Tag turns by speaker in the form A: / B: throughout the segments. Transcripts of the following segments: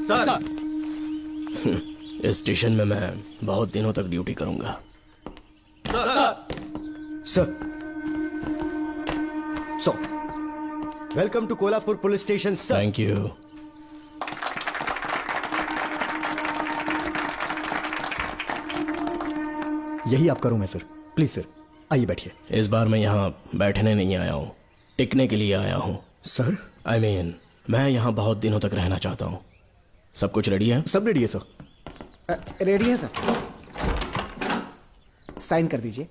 A: Sir.
B: इस station में मैं बहुत दिनों तक ड्यूटी करूंगा।
C: Sir welcome to Kolhapur police station sir.
B: Thank you.
C: यही आपका रूम है सर, प्लीज सर आइए बैठिए।
B: इस बार मैं यहाँ बैठने नहीं आया हूँ, टिकने के लिए आया हूँ।
C: सर
B: I mean, मैं यहाँ बहुत दिनों तक रहना चाहता हूँ। सब कुछ रेडी है?
C: सब रेडी है सर।
D: रेडी है सर, साइन कर दीजिए।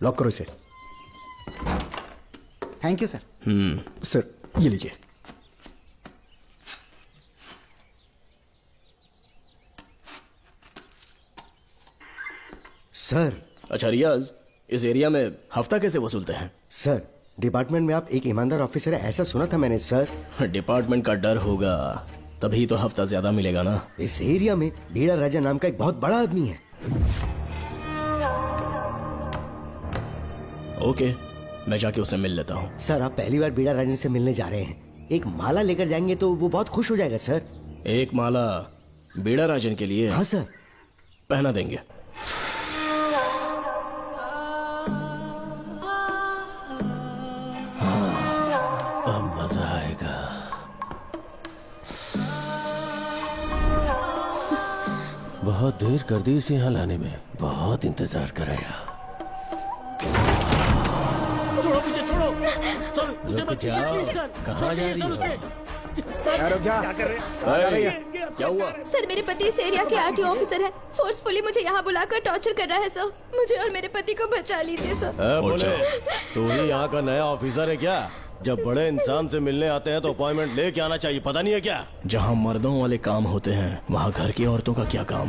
C: लॉक करो इसे।
D: Thank you sir.
C: सर ये लीजिए। सर
B: अच्छा रियाज, इस एरिया में हफ्ता कैसे वसूलते हैं?
C: सर डिपार्टमेंट में आप एक ईमानदार ऑफिसर है ऐसा सुना था मैंने सर।
B: डिपार्टमेंट का डर होगा तभी तो हफ्ता ज्यादा मिलेगा ना।
C: इस एरिया में भीड़ा राजा नाम का एक बहुत बड़ा आदमी है।
B: ओके, मैं जाके उससे मिल लेता हूँ।
C: सर आप पहली बार भीड़ा राजन से मिलने जा रहे हैं, एक माला लेकर जाएंगे तो वो बहुत खुश हो जाएगा सर।
B: एक माला बीड़ा राजन के लिए?
C: हाँ सर।
B: पहना देंगे।
E: अब मजा आएगा। बहुत देर कर दी इसे यहाँ लाने में, बहुत इंतजार कराया। रुक जाओ, कहाँ जा रही हो?
D: रुक जा।
B: क्या हुआ?
F: सर मेरे पति इस एरिया के आरटीओ ऑफिसर है, फोर्सफुली मुझे यहाँ बुलाकर टॉर्चर कर रहा है सर। मुझे और मेरे पति को बचा लीजिए सर।
E: बोले तू ही यहाँ का नया ऑफिसर है क्या? जब बड़े इंसान से मिलने आते हैं तो अपॉइंटमेंट लेके आना चाहिए, पता नहीं है क्या?
B: जहाँ मर्दों वाले काम होते हैं वहाँ घर की औरतों का क्या काम?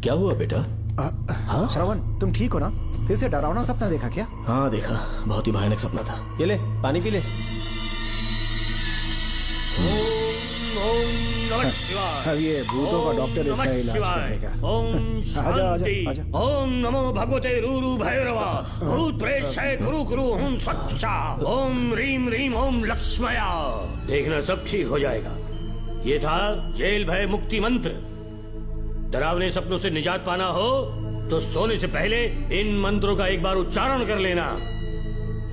E: क्या हुआ बेटा?
D: श्रवण तुम ठीक हो ना? फिर से डरावना सपना देखा क्या?
B: हाँ देखा, बहुत ही भयानक सपना था।
E: ये ले पानी पी ले।
D: अब ये भूतों का डॉक्टर इसका इलाज करेगा।
G: ओम
D: आजा
G: शांति।
D: आजा।
G: ओम नमो भगवते रूरू भैरवा भूत प्रेत शय गुरु गुरु हुं सच्चा। ओम रीम रीम ओम लक्ष्मया। देखना सब ठीक हो जाएगा। ये था जेल भय मुक्ति मंत्र। डरावने सपनों से निजात पाना हो तो सोने से पहले इन मंत्रों का एक बार उच्चारण कर लेना।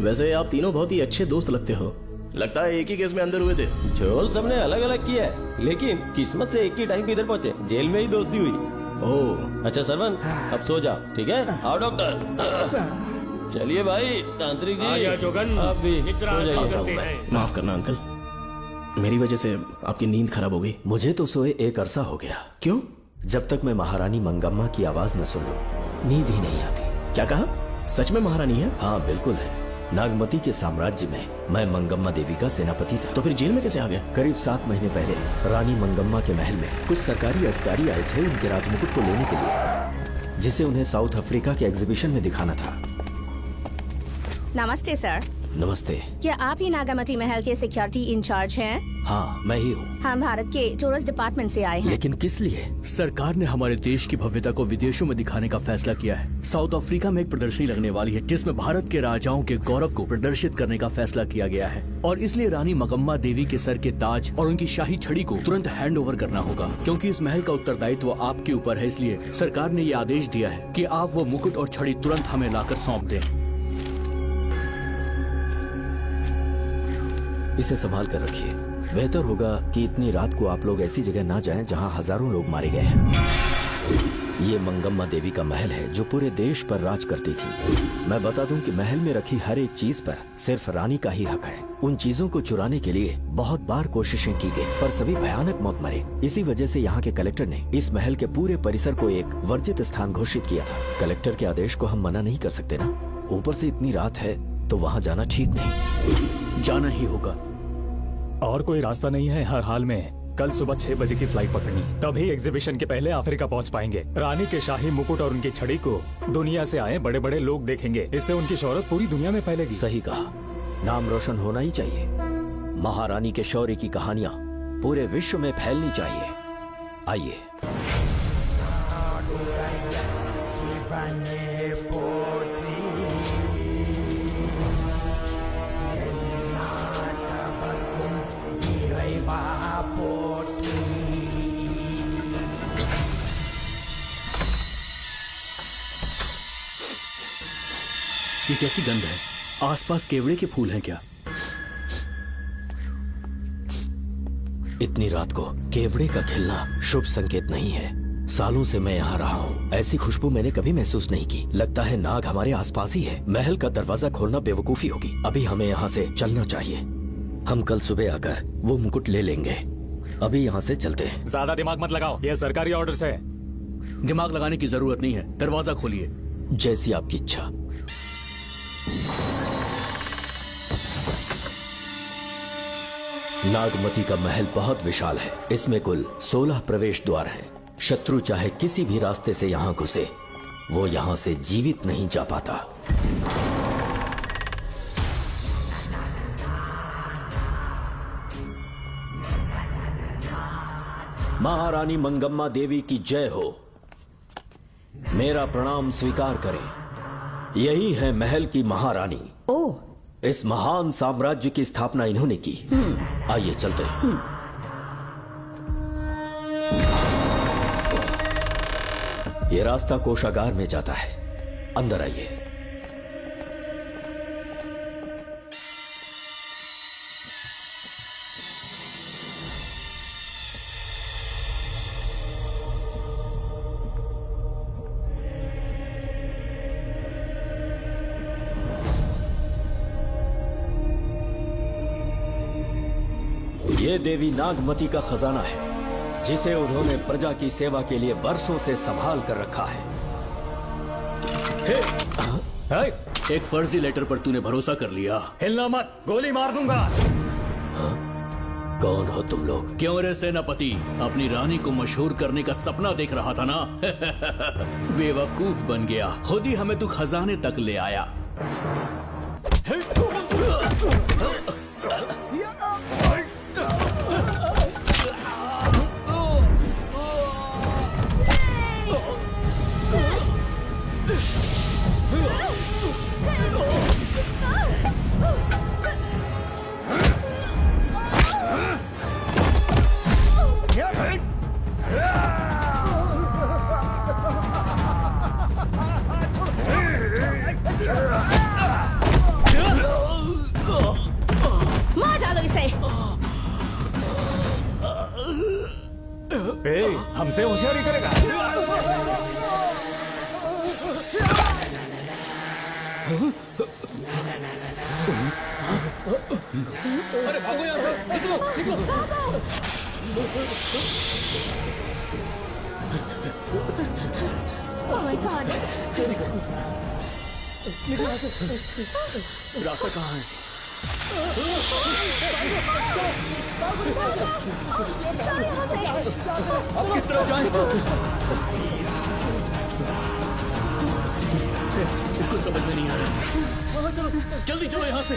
B: वैसे आप तीनों बहुत ही अच्छे दोस्त लगते हो, लगता है एक ही केस में अंदर हुए थे।
E: झोल सबने अलग अलग किया है, लेकिन किस्मत से एक ही टाइम पे इधर पहुंचे, जेल में ही दोस्ती हुई।
B: ओह
E: अच्छा सरवन, अब सो जाओ, ठीक है? आओ डॉक्टर। चलिए भाई तांत्रिक जी,
G: आजा जोगन,
E: आप भी
G: निद्रा
E: सो जाइए।
G: करते हैं।
B: माफ करना अंकल, मेरी वजह से आपकी नींद खराब हो गई।
H: मुझे तो सोए एक अरसा हो गया।
B: क्यों?
H: जब तक मैं महारानी मंगम्मा की आवाज न सुन लूं, नींद ही नहीं आती।
B: क्या कहा? सच में महारानी है?
H: हाँ बिल्कुल है। नागमती के साम्राज्य में मैं मंगम्मा देवी का सेनापति था।
B: तो फिर जेल में कैसे आ गए?
H: करीब 7 महीने पहले रानी मंगम्मा के महल में कुछ सरकारी अधिकारी आए थे उनके राजमुकुट को लेने के लिए, जिसे उन्हें साउथ अफ्रीका के एग्जीबिशन में दिखाना था।
F: नमस्ते सर।
H: नमस्ते।
F: क्या आप ही नागामती महल के सिक्योरिटी इंचार्ज हैं?
H: हाँ मैं ही हूँ।
F: हम भारत के टूरिस्ट डिपार्टमेंट से आए हैं।
H: लेकिन किस लिए?
I: सरकार ने हमारे देश की भव्यता को विदेशों में दिखाने का फैसला किया है। साउथ अफ्रीका में एक प्रदर्शनी लगने वाली है जिसमें भारत के राजाओं के गौरव को प्रदर्शित करने का फैसला किया गया है, और इसलिए रानी मंगम्मा देवी के सर के ताज और उनकी शाही छड़ी को तुरंत हैंड ओवर करना होगा। क्योंकि इस महल का उत्तरदायित्व आपके ऊपर है, इसलिए सरकार ने ये आदेश दिया है कि आप वो मुकुट और छड़ी तुरंत हमें लाकर सौंप दें।
H: इसे संभाल कर रखिए। बेहतर होगा कि इतनी रात को आप लोग ऐसी जगह ना जाएं जहां हजारों लोग मारे गए हैं। ये मंगम्मा देवी का महल है जो पूरे देश पर राज करती थी। मैं बता दूं कि महल में रखी हर एक चीज पर सिर्फ रानी का ही हक है। उन चीजों को चुराने के लिए बहुत बार कोशिशें की गई, पर सभी भयानक मौत मरे। इसी वजह से यहाँ के कलेक्टर ने इस महल के पूरे परिसर को एक वर्जित स्थान घोषित किया था। कलेक्टर के आदेश को हम मना नहीं कर सकते ना। ऊपर से इतनी रात है तो वहाँ जाना ठीक नहीं।
I: जाना ही होगा।
A: और कोई रास्ता नहीं है। हर हाल में कल सुबह 6 बजे की फ्लाइट पकड़नी, तभी एग्जीबिशन के पहले अफ्रीका पहुंच पाएंगे। रानी के शाही मुकुट और उनकी छड़ी को दुनिया से आए बड़े बड़े लोग देखेंगे। इससे उनकी शोहरत पूरी दुनिया में फैलेगी।
H: सही कहा, नाम रोशन होना ही चाहिए। महारानी के शौर्य की कहानियां पूरे विश्व में फैलनी चाहिए। आइए।
I: ये कैसी गंध है? आसपास केवड़े के फूल हैं क्या?
H: इतनी रात को केवड़े का खिलना शुभ संकेत नहीं है। सालों से मैं यहाँ रहा हूँ, ऐसी खुशबू मैंने कभी महसूस नहीं की। लगता है नाग हमारे आसपास ही है। महल का दरवाजा खोलना बेवकूफी होगी। अभी हमें यहाँ से चलना चाहिए। हम कल सुबह आकर वो मुकुट ले लेंगे। अभी यहाँ से चलते हैं।
A: ज्यादा दिमाग मत लगाओ, ये सरकारी ऑर्डर्स है।
I: दिमाग लगाने की जरूरत नहीं है। दरवाजा खोलिए।
H: जैसी आपकी इच्छा। नागमती का महल बहुत विशाल है। इसमें कुल 16 प्रवेश द्वार हैं। शत्रु चाहे किसी भी रास्ते से यहाँ घुसे, वो यहाँ से जीवित नहीं जा पाता। महारानी मंगम्मा देवी की जय हो। मेरा प्रणाम स्वीकार करें। यही है महल की महारानी।
F: ओह,
H: इस महान साम्राज्य की स्थापना इन्होंने की। आइए चलते हैं। ये रास्ता कोषागार में जाता है। अंदर आइए। ये देवी नागमती का खजाना है, जिसे उन्होंने प्रजा की सेवा के लिए बरसों से संभाल कर रखा है।
I: एक फर्जी लेटर पर तूने भरोसा कर लिया।
A: हिलना मत, गोली मार दूंगा।
H: कौन हो तुम लोग?
I: क्यों रे सेनापति, अपनी रानी को मशहूर करने का सपना देख रहा था ना? बेवकूफ बन गया। खुद ही हमें तू खजाने तक ले आया।
F: मार डालो इसे।
A: हमसे होशियारी करेगा।
I: अरे भागो यहाँ से, निकलो, निकलो।
F: Oh my God!
I: रास्ता कहाँ है? अब किस तरफ जाएं? कुछ समझ में नहीं आ रहा। जल्दी चलो यहाँ से।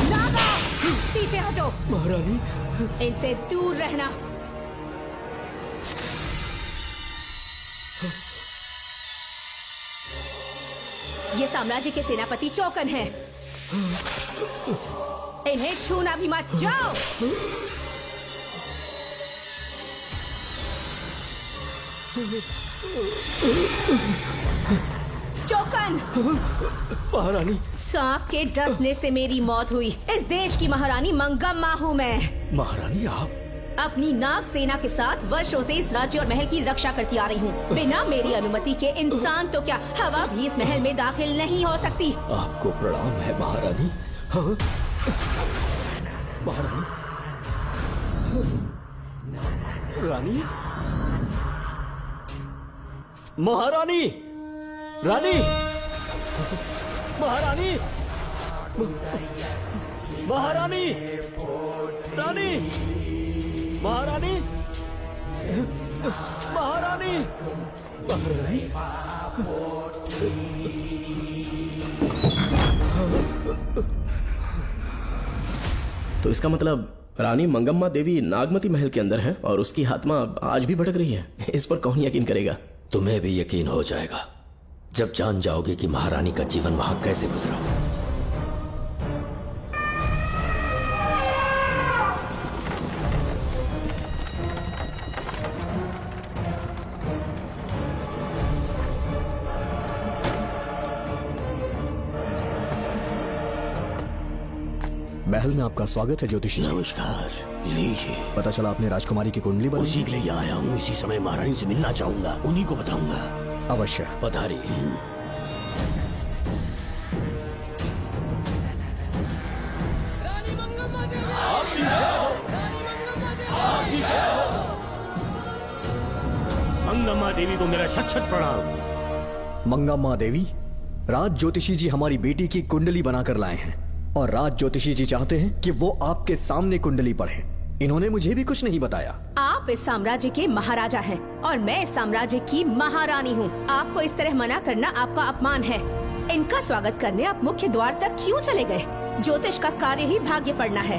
F: नागा, पीछे हटो।
C: महारानी,
F: इनसे दूर रहना। ये साम्राज्य के सेनापति चौकन हैं। इन्हें छूना भी मत। जाओ। चौकन।
H: महारानी।
F: सांप के डसने से मेरी मौत हुई। इस देश की महारानी मंगम्मा हूँ मैं।
H: महारानी आप?
F: अपनी नाग सेना के साथ वर्षों से इस राज्य और महल की रक्षा करती आ रही हूँ। बिना मेरी अनुमति के इंसान तो क्या हवा भी इस महल में दाखिल नहीं हो सकती।
H: आपको प्रणाम है महारानी। हाँ? महारानी। रानी। महारानी। रानी। महारानी। महारानी। रानी। महारानी। महारानी। महारानी।
B: तो इसका मतलब रानी मंगम्मा देवी नागमती महल के अंदर है और उसकी आत्मा आज भी भटक रही है। इस पर कौन यकीन करेगा?
H: तुम्हें भी यकीन हो जाएगा जब जान जाओगे कि महारानी का जीवन वहां कैसे गुजरा।
D: महल में आपका स्वागत है ज्योतिषी जी।
E: नमस्कार, लीजिए।
D: पता चला आपने राजकुमारी की कुंडली बनाई।
E: उसी के लिए आया हूँ। इसी समय महारानी से मिलना चाहूंगा, उन्हीं को बताऊंगा।
D: अवश्य
H: पधारी।
G: मंगम्मा देवी को मेरा शत शत प्रणाम।
D: मंगम्मा देवी, राज ज्योतिषी जी हमारी बेटी की कुंडली बनाकर लाए हैं और राज ज्योतिषी जी चाहते हैं कि वो आपके सामने कुंडली पढ़े। इन्होंने मुझे भी कुछ नहीं बताया।
F: आप इस साम्राज्य के महाराजा हैं और मैं इस साम्राज्य की महारानी हूँ। आपको इस तरह मना करना आपका अपमान है। इनका स्वागत करने आप मुख्य द्वार तक क्यों चले गए? ज्योतिष का कार्य ही भाग्य पढ़ना है।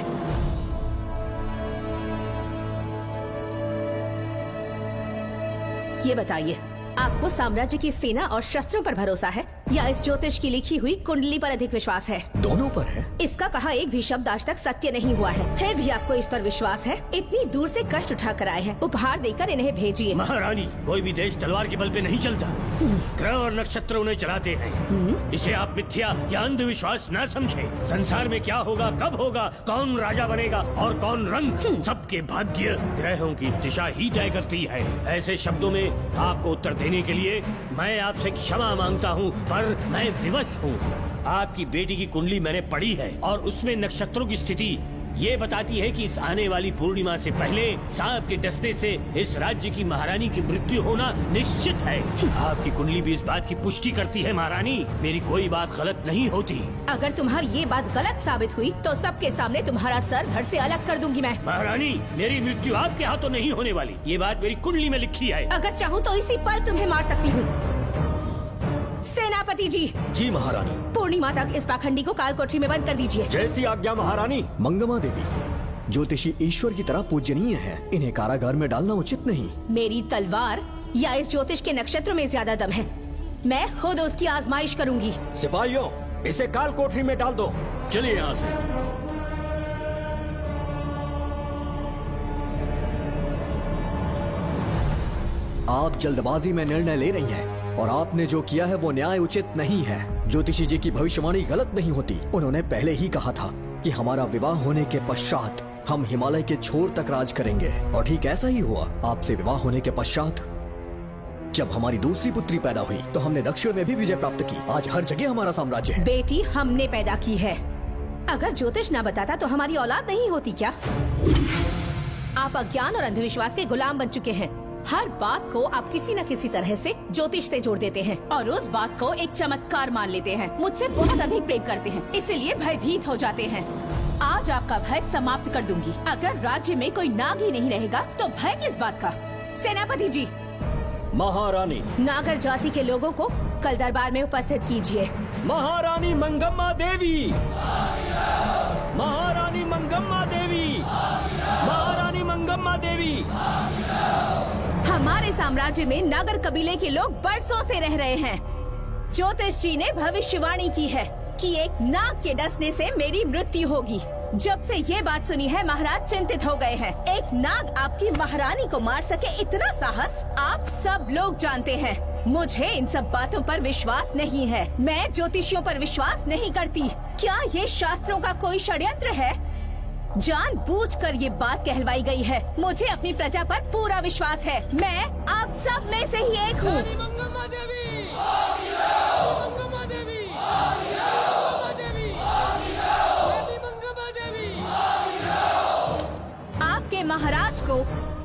F: ये बताइए, आपको साम्राज्य की सेना और शस्त्रों पर भरोसा है या इस ज्योतिष की लिखी हुई कुंडली पर अधिक विश्वास है?
D: दोनों पर है।
F: इसका कहा एक भी शब्द आज तक सत्य नहीं हुआ है, फिर भी आपको इस पर विश्वास है? इतनी दूर से कष्ट उठा कर आए हैं, उपहार देकर इन्हें भेजिए।
G: महारानी, कोई भी देश तलवार के बल पे नहीं चलता। ग्रह और नक्षत्र उन्हें चलाते हैं। इसे आप मिथ्या या अंधविश्वास न समझे। संसार में क्या होगा, कब होगा, कौन राजा बनेगा और कौन रंग, सबके भाग्य ग्रहों की दिशा ही तय करती है। ऐसे शब्दों में आपको उत्तर देने के लिए मैं आपसे क्षमा मांगता हूँ, पर मैं विवश हूँ। आपकी बेटी की कुंडली मैंने पढ़ी है और उसमें नक्षत्रों की स्थिति ये बताती है कि इस आने वाली पूर्णिमा से पहले सांप के डसने से इस राज्य की महारानी की मृत्यु होना निश्चित है। आपकी कुंडली भी इस बात की पुष्टि करती है। महारानी, मेरी कोई बात गलत नहीं होती।
F: अगर तुम्हारी ये बात गलत साबित हुई तो सबके सामने तुम्हारा सर धड़ से अलग कर दूंगी मैं।
G: महारानी, मेरी मृत्यु आपके हाथों नहीं होने वाली, ये बात मेरी कुंडली में लिखी है।
F: अगर चाहूँ तो इसी पल तुम्हें मार सकती हूँ। सेनापति जी।
H: जी महारानी।
F: पूर्णिमा तक इस पाखंडी को काल कोठरी में बंद कर दीजिए।
H: जैसी आज्ञा महारानी।
D: मंगम्मा देवी, ज्योतिषी ईश्वर की तरह पूजनीय है, इन्हें कारागार में डालना उचित नहीं।
F: मेरी तलवार या इस ज्योतिष के नक्षत्रों में ज्यादा दम है। मैं खुद उसकी आजमाइश करूंगी।
H: सिपाहियों, इसे काल कोठरी में डाल दो।
I: चलिए यहाँ से।
D: आप जल्दबाजी में निर्णय ले रही हैं और आपने जो किया है वो न्याय उचित नहीं है। ज्योतिषी जी की भविष्यवाणी गलत नहीं होती। उन्होंने पहले ही कहा था कि हमारा विवाह होने के पश्चात हम हिमालय के छोर तक राज करेंगे और ठीक ऐसा ही हुआ। आपसे विवाह होने के पश्चात जब हमारी दूसरी पुत्री पैदा हुई तो हमने दक्षिण में भी विजय प्राप्त की। आज हर जगह हमारा साम्राज्य है।
F: बेटी हमने पैदा की है। अगर ज्योतिष न बताता तो हमारी औलाद नहीं होती क्या? आप अज्ञान और अंधविश्वास के गुलाम बन चुके हैं। हर बात को आप किसी न किसी तरह से ज्योतिष से जोड़ देते हैं और उस बात को एक चमत्कार मान लेते हैं। मुझसे बहुत अधिक प्रेम करते हैं, इसीलिए भयभीत हो जाते हैं। आज आपका भय समाप्त कर दूंगी। अगर राज्य में कोई नाग ही नहीं रहेगा तो भय किस बात का? सेनापति जी।
H: महारानी।
F: नागर जाति के लोगों को कल दरबार में उपस्थित कीजिए।
H: महारानी मंगम्मा देवी। महारानी मंगम्मा देवी। महारानी मंगम्मा देवी।
F: हमारे साम्राज्य में नागर कबीले के लोग बरसों से रह रहे हैं। ज्योतिष जी ने भविष्यवाणी की है कि एक नाग के डसने से मेरी मृत्यु होगी। जब से ये बात सुनी है महाराज चिंतित हो गए हैं। एक नाग आपकी महारानी को मार सके इतना साहस आप सब लोग जानते हैं। मुझे इन सब बातों पर विश्वास नहीं है। मैं ज्योतिषियों पर विश्वास नहीं करती। क्या ये शास्त्रों का कोई षड्यंत्र है? जानबूझकर ये बात कहलवाई गई है। मुझे अपनी प्रजा पर पूरा विश्वास है। मैं आप सब में से ही एक हूँ। आपके महाराज को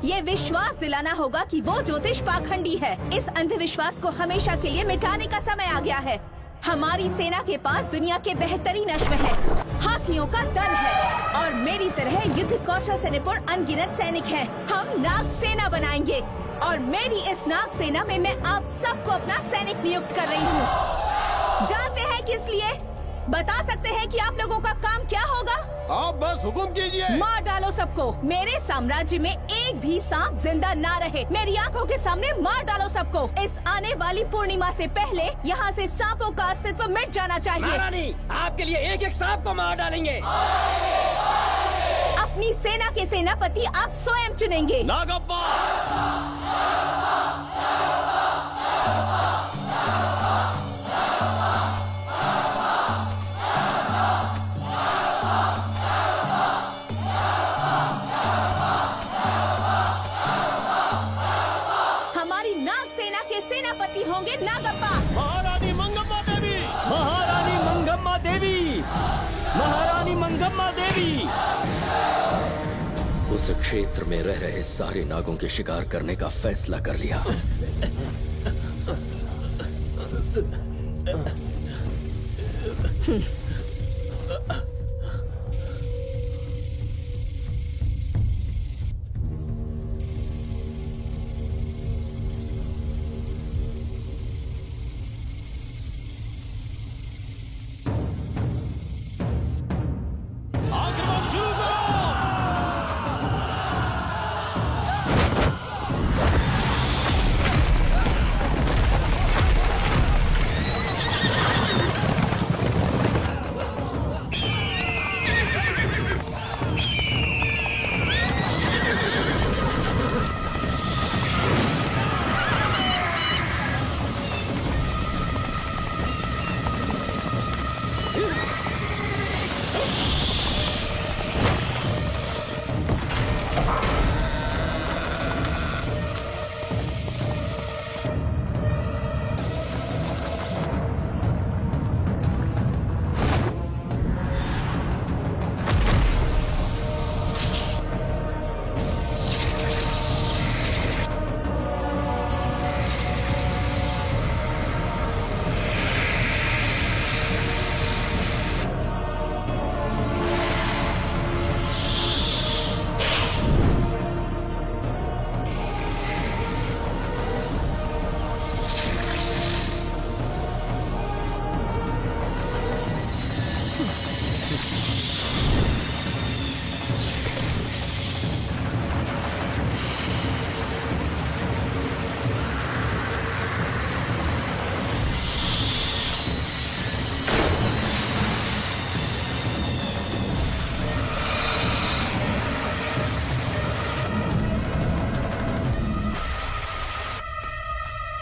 F: ये विश्वास दिलाना होगा कि वो ज्योतिष पाखंडी है। इस अंधविश्वास को हमेशा के लिए मिटाने का समय आ गया है। हमारी सेना के पास दुनिया के बेहतरीन अश्व है, हाथियों का दल है और मेरी तरह युद्ध कौशल से निपुण अनगिनत सैनिक हैं। हम नाग सेना बनाएंगे और मेरी इस नाग सेना में मैं आप सबको अपना सैनिक नियुक्त कर रही हूँ। जानते हैं किस लिए? बता सकते हैं कि आप लोगों का काम क्या होगा?
E: आप बस हुक्म कीजिए।
F: मार डालो सबको। मेरे साम्राज्य में एक भी सांप जिंदा ना रहे। मेरी आंखों के सामने मार डालो सबको। इस आने वाली पूर्णिमा से पहले यहाँ से सांपों का अस्तित्व मिट जाना चाहिए।
G: महारानी, आपके लिए एक एक सांप को मार डालेंगे।
F: अपनी सेना के सेनापति आप स्वयं चुनेंगे।
E: नागप्पा।
F: सेनापति होंगे नागप्पा।
E: महारानी मंगम्मा देवी।
H: महारानी मंगम्मा देवी। महारानी मंगम्मा देवी। उस क्षेत्र में रह रहे सारे नागों के शिकार करने का फैसला कर लिया।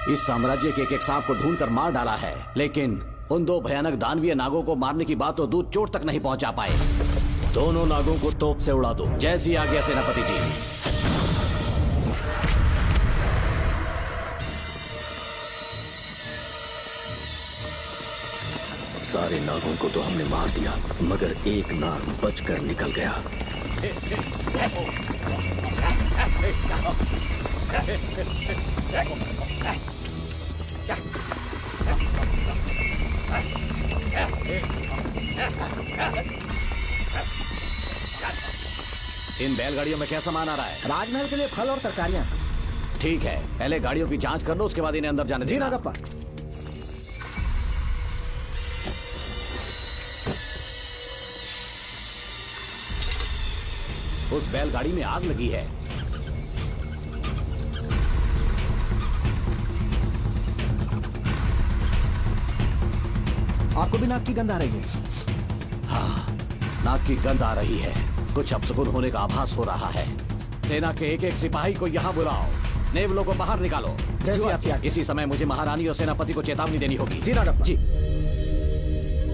J: इस साम्राज्य के एक सांप को ढूंढकर मार डाला है, लेकिन उन दो भयानक दानवीय नागों को मारने की बात तो दूध चोट तक नहीं पहुंचा पाए। दोनों नागों को तोप से उड़ा दो। जैसी आज्ञा सेनापति जी।
H: सारे नागों को तो हमने मार दिया, मगर एक नाग बचकर निकल गया।
J: इन बैलगाड़ियों में क्या सामान आ रहा है?
C: राजमहल के लिए फल और तरकारियां।
J: ठीक है, पहले गाड़ियों की जांच कर लो, उसके बाद इन्हें अंदर जाने
C: जी
J: देना।
C: नागप्पा।
J: उस बैलगाड़ी में आग लगी है।
D: आपको भी नाक की गंध आ रही है?
J: नाक की गंध आ रही है। कुछ अपशकुन होने का आभास हो रहा है। सेना के एक एक सिपाही को यहाँ बुलाओ। नेवलों को बाहर निकालो।
D: जैसी आपकी आज्ञा।
J: इसी समय मुझे महारानी और सेनापति को चेतावनी देनी होगी।
D: जी नागप्पा।
J: जी।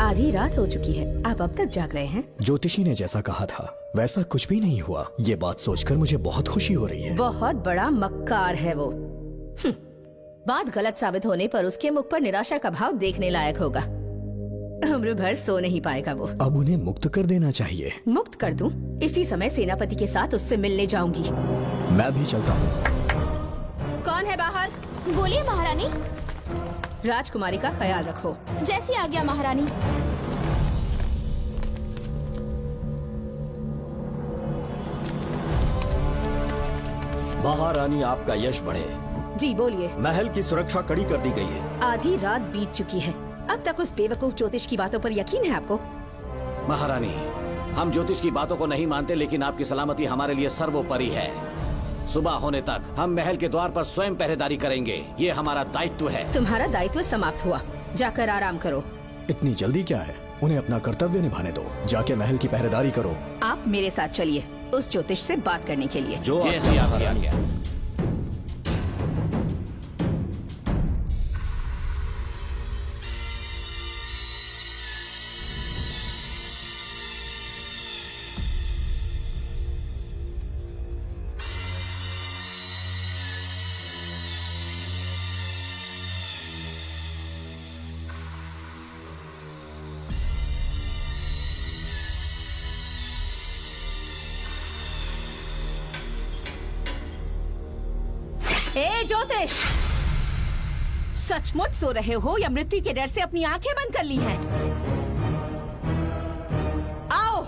F: आधी रात हो चुकी है, आप अब तक जाग रहे हैं?
D: ज्योतिषी ने जैसा कहा था वैसा कुछ भी नहीं हुआ। ये बात सोचकर मुझे बहुत खुशी हो रही है।
F: बहुत बड़ा मक्कार है वो। बात गलत साबित होने पर उसके मुख पर निराशा का भाव देखने लायक होगा। उम्र भर सो नहीं पाएगा वो।
D: अब उन्हें मुक्त कर देना चाहिए।
F: मुक्त कर दूं? इसी समय सेनापति के साथ उससे मिलने जाऊंगी।
D: मैं भी चलता हूँ।
F: कौन है बाहर?
K: बोलिए महारानी।
F: राजकुमारी का ख्याल रखो।
K: जैसी आज्ञा महारानी।
H: महारानी, आपका यश बढ़े।
F: जी बोलिए।
H: महल की सुरक्षा कड़ी कर दी गई है।
F: आधी रात बीत चुकी है, अब तक उस बेवकूफ ज्योतिष की बातों पर यकीन है आपको?
J: महारानी, हम ज्योतिष की बातों को नहीं मानते, लेकिन आपकी सलामती हमारे लिए सर्वोपरि है। सुबह होने तक हम महल के द्वार पर स्वयं पहरेदारी करेंगे। ये हमारा दायित्व है।
F: तुम्हारा दायित्व समाप्त हुआ, जाकर आराम करो।
D: इतनी जल्दी क्या है? उन्हें अपना कर्तव्य निभाने दो। जाके महल की पहरेदारी करो।
F: आप मेरे साथ चलिए उस ज्योतिष से बात करने के लिए।
J: जो जैसी आपकी आज्ञा।
F: ए ज्योतिष, सचमुच सो रहे हो या मृत्यु के डर से अपनी आंखें बंद कर ली हैं? आओ,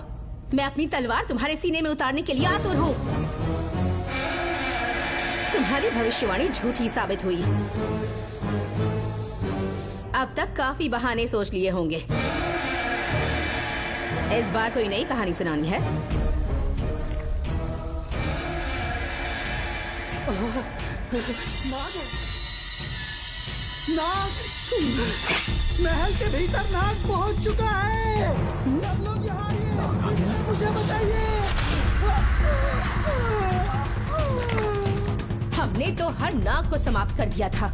F: मैं अपनी तलवार तुम्हारे सीने में उतारने के लिए आतुर हूँ। तुम्हारी भविष्यवाणी झूठी साबित हुई। अब तक काफी बहाने सोच लिए होंगे। इस बार कोई नई कहानी सुनानी है?
D: नाग! महल के भीतर नाग पहुंच चुका है। सब लोग यहाँ आइए। मुझे बताइए।
F: हमने तो हर नाग को समाप्त कर दिया था।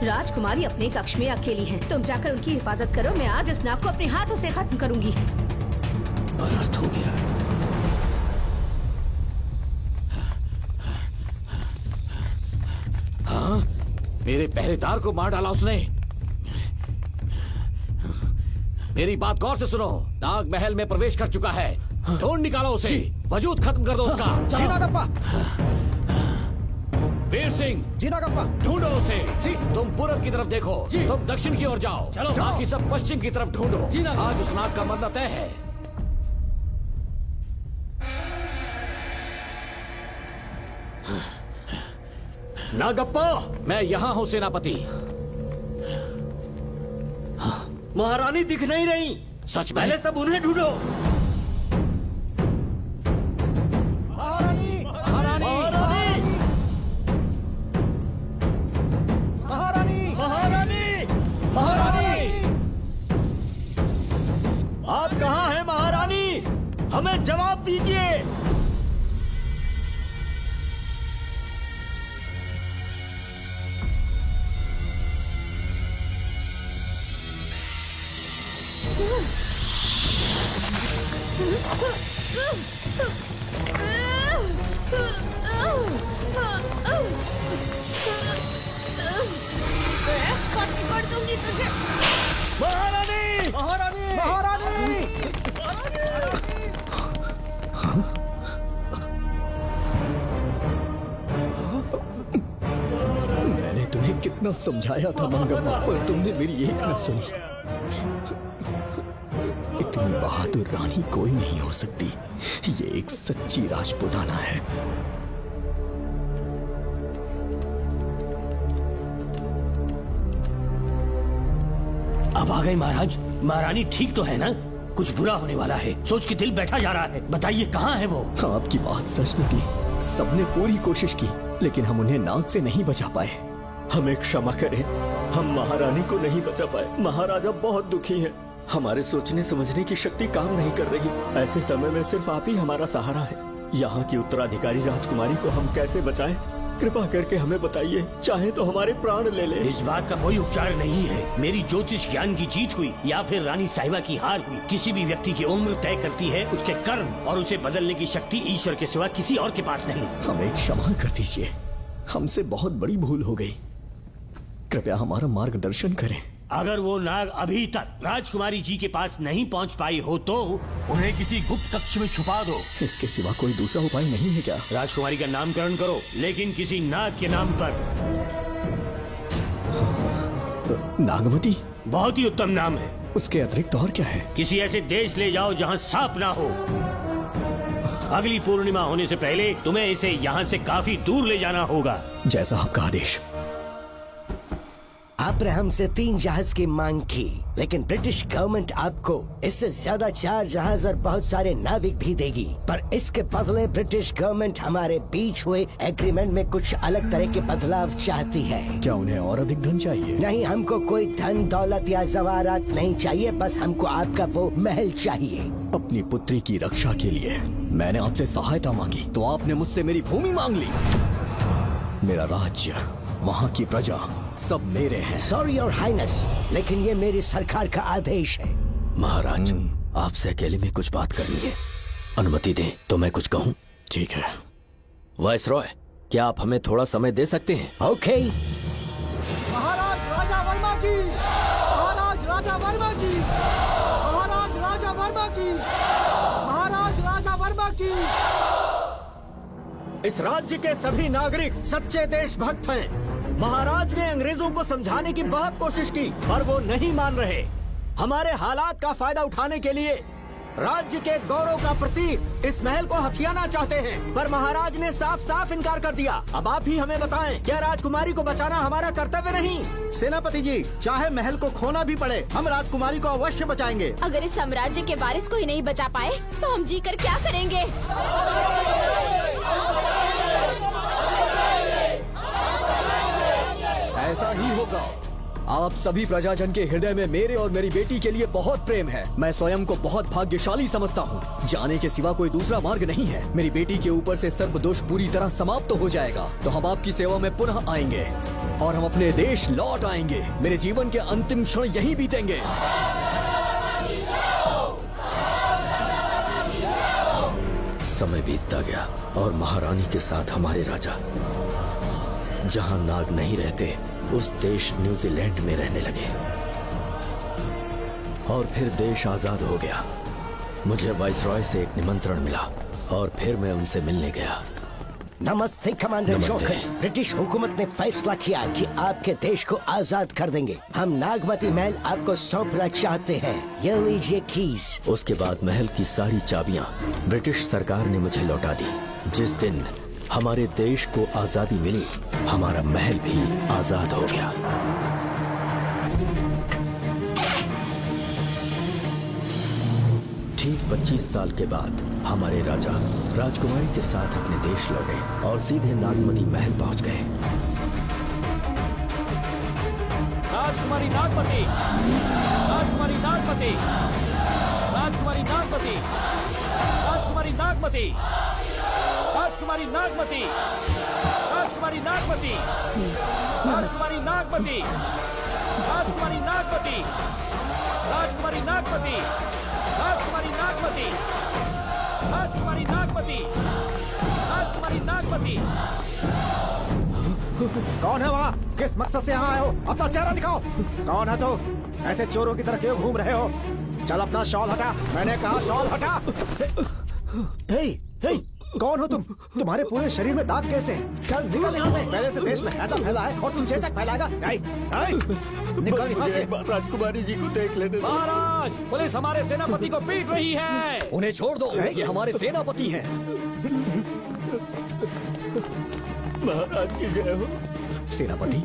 F: राजकुमारी अपने कक्ष में अकेली है। तुम जाकर उनकी हिफाजत करो। मैं आज इस नाग को अपने हाथों से खत्म करूंगी।
J: अनर्थ हो गया। हाँ? मेरे पहरेदार को मार डाला उसने। मेरी बात गौर से सुनो। नाग महल में प्रवेश कर चुका है। ढूंढ निकालो उसे। वजूद खत्म कर दो उसका।
D: जी नागप्पा।
J: वीर सिंह,
D: जी नागप्पा।
J: ढूंढो उसे।
D: जी।
J: तुम पूरब की तरफ देखो। तुम दक्षिण की ओर जाओ।
D: चलो।
J: बाकी सब पश्चिम की तरफ ढूंढो। आज उस नाग का मरना तय है।
G: नागप्पा,
J: मैं यहाँ हूँ सेनापति।
G: महारानी दिख नहीं रही।
J: सच में?
G: पहले सब उन्हें ढूंढो।
D: महारानी!
J: महारानी!
D: महारानी!
G: महारानी! महारानी! आप कहाँ हैं महारानी? हमें जवाब दीजिए।
F: कर दूंगी तुझे।
G: महारानी! महारानी!
D: महारानी! मैंने तुम्हें कितना समझाया था मंगम्मा, पर तुमने मेरी एक न सुनी। इतनी बहादुर रानी कोई नहीं हो सकती। ये एक सच्ची राजपुताना है।
G: अब आ गए महाराज। महारानी ठीक तो है ना? कुछ बुरा होने वाला है, सोच के दिल बैठा जा रहा है। बताइए कहाँ है वो?
D: आपकी बात सच निकली। सबने पूरी कोशिश की, लेकिन हम उन्हें नाग से नहीं बचा पाए।
A: हमें क्षमा करें,
B: हम महारानी को नहीं बचा पाए। महाराजा बहुत दुखी है। हमारे सोचने समझने की शक्ति काम नहीं कर रही। ऐसे समय में सिर्फ आप ही हमारा सहारा है। यहाँ की उत्तराधिकारी राजकुमारी को हम कैसे बचाएं? कृपा करके हमें बताइए, चाहे तो हमारे प्राण ले ले।
G: इस बात का कोई उपचार नहीं है। मेरी ज्योतिष ज्ञान की जीत हुई या फिर रानी साहिबा की हार हुई। किसी भी व्यक्ति की उम्र तय करती है उसके कर्म, और उसे बदलने की शक्ति ईश्वर के सिवा किसी और के पास नहीं।
D: हमें क्षमा कर दीजिए, हमसे बहुत बड़ी भूल हो गई। कृपया हमारा मार्गदर्शन करें।
G: अगर वो नाग अभी तक राजकुमारी जी के पास नहीं पहुंच पाई हो तो उन्हें किसी गुप्त कक्ष में छुपा दो।
D: इसके सिवा कोई दूसरा उपाय नहीं है क्या?
G: राजकुमारी का नामकरण करो, लेकिन किसी नाग के नाम पर।
D: नागमती
G: बहुत ही उत्तम नाम है।
D: उसके अतिरिक्त और क्या है?
G: किसी ऐसे देश ले जाओ जहाँ सांप ना हो। अगली पूर्णिमा होने से पहले तुम्हें इसे यहाँ से काफी दूर ले जाना होगा।
D: जैसा आपका आदेश।
C: आपने हमसे 3 जहाज की मांग की, लेकिन ब्रिटिश गवर्नमेंट आपको इससे ज्यादा 4 जहाज और बहुत सारे नाविक भी देगी। पर इसके बदले ब्रिटिश गवर्नमेंट हमारे बीच हुए एग्रीमेंट में कुछ अलग तरह के बदलाव चाहती है।
D: क्या उन्हें और अधिक धन चाहिए?
C: नहीं, हमको कोई धन दौलत या जवाहरात नहीं चाहिए, बस हमको आपका वो महल चाहिए।
D: अपनी पुत्री की रक्षा के लिए मैंने आपसे सहायता मांगी तो आपने मुझसे मेरी भूमि मांग ली। मेरा राज्य, वहाँ की प्रजा सब मेरे हैं।
C: सॉरी योर हाइनेस, लेकिन ये मेरी सरकार का आदेश है।
H: महाराज, आपसे अकेले में कुछ बात करनी है। अनुमति दें तो मैं कुछ कहूँ?
D: ठीक है।
H: वाइसरॉय, क्या आप हमें थोड़ा समय दे सकते हैं?
C: ओके।
L: महाराज राजा वर्मा की, महाराज राजा वर्मा की, महाराज राजा वर्मा की, महाराज राजा वर्मा की।
B: इस राज्य के सभी नागरिक सच्चे देशभक्त हैं। महाराज ने अंग्रेजों को समझाने की बहुत कोशिश की, पर वो नहीं मान रहे। हमारे हालात का फायदा उठाने के लिए राज्य के गौरव का प्रतीक इस महल को हथियाना चाहते हैं, पर महाराज ने साफ साफ इनकार कर दिया। अब आप ही हमें बताएं, क्या राजकुमारी को बचाना हमारा कर्तव्य नहीं?
L: सेनापति जी, चाहे महल को खोना भी पड़े, हम राजकुमारी को अवश्य बचाएंगे।
K: अगर इस साम्राज्य के वारिस को ही नहीं बचा पाए तो हम जी कर क्या करेंगे?
D: ऐसा ही होगा। आप सभी प्रजाजन के हृदय में मेरे और मेरी बेटी के लिए बहुत प्रेम है। मैं स्वयं को बहुत भाग्यशाली समझता हूँ। जाने के सिवा कोई दूसरा मार्ग नहीं है। मेरी बेटी के ऊपर से सर्पदोष पूरी तरह समाप्त हो जाएगा तो हम आपकी सेवा में पुनः आएंगे और हम अपने देश लौट आएंगे। मेरे जीवन के अंतिम क्षण यहीं बीतेंगे।
H: समय बीतता गया और महारानी के साथ हमारे राजा जहाँ नाग नहीं रहते उस देश न्यूजीलैंड में रहने लगे और फिर देश आजाद हो गया। मुझे वाइसरॉय से एक निमंत्रण मिला और फिर मैं उनसे मिलने गया।
C: नमस्ते कमांडर
H: नमस्ते।
C: जोकर। ब्रिटिश हुकूमत ने फैसला किया कि आपके देश को आजाद कर देंगे। हम नागमती महल आपको सौंपना चाहते हैं। ये लीजिए कीज।
H: उसके बाद महल की सारी चाबियां ब्रिटिश सरकार ने मुझे लौटा दी। जिस दिन हमारे देश को आजादी मिली, हमारा महल भी आजाद हो गया। ठीक 25 साल के बाद हमारे राजा राजकुमारी के साथ अपने देश लौटे और सीधे नागमती महल पहुंच गए।
L: राजकुमारी नागमती, राजकुमारी नागमती, राजकुमारी नागमती, राजकुमारी नागमती, राजकुमारी नागमती, राजकुमारी नागमती, राजकुमारी नागमती, राजकुमारी नागमती, राजकुमारी नागमती, राजकुमारी नागमती, राजकुमारी नागमती, राजकुमारी नागमती। कौन है वहाँ? किस मकसद से यहाँ आए हो? अपना चेहरा दिखाओ। कौन है तो? ऐसे चोरों की तरह क्यों घूम रहे हो? चल अपना शॉल हटा। मैंने कहा शॉल हटा। हे, हे, कौन हो तुम? तुम्हारे पूरे शरीर में दाग कैसे हैं? चल निकल यहाँ से। पहले से देश में ऐसा फैला है और तुम चेचक फैलाएगा? निकल यहाँ से।
B: राजकुमारी जी को देख लेने दो।
L: महाराज, पुलिस हमारे सेनापति को पीट रही है।
D: उन्हें छोड़ दो, ये हमारे सेनापति हैं।
B: महाराज की जय हो।
D: सेनापति,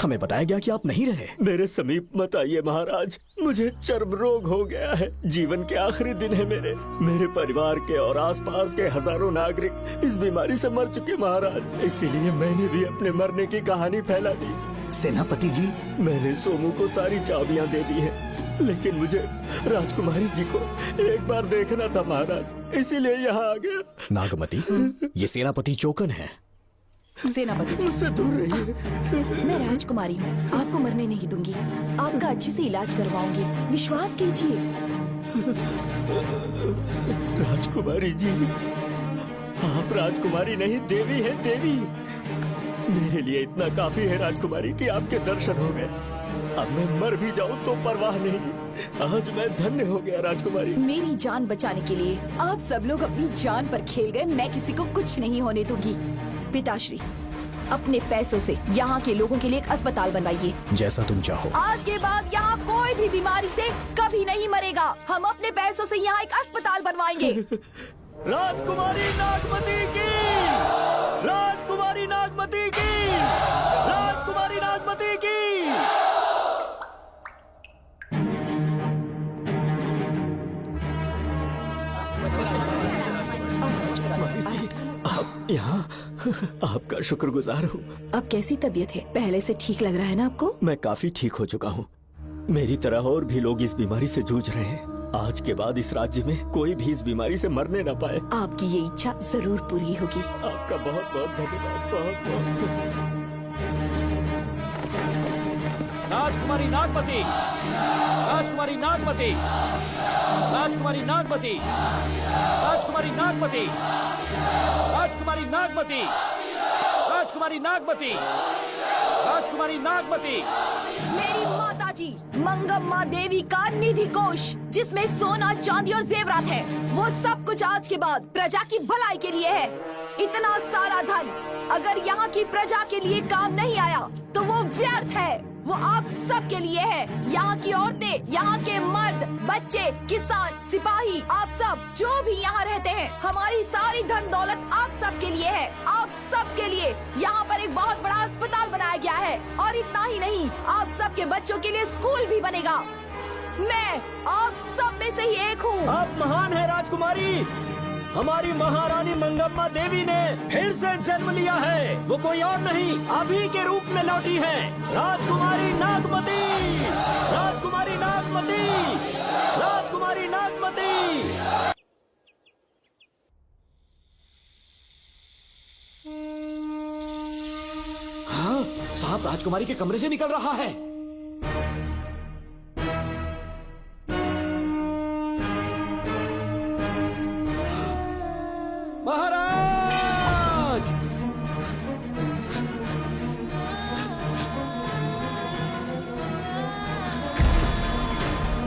D: हमें बताया गया कि आप नहीं रहे।
A: मेरे समीप मत आइए महाराज, मुझे चर्म रोग हो गया है। जीवन के आखिरी दिन है मेरे परिवार के और आसपास के हजारों नागरिक इस बीमारी से मर चुके महाराज। इसीलिए मैंने भी अपने मरने की कहानी फैला दी।
L: सेनापति जी,
A: मैंने सोमू को सारी चाबियां दे दी है, लेकिन मुझे राजकुमारी जी को एक बार देखना था महाराज, इसीलिए यहाँ आ गया।
D: नागमती, ये सेनापति चोकन है।
M: सेनापति जी,
A: मुझसे दूर रहिए।
M: मैं राजकुमारी हूँ, आपको मरने नहीं दूंगी। आपका अच्छे से इलाज करवाऊंगी, विश्वास कीजिए।
A: राजकुमारी जी, आप राजकुमारी नहीं देवी है, देवी। मेरे लिए इतना काफी है राजकुमारी कि आपके दर्शन हो गए। अब मैं मर भी जाऊं तो परवाह नहीं। आज मैं धन्य हो गया राजकुमारी।
M: मेरी जान बचाने के लिए आप सब लोग अपनी जान पर खेल गए। मैं किसी को कुछ नहीं होने दूंगी। पिताश्री, अपने पैसों से यहाँ के लोगों के लिए एक अस्पताल बनवाइए।
D: जैसा तुम चाहो।
M: आज के बाद यहाँ कोई भी बीमारी से कभी नहीं मरेगा। हम अपने पैसों से यहाँ एक अस्पताल बनवाएंगे।
B: राजकुमारी नागमती की, राजकुमारी नागमती की, राजकुमारी नागमती की।
A: आप यहाँ, आपका शुक्रगुजार हूँ।
M: अब कैसी तबीयत है? पहले से ठीक लग रहा है ना आपको?
A: मैं काफी ठीक हो चुका हूँ। मेरी तरह और भी लोग इस बीमारी से जूझ रहे हैं। आज के बाद इस राज्य में कोई भी इस बीमारी से मरने न पाए।
M: आपकी ये इच्छा जरूर पूरी होगी।
A: आपका बहुत बहुत धन्यवाद, बहुत बहुत।
N: राजकुमारी नागमती, राजकुमारी नागमती, राजकुमारी नागमती, राजकुमारी नागमती, राजकुमारी नागमती, राजकुमारी नागमती, राजकुमारी नागमती।
M: मेरी माताजी मंगम्मा देवी का निधि कोष, जिसमें सोना, चांदी और जेवरात है, वो सब कुछ आज के बाद प्रजा की भलाई के लिए है। इतना सारा धन अगर यहाँ की प्रजा के लिए काम नहीं आया तो वो व्यर्थ है। वो आप सब के लिए है। यहाँ की औरतें, यहाँ के मर्द, बच्चे, किसान, सिपाही, आप सब जो भी यहाँ रहते हैं, हमारी सारी धन दौलत आप सब के लिए है। आप सब के लिए यहाँ पर एक बहुत बड़ा अस्पताल बनाया गया है। और इतना ही नहीं, आप सब के बच्चों के लिए स्कूल भी बनेगा। मैं आप सब में से ही एक हूँ।
B: आप महान है राजकुमारी। हमारी महारानी मंगम्मा देवी ने फिर से जन्म लिया है। वो कोई और नहीं, अभी के रूप में लौटी है। राजकुमारी नागमती, राजकुमारी नागमती, राजकुमारी नागमती।
J: हाँ, साहब राजकुमारी के कमरे से निकल रहा है।
N: महाराज,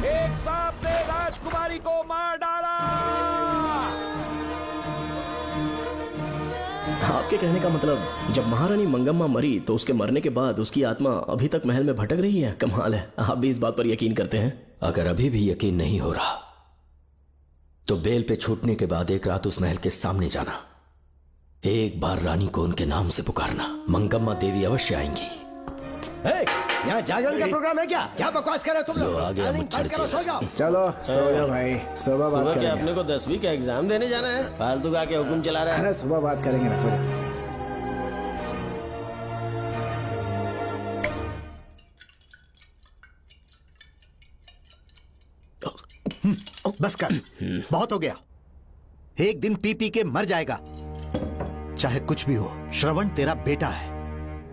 N: एक सांप ने राजकुमारी को मार डाला।
I: आपके कहने का मतलब, जब महारानी मंगम्मा मरी तो उसके मरने के बाद उसकी आत्मा अभी तक महल में भटक रही है? कमाल है, आप भी इस बात पर यकीन करते हैं?
H: अगर अभी भी यकीन नहीं हो रहा तो बेल पे छूटने के बाद एक रात उस महल के सामने जाना, एक बार रानी को उनके नाम से पुकारना। मंगम्मा देवी अवश्य आएंगी।
C: यहाँ जागरण का प्रोग्राम है क्या? क्या बकवास कर रहे हो तुम लोग?
H: आगे मत
C: बंद करो, सो जाओ।
L: चलो सो जाओ भाई, सुबह बात
E: सुबह क्या
L: करेंगे।
E: अपने को 10वीं का एग्जाम देने जाना है? फालतू का के हुक्म चला रहा है।
L: अरे सुबह बात करेंगे ना, सो जाओ।
O: बस कर, बहुत हो गया। एक दिन पी पी के मर जाएगा। चाहे कुछ भी हो, श्रवण तेरा बेटा है।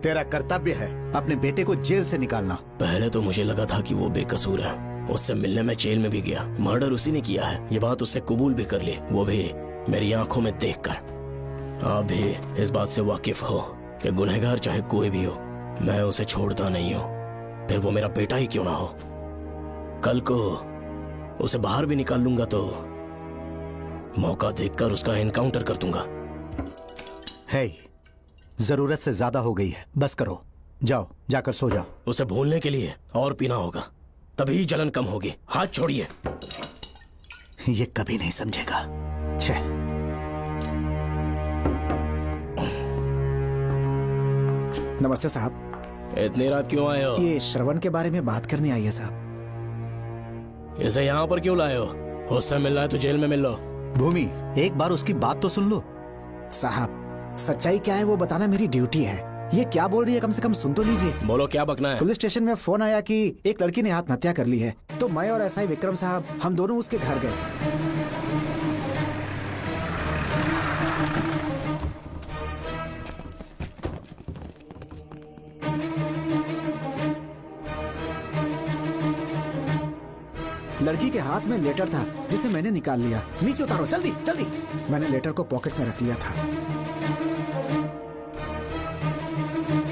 O: तेरा कर्तव्य है अपने बेटे को जेल से निकालना।
I: पहले तो मुझे लगा था कि वो बेकसूर है। उससे मिलने में जेल में भी गया। मर्डर उसी ने किया है, ये बात उसने कबूल भी कर ली, वो भी मेरी आंखों में देखकर। आप भी इस बात से वाकिफ हो कि गुनहगार चाहे कोई भी हो, मैं उसे छोड़ता नहीं हूँ, फिर वो मेरा बेटा ही क्यों ना हो। कल को उसे बाहर भी निकाल लूंगा तो मौका देखकर उसका एनकाउंटर कर दूंगा।
O: है, जरूरत से ज्यादा हो गई है, बस करो। जाओ, जाकर सो जाओ।
I: उसे भूलने के लिए और पीना होगा, तभी जलन कम होगी। हाथ छोड़िए।
O: ये कभी नहीं समझेगा। छे।
L: नमस्ते साहब।
E: इतनी रात क्यों आए हो?
L: ये श्रवण के बारे में बात करने आई है साहब।
E: इसे यहाँ पर क्यों लाए हो? उससे मिलना है तो जेल में मिल लो।
O: भूमि, एक बार उसकी बात तो सुन लो।
L: साहब, सच्चाई क्या है वो बताना मेरी ड्यूटी है। ये क्या बोल रही है, कम से कम सुन तो लीजिए।
E: बोलो, क्या बकना है?
L: पुलिस स्टेशन में फोन आया कि एक लड़की ने आत्महत्या कर ली है, तो मैं और एसआई विक्रम साहब हम दोनों उसके घर गए। लड़की के हाथ में लेटर था जिसे मैंने निकाल लिया। नीचे उतारो, जल्दी जल्दी। मैंने लेटर को पॉकेट में रख लिया था।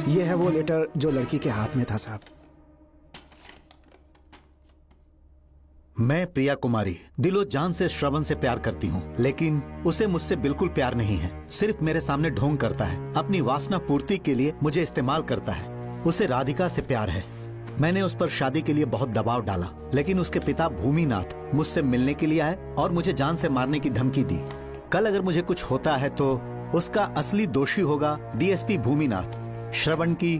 L: ये है वो लेटर जो लड़की के हाथ में था साहब।
O: मैं प्रिया कुमारी दिलो जान से श्रवण से प्यार करती हूँ, लेकिन उसे मुझसे बिल्कुल प्यार नहीं है। सिर्फ मेरे सामने ढोंग करता है, अपनी वासना पूर्ति के लिए मुझे इस्तेमाल करता है। उसे राधिका से प्यार है। मैंने उस पर शादी के लिए बहुत दबाव डाला, लेकिन उसके पिता भूमिनाथ मुझसे मिलने के लिए आए और मुझे जान से मारने की धमकी दी। कल अगर मुझे कुछ होता है तो उसका असली दोषी होगा डीएसपी भूमिनाथ। श्रवण की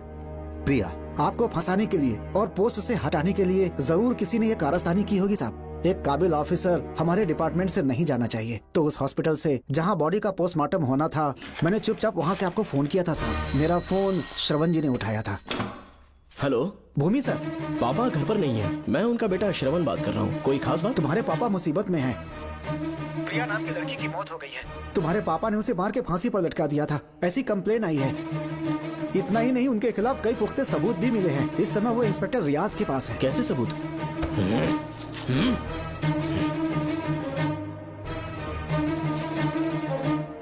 O: प्रिया।
L: आपको फंसाने के लिए और पोस्ट से हटाने के लिए जरूर किसी ने ये कारस्तानी की होगी साहब। एक काबिल ऑफिसर हमारे डिपार्टमेंट से नहीं जाना चाहिए। तो उस हॉस्पिटल से जहां बॉडी का पोस्टमार्टम होना था, मैंने चुपचाप वहां से आपको फोन किया था साहब। मेरा फोन श्रवण जी ने उठाया था।
E: हेलो
L: भूमि सर।
E: पापा घर पर नहीं है। मैं उनका बेटा श्रवण बात कर रहा हूँ। कोई खास बात?
L: तुम्हारे पापा मुसीबत में हैं। प्रिया नाम की लड़की की मौत हो गई है। तुम्हारे पापा ने उसे मार के फांसी पर लटका दिया था, ऐसी कंप्लेन आई है। इतना ही नहीं, उनके खिलाफ कई पुख्ते सबूत भी मिले हैं। इस समय वो इंस्पेक्टर रियाज के पास है।
E: कैसे सबूत?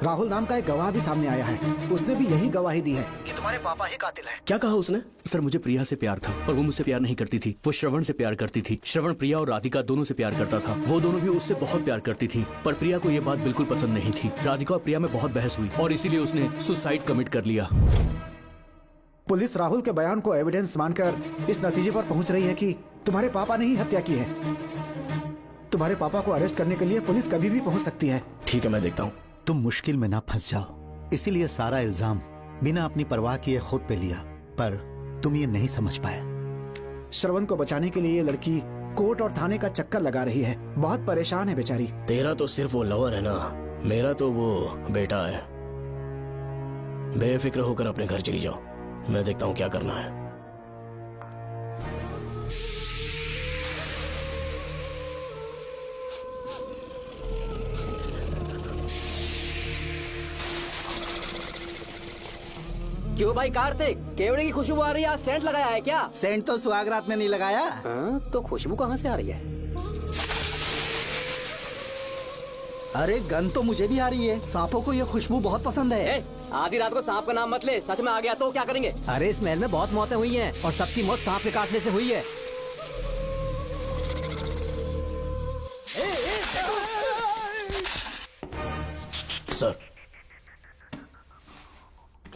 L: राहुल नाम का एक गवाह भी सामने आया है। उसने भी यही गवाही दी है कि तुम्हारे पापा ही कातिल हैं।
I: क्या कहा उसने? सर, मुझे प्रिया से प्यार था और वो मुझसे प्यार नहीं करती थी। वो श्रवण से प्यार करती थी। श्रवण प्रिया और राधिका दोनों से प्यार करता था। वो दोनों भी उससे बहुत प्यार करती थी, पर प्रिया को ये बात बिल्कुल पसंद नहीं थी। राधिका और प्रिया में बहुत बहस हुई और इसीलिए उसने सुसाइड कमिट कर लिया।
L: पुलिस राहुल के बयान को एविडेंस मानकर इस नतीजे पर पहुंच रही है कि तुम्हारे पापा ने ही हत्या की है। तुम्हारे पापा को अरेस्ट करने के लिए पुलिस कभी भी पहुंच सकती है।
E: ठीक है, मैं देखता हूँ।
O: तुम मुश्किल में ना फंस जाओ, इसीलिए सारा इल्जाम बिना अपनी परवाह किए खुद पे लिया, पर तुम ये नहीं समझ पाए।
L: श्रवण को बचाने के लिए ये लड़की कोर्ट और थाने का चक्कर लगा रही है। बहुत परेशान है बेचारी।
E: तेरा तो सिर्फ वो लवर है ना, मेरा तो वो बेटा है। बेफिक्र होकर अपने घर चली जाओ, मैं देखता हूँ क्या करना है।
P: क्यों भाई कार्तिक, केवड़े की खुशबू आ रही है। आज सेंट लगाया है क्या?
B: सेंट तो सुहागरात में नहीं लगाया।
P: तो खुशबू कहाँ से आ रही है?
B: अरे गन तो मुझे भी आ रही है। सांपों को ये खुशबू बहुत पसंद है।
P: आधी रात को सांप का नाम मत ले, सच में आ गया तो क्या करेंगे?
B: अरे इस महल में बहुत मौतें हुई हैं और सबकी मौत सांप के काटने से हुई है।
E: सर,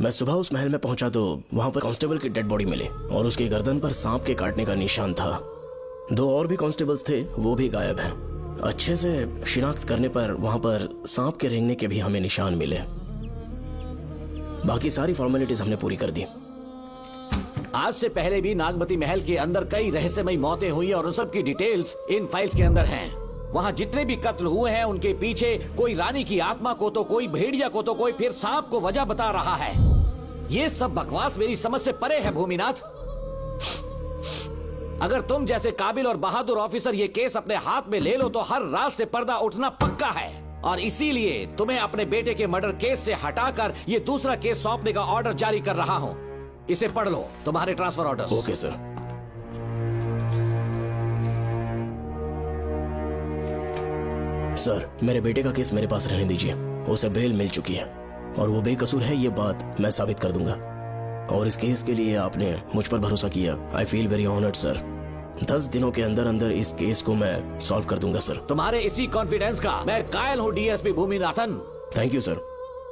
E: मैं सुबह उस महल में पहुंचा तो वहां पर कांस्टेबल की डेड बॉडी मिली और उसकी गर्दन पर सांप के काटने का निशान था। 2 और भी कांस्टेबल्स थे, वो भी गायब हैं। अच्छे से शिनाख्त करने पर वहां पर सांप के रेंगने के भी हमें निशान मिले। बाकी सारी फॉर्मेलिटीज हमने पूरी कर दी।
J: आज से पहले भी नागमती महल के अंदर कई रहस्यमयी मौतें हुई और उन सब की डिटेल्स इन फाइल्स के अंदर हैं। वहाँ जितने भी कत्ल हुए हैं उनके पीछे कोई रानी की आत्मा को तो कोई भेड़िया को तो कोई फिर सांप को वजह बता रहा है। ये सब बकवास मेरी समझ से परे है भूमिनाथ। अगर तुम जैसे काबिल और बहादुर ऑफिसर ये केस अपने हाथ में ले लो तो हर रात से पर्दा उठना पक्का है, और इसीलिए तुम्हें अपने बेटे के मर्डर केस से हटाकर ये दूसरा केस सौंपने का ऑर्डर जारी कर रहा हूं। इसे पढ़ लो, तुम्हारे transfer order.
E: Okay sir. Sir, मेरे बेटे का केस मेरे पास रहने दीजिए। उसे बेल मिल चुकी है और वो बेकसूर है, ये बात मैं साबित कर दूंगा। और इस केस के लिए आपने मुझ पर भरोसा किया। I feel very honoured sir. 10 दिनों के अंदर अंदर इस केस को मैं सॉल्व कर दूंगा सर।
J: तुम्हारे इसी कॉन्फिडेंस का मैं कायल हूँ DSP Bhuminathan.
E: Thank you sir.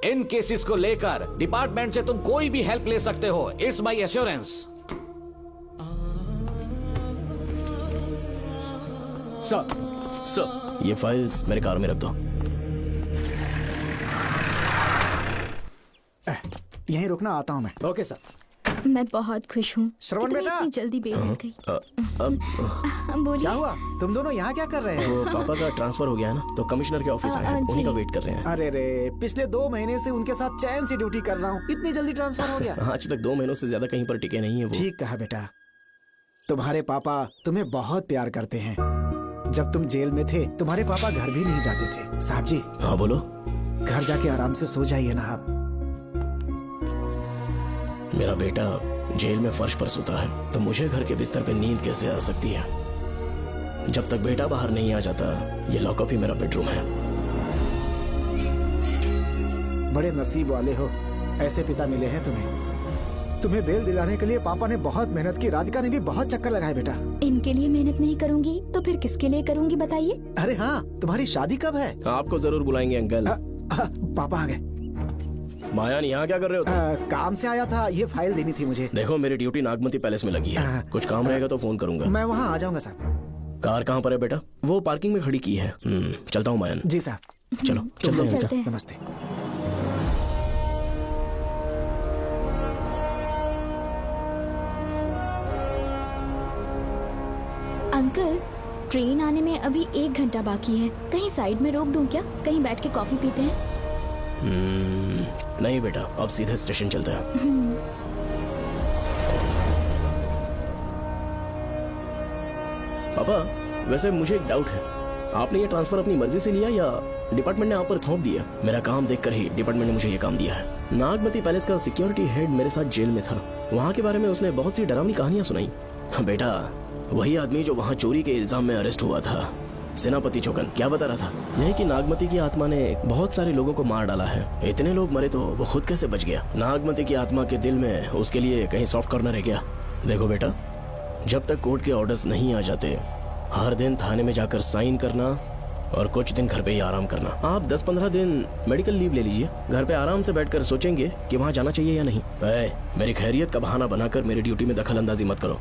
J: In cases को लेकर डिपार्टमेंट से तुम कोई भी हेल्प ले सकते हो। It's my assurance.
E: सर, ये फाइल्स मेरे कार में रख दो।
L: यहीं रुकना, आता हूं मैं।
P: Okay sir.
Q: मैं बहुत खुश हूँ।
L: श्रवण
Q: कि तुम्हें
L: बेटा।
Q: इतनी जल्दी बेल मिल गई। बोलिए।
L: क्या हुआ? तुम दोनों यहाँ क्या कर रहे
E: वो
L: हो?
E: पापा का ट्रांसफर हो गया है ना, तो कमिश्नर के ऑफिस आए हैं,
Q: जी।
E: उन्हीं का वेट कर रहे हैं।
L: अरे रे, पिछले 2 महीने से उनके साथ चैन से ड्यूटी कर रहा हूँ, इतनी जल्दी ट्रांसफर हो गया?
E: आज तक 2 महीनों से ज्यादा कहीं पर टिके नहीं है वो।
L: ठीक कहा बेटा, तुम्हारे पापा तुम्हें बहुत प्यार करते हैं। जब तुम जेल में थे तुम्हारे पापा घर भी नहीं जाते थे। साहब जी।
E: हाँ बोलो।
L: घर जाके आराम से सो जाइए ना आप।
E: मेरा बेटा जेल में फर्श पर सोता है तो मुझे घर के बिस्तर पे नींद कैसे आ सकती है? जब तक बेटा बाहर नहीं आ जाता, ये लॉकअप ही मेरा बेडरूम है।
L: बड़े नसीब वाले हो, ऐसे पिता मिले हैं तुम्हें। तुम्हें बेल दिलाने के लिए पापा ने बहुत मेहनत की, राधिका ने भी बहुत चक्कर लगाए बेटा।
Q: इनके लिए मेहनत नहीं करूँगी तो फिर किसके लिए करूँगी बताइए?
L: अरे हाँ, तुम्हारी शादी कब है?
E: आपको जरूर बुलाएंगे अंकल।
L: पापा आ गए।
E: मायान, यहाँ क्या कर रहे हो तुम?
L: काम से आया था, ये फाइल देनी थी मुझे।
E: देखो मेरी ड्यूटी नागमती पैलेस में लगी है, कुछ काम रहेगा तो फोन करूंगा।
L: मैं वहाँ आ जाऊंगा साहब।
E: कार कहाँ पर है बेटा? वो पार्किंग में खड़ी की है। चलता हूँ मायान।
L: जी साहब।
E: चलो चलते हैं।
L: नमस्ते।
Q: अंकल, ट्रेन आने में अभी 1 घंटा बाकी है। कहीं साइड में रोक दूं क्या? कहीं बैठ के कॉफी पीते हैं?
E: नहीं बेटा, अब सीधे स्टेशन चलते हैं। पापा, वैसे मुझे एक डाउट है, आपने ये ट्रांसफर अपनी मर्जी से लिया या डिपार्टमेंट ने आप पर थोप दिया? मेरा काम देखकर ही डिपार्टमेंट ने मुझे ये काम दिया है। नागमती पैलेस का सिक्योरिटी हेड मेरे साथ जेल में था, वहाँ के बारे में उसने बहुत सी डरावनी कहानियां सुनाई। बेटा, वही आदमी जो वहाँ चोरी के इल्जाम में अरेस्ट हुआ था, सेनापति चौकन, क्या बता रहा था? यही कि नागमती की आत्मा ने बहुत सारे लोगों को मार डाला है। इतने लोग मरे तो वो खुद कैसे बच गया? नागमती की आत्मा के दिल में उसके लिए कहीं सॉफ्ट कॉर्नर है क्या? देखो बेटा, जब तक कोर्ट के ऑर्डर्स नहीं आ जाते, हर दिन थाने में जाकर साइन करना और कुछ दिन घर पे ही आराम करना। आप 10-15 दिन मेडिकल लीव ले लीजिए, घर पे आराम से बैठकर सोचेंगे कि वहाँ जाना चाहिए या नहीं। मेरी खैरियत का बहाना बनाकर मेरी ड्यूटी में दखल अंदाजी मत करो।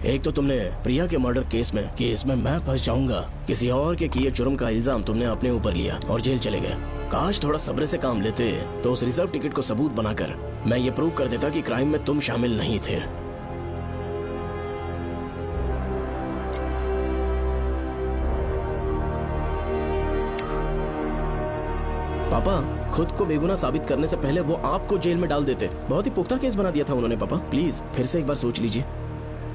E: एक तो तुमने प्रिया के मर्डर केस में कि इसमें मैं फंस जाऊंगा, किसी और के किए जुर्म का इल्जाम तुमने अपने ऊपर लिया और जेल चले गए। काश थोड़ा सब्र से काम लेते तो उस रिजर्व टिकट को सबूत बनाकर मैं ये प्रूव कर देता कि क्राइम में तुम शामिल नहीं थे। पापा, खुद को बेगुनाह साबित करने से पहले वो आपको जेल में डाल देते। बहुत ही पुख्ता केस बना दिया था उन्होंने। पापा प्लीज फिर से एक बार सोच लीजिए,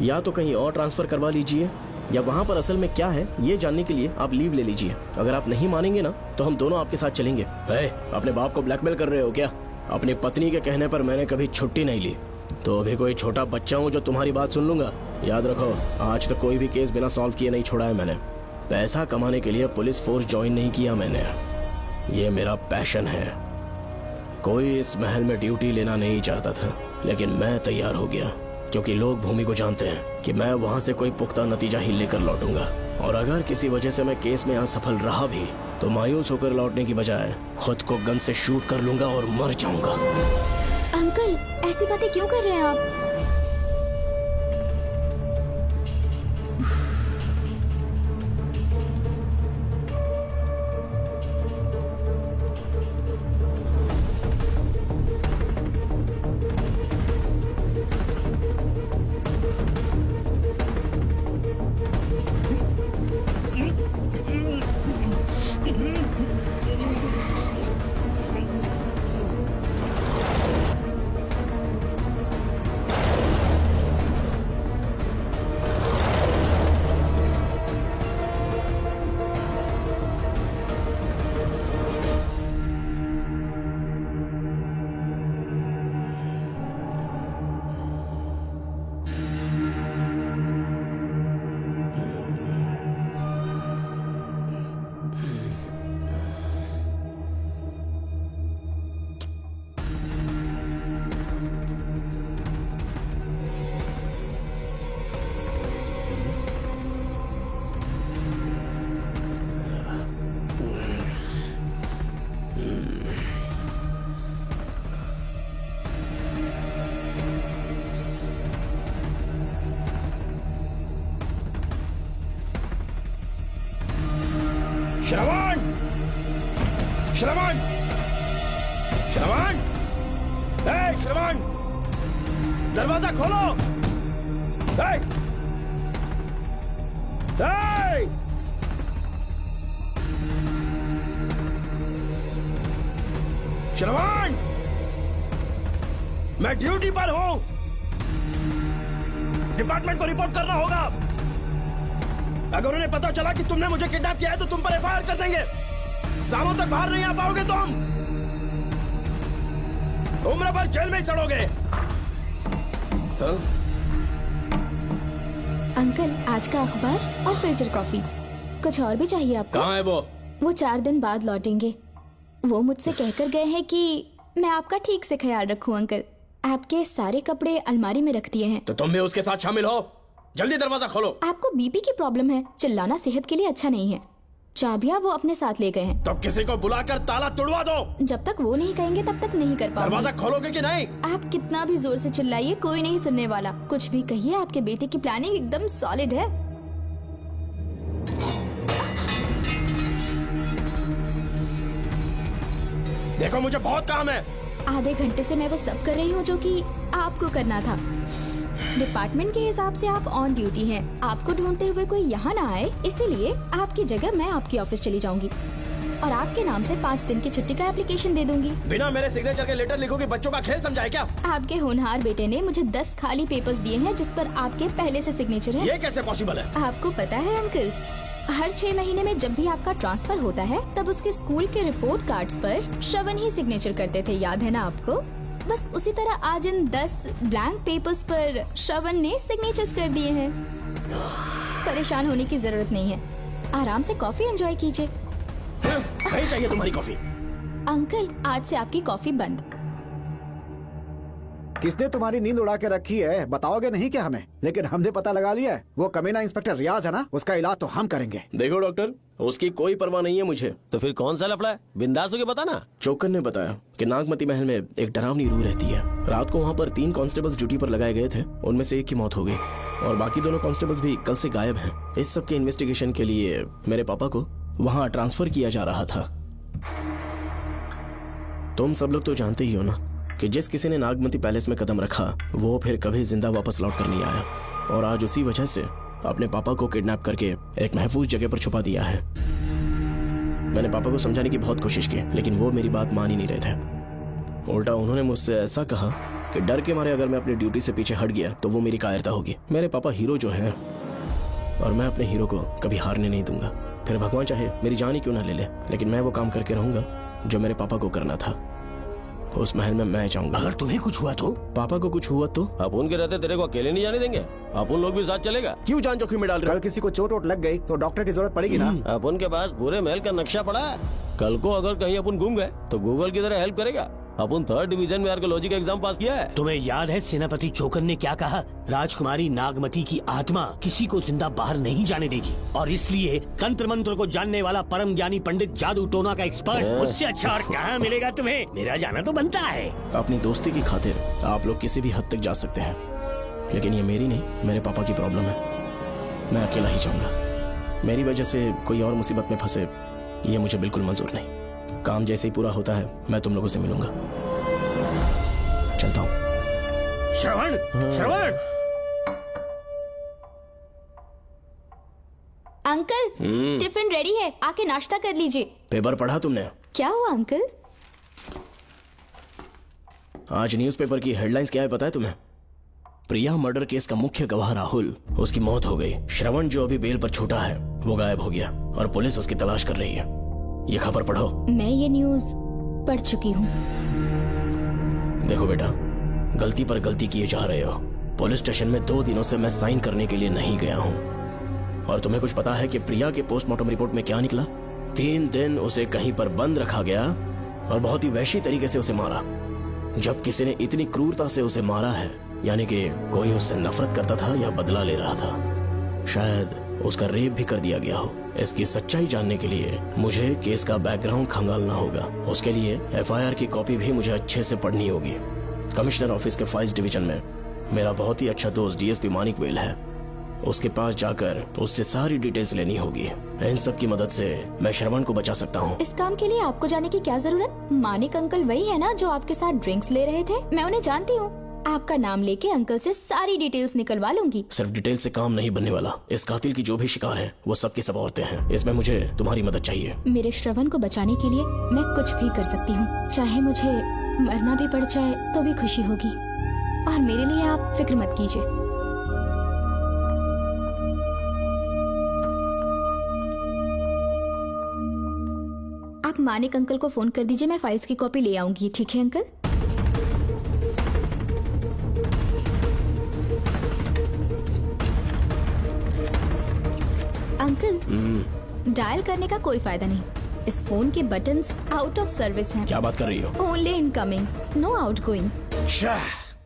E: या तो कहीं और ट्रांसफर करवा लीजिए या वहाँ पर असल में क्या है ये जानने के लिए आप लीव ले लीजिए। अगर आप नहीं मानेंगे ना तो हम दोनों आपके साथ चलेंगे। अपने बाप को ब्लैकमेल कर रहे हो क्या? अपनी पत्नी के कहने पर मैंने कभी छुट्टी नहीं ली, तो अभी कोई छोटा बच्चा हूँ जो तुम्हारी बात सुन लूंगा? याद रखो, आज तक कोई भी केस बिना सॉल्व किए नहीं छोड़ा है मैंने। पैसा कमाने के लिए पुलिस फोर्स ज्वाइन नहीं किया मैंने, ये मेरा पैशन है। कोई इस महल में ड्यूटी लेना नहीं चाहता था, लेकिन मैं तैयार हो गया क्योंकि लोग भूमि को जानते हैं कि मैं वहां से कोई पुख्ता नतीजा ही लेकर लौटूंगा। और अगर किसी वजह से मैं केस में असफल रहा भी तो मायूस होकर लौटने की बजाय खुद को गन से शूट कर लूंगा और मर जाऊंगा।
Q: अंकल, ऐसी बातें क्यों कर रहे हैं आप?
G: श्रवण! श्रवण! श्रवण! श्रवण! दरवाजा खोलो। हे! हे! श्रवण, मैं ड्यूटी पर हूं। डिपार्टमेंट को रिपोर्ट करना होगा। अगर उन्हें पता चला कि तुमने मुझे किडनैप किया है तो तुम पर एफआईआर कर देंगे। सालों तक बाहर नहीं आ पाओगे तुम। उम्र भर जेल में ही सड़ोगे।
Q: अंकल, आज का अखबार और फिल्टर कॉफी। कुछ और भी चाहिए आपको?
G: कहाँ है वो?
Q: वो 4 दिन बाद लौटेंगे। वो मुझसे कहकर गए हैं कि मैं आपका ठीक से ख्याल रखूं अंकल। आपके सारे कपड़े अलमारी में रख दिए हैं।
G: तो तुम भी उसके साथ शामिल हो। जल्दी दरवाजा खोलो।
Q: आपको बीपी की प्रॉब्लम है, चिल्लाना सेहत के लिए अच्छा नहीं है। चाबियां वो अपने साथ ले गए हैं।
G: तो किसी को बुलाकर ताला तोड़वा दो।
Q: जब तक वो नहीं कहेंगे तब तक नहीं कर पाऊंगी।
G: दरवाजा खोलोगे कि नहीं?
Q: आप कितना भी जोर से चिल्लाइए, कोई नहीं सुनने वाला। कुछ भी कहिए, आपके बेटे की प्लानिंग एकदम सॉलिड है।
G: देखो, मुझे बहुत काम है।
Q: आधे घंटे से मैं वो सब कर रही हूँ जो कि आपको करना था। डिपार्टमेंट के हिसाब से आप ऑन ड्यूटी हैं। आपको ढूंढते हुए कोई यहाँ ना आए, इसीलिए आपकी जगह मैं आपकी ऑफिस चली जाऊंगी और आपके नाम से 5 दिन की छुट्टी का एप्लीकेशन दे दूंगी।
G: बिना मेरे सिग्नेचर के लेटर लिखोगे? बच्चों का खेल समझा है क्या?
Q: आपके होनहार बेटे ने मुझे 10 खाली पेपर्स दिए हैं जिस पर आपके पहले से सिग्नेचर है।
G: ये कैसे पॉसिबल है?
Q: आपको पता है अंकल, हर 6 महीने में जब भी आपका ट्रांसफर होता है तब उसके स्कूल के रिपोर्ट कार्ड्स पर श्रवण ही सिग्नेचर करते थे, याद है ना आपको? बस उसी तरह आज इन 10 ब्लैंक पेपर्स पर श्रवण ने सिग्नेचर्स कर दिए हैं। परेशान होने की जरूरत नहीं है, आराम से कॉफी एंजॉय कीजिए।
G: नहीं चाहिए तुम्हारी कॉफी।
Q: अंकल, आज से आपकी कॉफी बंद।
L: किसने तुम्हारी नींद उड़ा के रखी है? बताओगे नहीं क्या हमें? लेकिन हमने पता लगा लिया है। वो कमीना इंस्पेक्टर रियाज है ना, उसका इलाज तो हम करेंगे।
E: देखो डॉक्टर, उसकी कोई परवाह नहीं है मुझे।
J: तो फिर कौन सा लफड़ा है? बिंदास होके बता ना।
E: चौकन ने बताया कि नागमती महल में एक डरावनी रूह रहती है। रात को वहाँ पर 3 कांस्टेबल्स ड्यूटी पर लगाए गए थे। उनमें से एक की मौत हो गई और बाकी दोनों कांस्टेबल्स भी कल से गायब हैं। इस सब के इन्वेस्टिगेशन के लिए मेरे पापा को वहाँ ट्रांसफर किया जा रहा था। तुम सब लोग तो जानते ही हो ना कि जिस किसी ने नागमती पैलेस में कदम रखा वो फिर कभी जिंदा वापस लौट कर नहीं आया। और आज उसी वजह से अपने पापा को किडनैप करके एक महफूज जगह पर छुपा दिया है। मैंने पापा को समझाने की बहुत कोशिश की, लेकिन वो मेरी बात मान ही नहीं रहे थे। उल्टा उन्होंने मुझसे ऐसा कहा कि डर के मारे अगर मैं अपनी ड्यूटी से पीछे हट गया तो वो मेरी कायरता होगी। मेरे पापा हीरो जो है और मैं अपने हीरो को कभी हारने नहीं दूंगा। फिर भगवान चाहे मेरी जान ही क्यों ना ले ले, लेकिन मैं वो काम करके रहूंगा जो मेरे पापा को करना था। उस महल में मैं जाऊंगा।
G: अगर तुम्हें कुछ हुआ तो?
E: पापा को कुछ हुआ तो?
J: अपुन के रहते तेरे को अकेले नहीं जाने देंगे। अपुन लोग भी साथ चलेगा।
E: क्यों जान जोखिम में डाल रहे?
L: कल किसी को चोट वोट लग गई तो डॉक्टर की जरूरत पड़ेगी ना।
J: अपुन के पास पूरे महल का नक्शा पड़ा है। कल को अगर कहीं अपन घूम गए तो गूगल की तरह हेल्प करेगा। अपन 3rd डिवीजन में आर्कियोलॉजी का एग्जाम पास किया है।
G: तुम्हें याद है सेनापति चौकन ने क्या कहा? राजकुमारी नागमती की आत्मा किसी को जिंदा बाहर नहीं जाने देगी और इसलिए तंत्र मंत्र को जानने वाला परम ज्ञानी पंडित जादू टोना का एक्सपर्ट मुझसे अच्छा और कहाँ मिलेगा तुम्हें? मेरा जाना तो बनता है।
E: अपनी दोस्ती की खातिर आप लोग किसी भी हद तक जा सकते हैं, लेकिन ये मेरी नहीं, मेरे पापा की प्रॉब्लम है। मैं अकेला ही जाऊंगा। मेरी वजह से कोई और मुसीबत में फंसे ये मुझे बिल्कुल मंजूर नहीं। काम जैसे ही पूरा होता है मैं तुम लोगों से मिलूंगा। चलता हूँ।
G: श्रवण, श्रवण।
Q: अंकल, टिफिन रेडी है, आके नाश्ता कर लीजिए।
E: पेपर पढ़ा तुमने?
Q: क्या हुआ अंकल?
E: आज न्यूज़पेपर की हेडलाइंस क्या है पता है तुम्हें? प्रिया मर्डर केस का मुख्य गवाह राहुल, उसकी मौत हो गई। श्रवण जो अभी बेल पर छूटा है वो गायब हो गया और पुलिस उसकी तलाश कर रही है। ये खबर पढ़ो।
Q: मैं ये न्यूज़ पढ़ चुकी हूँ।
E: देखो बेटा, गलती पर गलती किए जा रहे हो। पुलिस स्टेशन में 2 दिनों से मैं साइन करने के लिए नहीं गया हूँ। और तुम्हें कुछ पता है कि प्रिया के पोस्टमार्टम रिपोर्ट में क्या निकला? 3 दिन उसे कहीं पर बंद रखा गया और बहुत ही वैश्य तरीके से उसे मारा। जब किसी ने इतनी क्रूरता से उसे मारा है, यानी कि कोई उससे नफरत करता था या बदला ले रहा था। शायद उसका रेप भी कर दिया गया हो। इसकी सच्चाई जानने के लिए मुझे केस का बैकग्राउंड खंगालना होगा। उसके लिए एफआईआर की कॉपी भी मुझे अच्छे से पढ़नी होगी। कमिश्नर ऑफिस के फाइल्स डिवीजन में मेरा बहुत ही अच्छा दोस्त डीएसपी मानिक वेल है। उसके पास जाकर उससे सारी डिटेल्स लेनी होगी। इन सब की मदद से मैं श्रवण को बचा सकता हूँ।
Q: इस काम के लिए आपको जाने की क्या जरूरत? मानिक अंकल वही है ना जो आपके साथ ड्रिंक्स ले रहे थे? मैं उन्हें जानती हूँ। आपका नाम लेके अंकल से सारी डिटेल्स निकलवा लूंगी।
E: सिर्फ डिटेल से काम नहीं बनने वाला। इस कातिल की जो भी शिकार है वो सबकी सब औरतें हैं। इसमें मुझे तुम्हारी मदद चाहिए।
Q: मेरे श्रवण को बचाने के लिए मैं कुछ भी कर सकती हूँ, चाहे मुझे मरना भी पड़ जाए तो भी खुशी होगी। और मेरे लिए आप फिक्र मत कीजिए। आप मानिक अंकल को फोन कर दीजिए, मैं फाइल्स की कॉपी ले आऊंगी। ठीक है अंकल? अंकल, डायल करने का कोई फायदा नहीं। इस फोन के बटन्स आउट ऑफ सर्विस हैं।
E: क्या बात कर रही हो?
Q: Only incoming, no outgoing.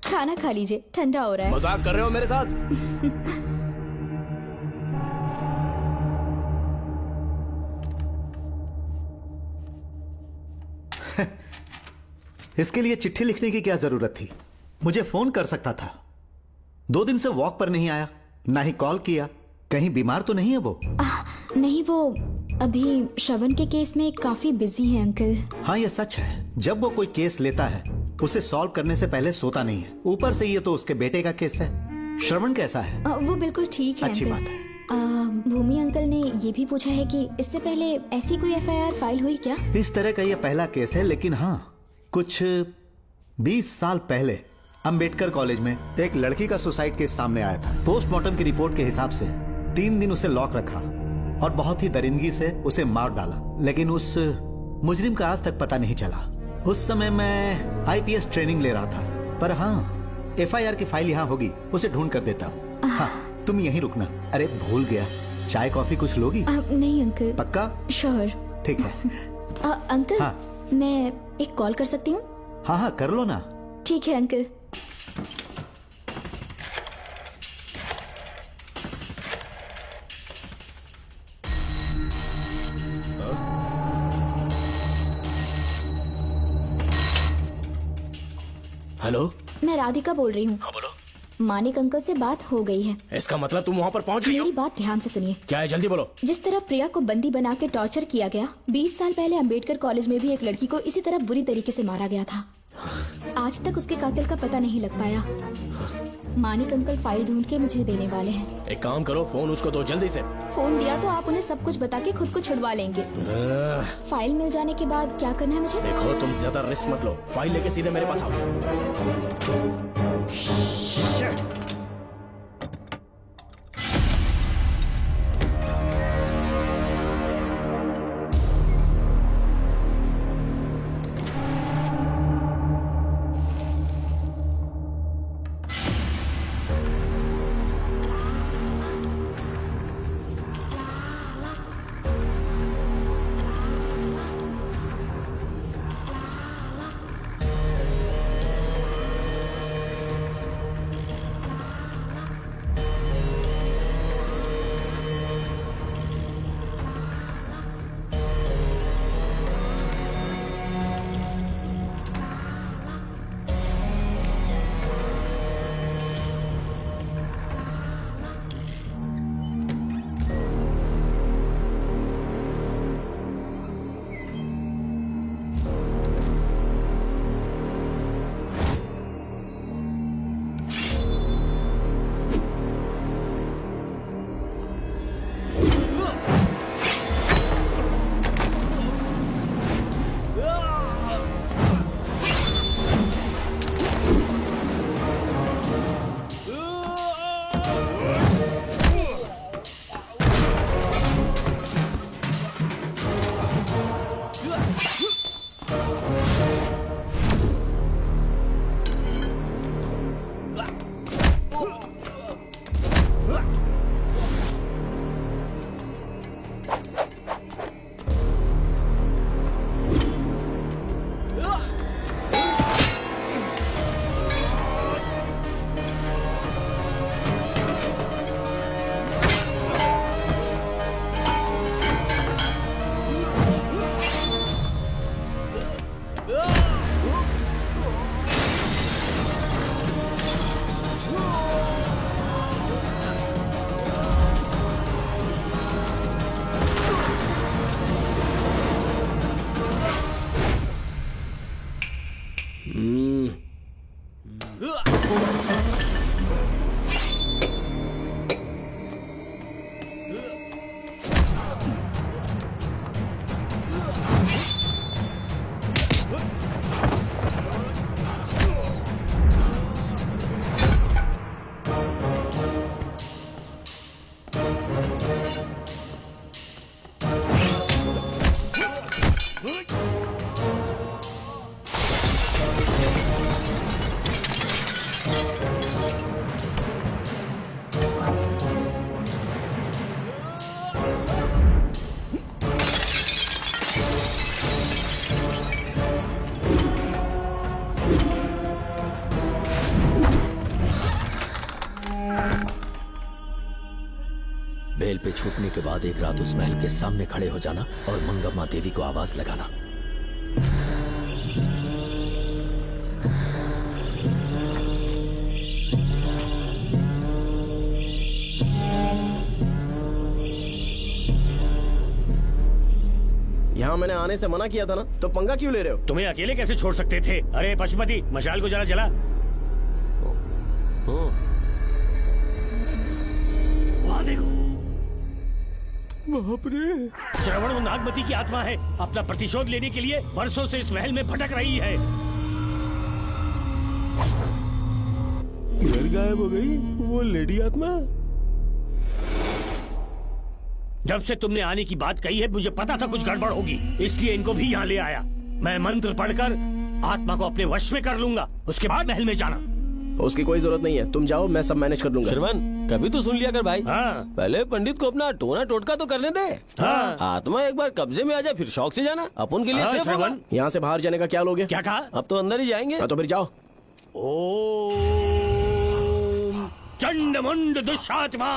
Q: खाना खा लीजिए, ठंडा हो रहा है।
E: मजाक कर रहे हो मेरे साथ?
O: इसके लिए चिट्ठी लिखने की क्या जरूरत थी? मुझे फोन कर सकता था। 2 दिन से वॉक पर नहीं आया, ना ही कॉल किया। कहीं बीमार तो नहीं है वो?
Q: नहीं, वो अभी श्रवण के केस में काफी बिजी है अंकल।
O: हाँ, ये सच है। जब वो कोई केस लेता है उसे सॉल्व करने से पहले सोता नहीं है। ऊपर से ये तो उसके बेटे का केस है। श्रवण कैसा है?
Q: वो बिल्कुल ठीक है।
O: अच्छी
Q: अंकल।
O: बात है।
Q: भूमि अंकल ने ये भी पूछा है कि इससे पहले ऐसी कोई FIR फाइल हुई क्या?
O: इस तरह का ये पहला केस है, लेकिन हाँ, कुछ 20 साल पहले अंबेडकर कॉलेज में एक लड़की का सुसाइड केस सामने आया था। पोस्टमार्टम की रिपोर्ट के हिसाब से 3 दिन उसे लॉक रखा और बहुत ही दरिंदगी से उसे मार डाला, लेकिन उस मुजरिम का आज तक पता नहीं चला। उस समय मैं IPS ट्रेनिंग ले रहा था, पर हाँ, FIR की फाइल यहाँ होगी, उसे ढूंढ कर देता हूँ। हाँ, तुम यहीं रुकना। अरे भूल गया, चाय कॉफी कुछ लोगी?
Q: नहीं अंकल।
O: पक्का?
Q: श्योर।
O: ठीक है।
Q: अंकल,
O: हाँ।
Q: मैं एक कॉल कर सकती हूँ?
O: हाँ हाँ, कर लो ना।
Q: ठीक है अंकल।
E: हेलो,
Q: मैं राधिका बोल रही हूँ।
E: हाँ बोलो।
Q: मानिक अंकल से बात हो गई है।
E: इसका मतलब तुम वहाँ पर पहुँच गई हो?
Q: मेरी बात ध्यान से सुनिए।
E: क्या है, जल्दी बोलो।
Q: जिस तरह प्रिया को बंदी बना के टॉर्चर किया गया, 20 साल पहले अंबेडकर कॉलेज में भी एक लड़की को इसी तरह बुरी तरीके से मारा गया था। आज तक उसके कातिल का पता नहीं लग पाया। मानिक अंकल फाइल ढूंढ के मुझे देने वाले हैं।
E: एक काम करो, फोन उसको दो जल्दी से।
Q: फोन दिया तो आप उन्हें सब कुछ बता के खुद को छुड़वा लेंगे। फाइल मिल जाने के बाद क्या करना है मुझे?
E: देखो, तुम ज्यादा रिस्क मत लो। फाइल लेके सीधे मेरे पास आओ।
H: के बाद एक रात उस महल के सामने खड़े हो जाना और मंगम्मा देवी को आवाज लगाना।
E: यहाँ मैंने आने से मना किया था ना, तो पंगा क्यों ले रहे हो?
G: तुम्हें अकेले कैसे छोड़ सकते थे? अरे पशुपति, मशाल को जरा जला। वहाँ देखो, बाप रे। श्रवण वो नागमती की आत्मा है, अपना प्रतिशोध लेने के लिए वर्षों से इस महल में भटक रही है। घर गायब हो गई वो लेडी आत्मा। जब से तुमने आने की बात कही है मुझे पता था कुछ गड़बड़ होगी, इसलिए इनको भी यहाँ ले आया। मैं मंत्र पढ़कर आत्मा को अपने वश में कर लूंगा, उसके बाद महल में जाना।
E: उसकी कोई जरूरत नहीं है, तुम जाओ, मैं सब मैनेज कर लूंगा। श्रवण, कभी तो सुन लिया कर भाई।
G: हाँ।
E: पहले पंडित को अपना टोना टोटका तो करने दे।
G: हाँ।
E: आत्मा एक बार कब्जे में आ जाए फिर शौक से जाना, अपन के लिए
G: हाँ,
E: सेफ होगा। यहाँ से बाहर जाने का क्या लोगे?
G: क्या कहा?
E: अब तो अंदर ही जाएंगे। तो फिर जाओ।
G: ओम चंडमुंड दुष्टात्मा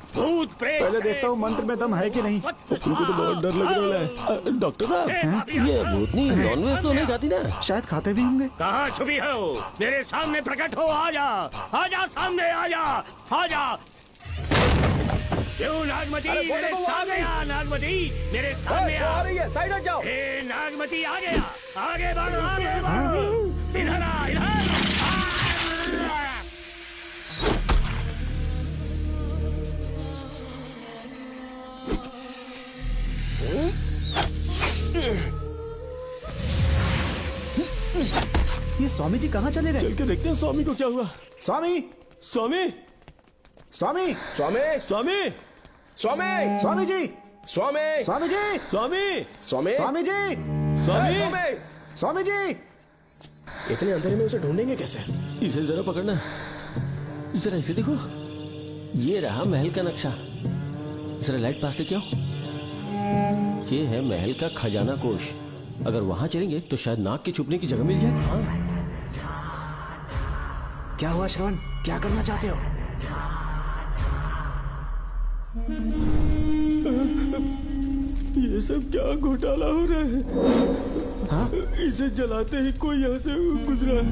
G: भूत प्रेत।
L: पहले देखता हूँ मंत्र में दम है कि नहीं।
E: तुमको तो बहुत डर लग रहा है। डॉक्टर साहब, ये भूतनी नॉनवेज तो नहीं खाती ना?
L: शायद खाते भी होंगे।
G: कहाँ छुपी हो? मेरे सामने प्रकट हो, आजा, आजा सामने, आजा, आजा। क्यों नागमती मेरे सामने आ, नागमती मेरे सामने आ रही है, साइड हट जाओ। ए नागमती आ गया, आगे बढ़ो, आगे बढ़ो, इधर आ, इधर।
L: ये स्वामी जी कहाँ चले गए?
E: चल के देखते हैं स्वामी को क्या हुआ।
L: स्वामी,
E: स्वामी,
L: स्वामी,
E: स्वामी, स्वामी, स्वामी,
L: स्वामी जी,
E: स्वामी,
L: स्वामी जी,
E: स्वामी, स्वामी,
L: स्वामी जी,
E: स्वामी,
L: स्वामी जी।
E: इतने अंधेरे में उसे ढूंढेंगे कैसे? इसे जरा पकड़ना, जरा इसे देखो, ये रहा महल का नक्शा। जरा लाइट पास लेके आओ। ये है महल का खजाना कोष। अगर वहां चलेंगे तो शायद नाग के छुपने की जगह मिल जाए। हाँ।
L: क्या हुआ श्रवण, क्या करना चाहते हो?
E: ये सब क्या घोटाला हो रहा है? हाँ? इसे जलाते ही कोई यहाँ से गुजरा है।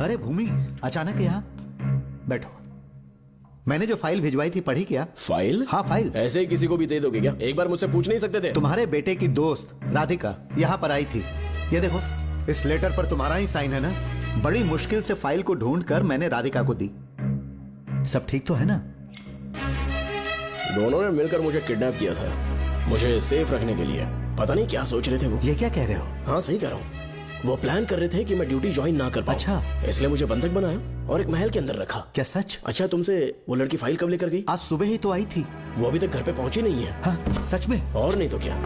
O: अरे भूमि, अचानक यहाँ? बैठो। मैंने जो फाइल भिजवाई थी पढ़ी क्या?
E: फाइल?
O: हाँ फाइल।
E: ऐसे ही किसी को भी दे दोगे क्या? एक बार मुझसे पूछ नहीं सकते थे?
O: तुम्हारे बेटे की दोस्त राधिका यहाँ पर आई थी। ये देखो, इस लेटर पर तुम्हारा ही साइन है ना? बड़ी मुश्किल से फाइल को ढूंढकर मैंने राधिका को दी। सब ठीक तो है ना?
E: दोनों ने मिलकर मुझे किडनैप किया था, मुझे सेफ रखने के लिए। पता नहीं क्या सोच रहे थे वो।
O: ये क्या कह रहे हो?
E: हाँ सही कह रहा हूँ। वो प्लान कर रहे थे कि मैं ड्यूटी ज्वाइन ना कर पाऊं।
O: अच्छा।
E: इसलिए मुझे बंधक बनाया और एक महल के अंदर रखा।
O: क्या सच?
E: अच्छा, तुमसे वो लड़की फाइल कब लेकर गई?
O: आज सुबह ही तो आई थी।
E: वो अभी तक घर पे पहुंची नहीं है।
O: हाँ, सच में?
E: और नहीं तो क्या।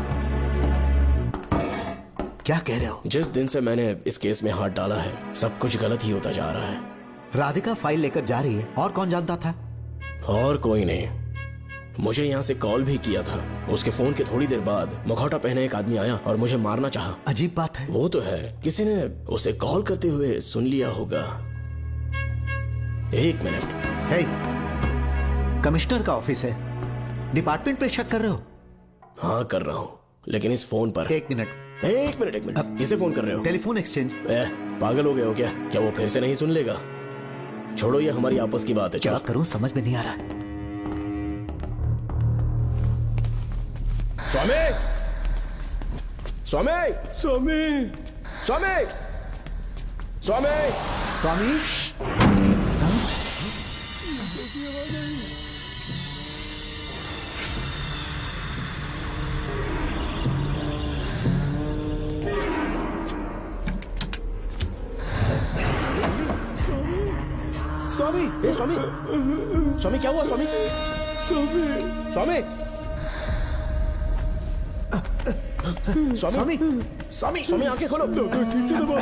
O: क्या कह रहे हो?
E: जिस दिन से मैंने इस केस में हाथ डाला है सब कुछ गलत ही होता जा रहा है।
O: राधिका फाइल लेकर जा रही है, और कौन जानता था?
E: और कोई नहीं। मुझे यहाँ से कॉल भी किया था। उसके फोन के थोड़ी देर बाद मुखौटा पहने एक आदमी आया और मुझे मारना चाहा।
O: अजीब बात है।
E: वो तो है, किसी ने उसे कॉल करते हुए सुन लिया होगा। एक मिनट।
O: हे, कमिश्नर का ऑफिस है, डिपार्टमेंट पे शक कर रहे हो?
E: हाँ कर रहा हूँ, लेकिन इस फोन पर।
O: एक मिनट।
E: किसे फोन कर रहे हो?
O: Telephone exchange.
E: पागल हो गए हो क्या? क्या वो फिर से नहीं सुन लेगा? छोड़ो, ये हमारी आपस की बात है।
O: क्या करूं समझ में नहीं आ रहा।
E: स्वामी, स्वामी, स्वामी, स्वामी, स्वामी,
O: स्वामी।
E: स्वामी, स्वामी, स्वामी क्या हुआ? स्वामी, स्वामी, स्वामी,
L: स्वामी, स्वामी,
E: स्वामी आंखें खोलो। ठीक से दबाओ।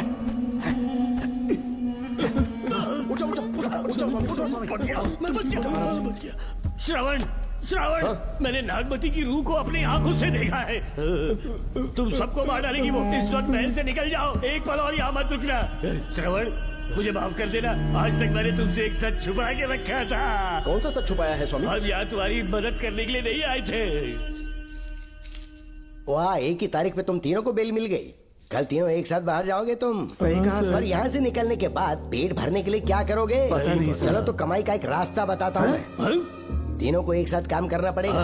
E: उठो, उठो, उठो, स्वामी, उठो, स्वामी।
G: मैं बच गया। श्रवण, श्रवण, मैंने नागमती की रूह को अपनी आंखों से देखा है। तुम सबको मार डालेगी वो। इस वक्त महल से निकल जाओ, एक पल और यहाँ मत रुकना। श्रवण, मुझे माफ कर देना। आज तक मैंने तुमसे एक सच छुपा के रखा था।
E: कौन सा सच छुपाया है स्वामी?
G: हम यहाँ तुम्हारी मदद करने के लिए नहीं आए थे।
C: वाह, एक ही तारीख पे तुम तीनों को बेल मिल गई। कल तीनों एक साथ बाहर जाओगे तुम?
L: सही कहा सर।
C: और यहाँ से निकलने के बाद पेट भरने के लिए क्या करोगे?
L: पता नहीं सर।
C: चलो तो कमाई का एक रास्ता बताता हूँ मैं। तीनों को एक साथ काम करना पड़ेगा।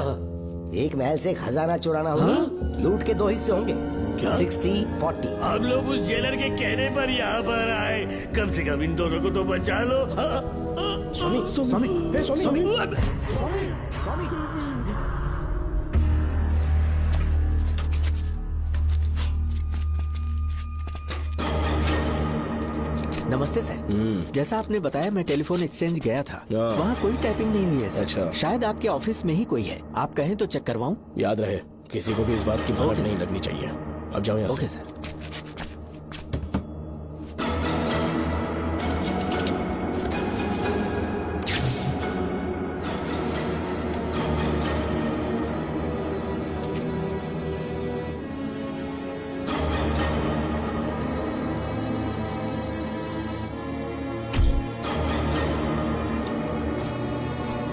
C: एक महल से खजाना चुराना होगा। लूट के 2 हिस्से होंगे, 60-40।
G: हम लोग उस जेलर के कहने पर यहाँ पर आए। कम से कम इन दोनों को तो बचा लो।
L: स्वामी स्वामी स्वामी
H: नमस्ते सर। जैसा आपने बताया मैं टेलीफोन एक्सचेंज गया था,
E: हाँ।
H: वहाँ कोई टाइपिंग नहीं हुई है सर।
E: अच्छा।
H: शायद आपके ऑफिस में ही कोई है, आप कहें तो चेक करवाऊं?
E: याद रहे, किसी को भी इस बात की भनक नहीं लगनी चाहिए। अब जाओ यहाँ
H: ओके
E: से।
H: सर।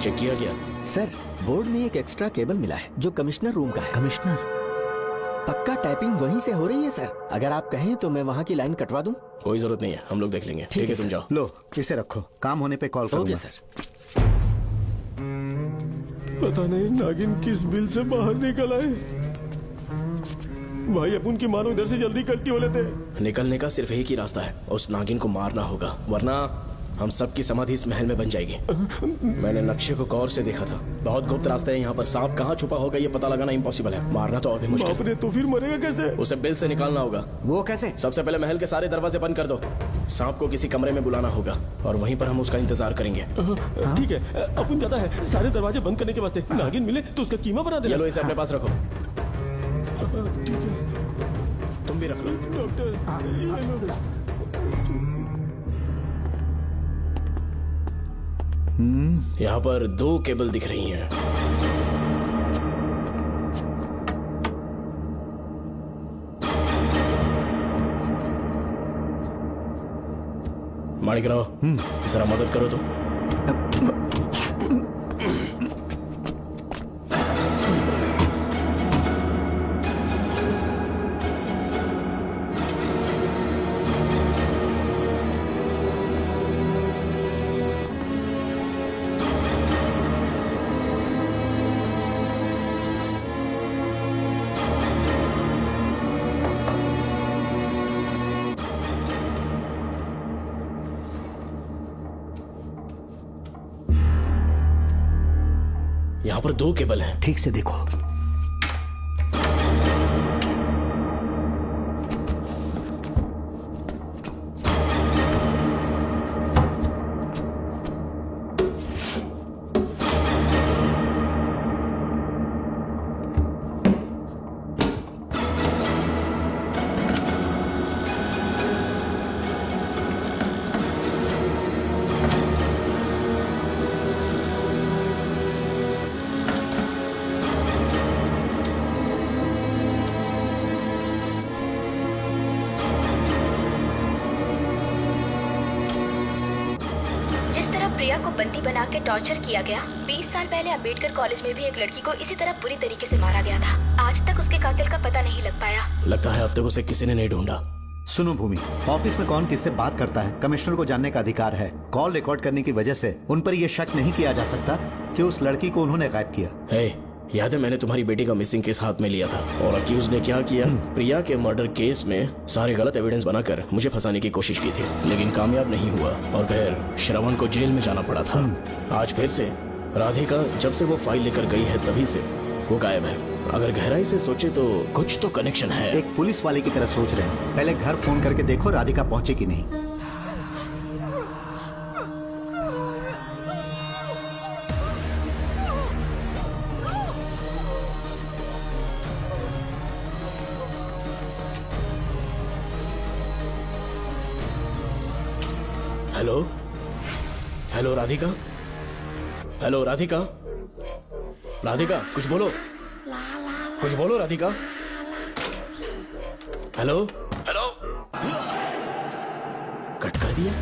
E: चेक किया गया?
H: सर, बोर्ड में एक एक्स्ट्रा केबल मिला है जो कमिश्नर रूम का है।
E: कमिश्नर?
H: पक्का टाइपिंग वहीं से हो रही है सर। अगर आप कहें तो मैं वहाँ की लाइन कटवा दूं?
E: कोई जरूरत नहीं है, हम लोग देख लेंगे। ठीक है, तुम जाओ।
O: लो इसे रखो, काम होने पे कॉल करूंगा।
H: Okay sir.
R: पता नहीं नागिन किस बिल से बाहर निकल आए। भाई अपन की मानो इधर से जल्दी कट्टी हो लेते।
E: निकलने का सिर्फ एक ही रास्ता है, उस नागिन को मारना होगा, वरना हम सबकी समाधि इस महल में बन जाएगी। मैंने नक्शे को गौर से देखा था, बहुत गुप्त रास्ता है यहाँ पर। सांप कहाँ छुपा होगा ये पता लगाना इम्पॉसिबल है, मारना तो और भी मुश्किल।
R: बाप रे, तो फिर मरेगा कैसे?
E: उसे बिल से निकालना होगा।
L: वो कैसे?
E: सबसे पहले महल के सारे दरवाजे बंद कर दो। सांप को किसी कमरे में बुलाना होगा और वहीं पर हम उसका इंतजार करेंगे।
R: ठीक है, अपन ज्यादा है, सारे दरवाजे बंद करने के वास्ते नागिन मिले तो उसका कीमा बना देना।
E: ये लो, इसे अपने पास रखो।
R: ठीक है,
E: तुम भी रख लो।
R: डॉक्टर।
E: यहाँ पर 2 केबल दिख रही हैं। माणिकराव, जरा मदद करो तो। यहाँ पर 2 केबल हैं।
O: ठीक से देखो।
Q: प्रिया को बंदी बना के टॉर्चर किया गया। 20 साल पहले अंबेडकर कॉलेज में भी एक लड़की को इसी तरह बुरी तरीके से मारा गया था। आज तक उसके कातिल का पता नहीं लग पाया।
E: लगता है अब तक उसे किसी ने नहीं ढूंढा।
O: सुनो भूमि, ऑफिस में कौन किससे बात करता है कमिश्नर को जानने का अधिकार है। कॉल रिकॉर्ड करने की वजह से उन पर यह शक नहीं किया जा सकता कि उस लड़की को उन्होंने गायब किया।
E: है, याद है मैंने तुम्हारी बेटी का मिसिंग केस हाथ में लिया था और अक्यूज ने क्या किया? प्रिया के मर्डर केस में सारे गलत एविडेंस बनाकर मुझे फंसाने की कोशिश की थी, लेकिन कामयाब नहीं हुआ और फिर श्रवण को जेल में जाना पड़ा था। आज फिर से राधिका जब से वो फाइल लेकर गई है तभी से वो गायब है। अगर गहराई से सोचे तो कुछ तो कनेक्शन है।
O: एक पुलिस वाले की तरह सोच रहे हैं। पहले घर फोन करके देखो राधिका पहुंचे कि नहीं।
E: Hello hello Radhika, hello Radhika, Radhika कुछ बोलो, कुछ बोलो राधिका। हेलो हेलो, कट कर दिया।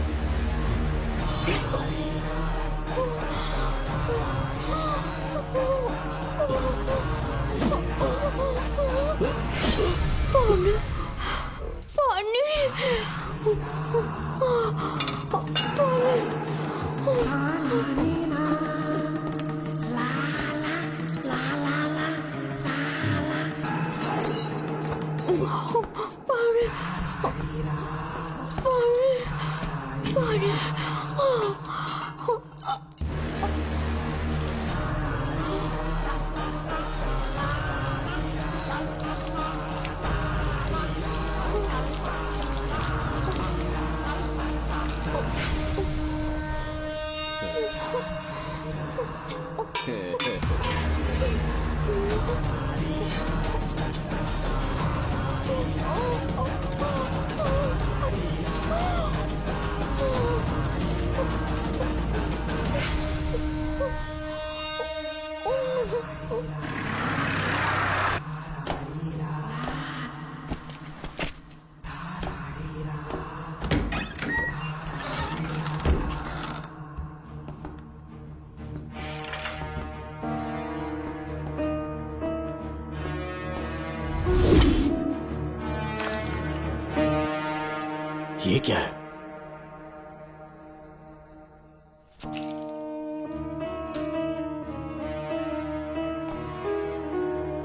E: ये क्या है?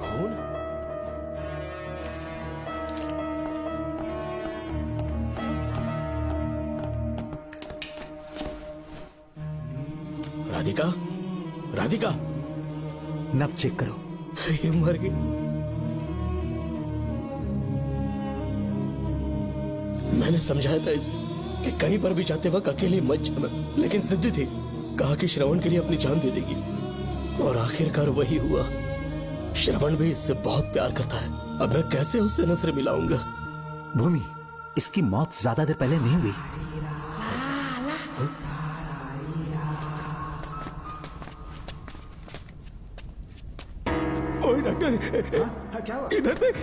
E: खून? राधिका, राधिका,
O: नब चेक करो।
E: ये मर गई। मैंने समझाया था इसे कि कहीं पर भी जाते वक्त अकेले मत जाना, लेकिन जिद्दी थी। कहा कि श्रवण के लिए अपनी जान दे देगी, और आखिरकार वही हुआ। श्रवण भी इससे बहुत प्यार करता है। अब मैं कैसे उससे नजर मिलाऊंगा?
O: भूमि, इसकी मौत ज्यादा देर पहले नहीं हुई।
R: ओए डॉक्टर,
O: क्या हुआ?
R: इधर देख,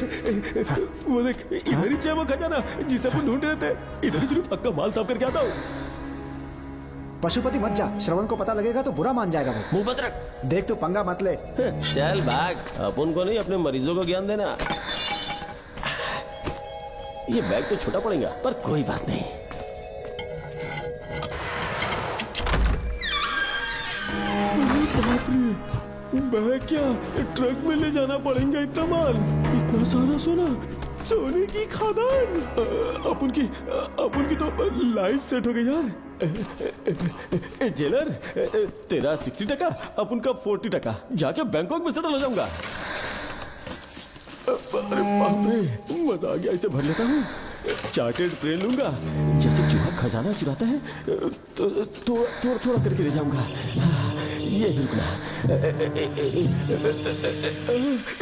R: वो देख, इधर ही है वो खजाना जिसे अपन ढूंढ रहे थे। इधर ही चलो, पक्का माल साफ करके आता हूँ।
L: पशुपति मत जा, श्रवण को पता लगेगा तो बुरा मान जाएगा वो।
N: मुंह बंद रख।
L: देख तू पंगा मत ले।
N: चल भाग, अपन को नहीं अपने मरीजों को ज्ञान देना। ये बैग तो छोटा पड़ेगा, पर कोई बात नहीं।
R: बैग क्या, ट्रक में ले जाना पड़ेगा इतना माल, इतना सारा सोना, सोने की खदान। अपन की तो लाइफ सेट हो गई यार। जेलर, तेरा 60%, अपन का 40%। जाके बैंकॉक में सेटल हो जाऊंगा। अरे बाप रे, मजा आ गया। इसे भर लेता हूँ, चार्टेड प्लेन लूंगा। जैसे चूहा खजाना चुराता है तो थोड़ा थोड़ा करके ले जाऊंगा। ये ही रुकना,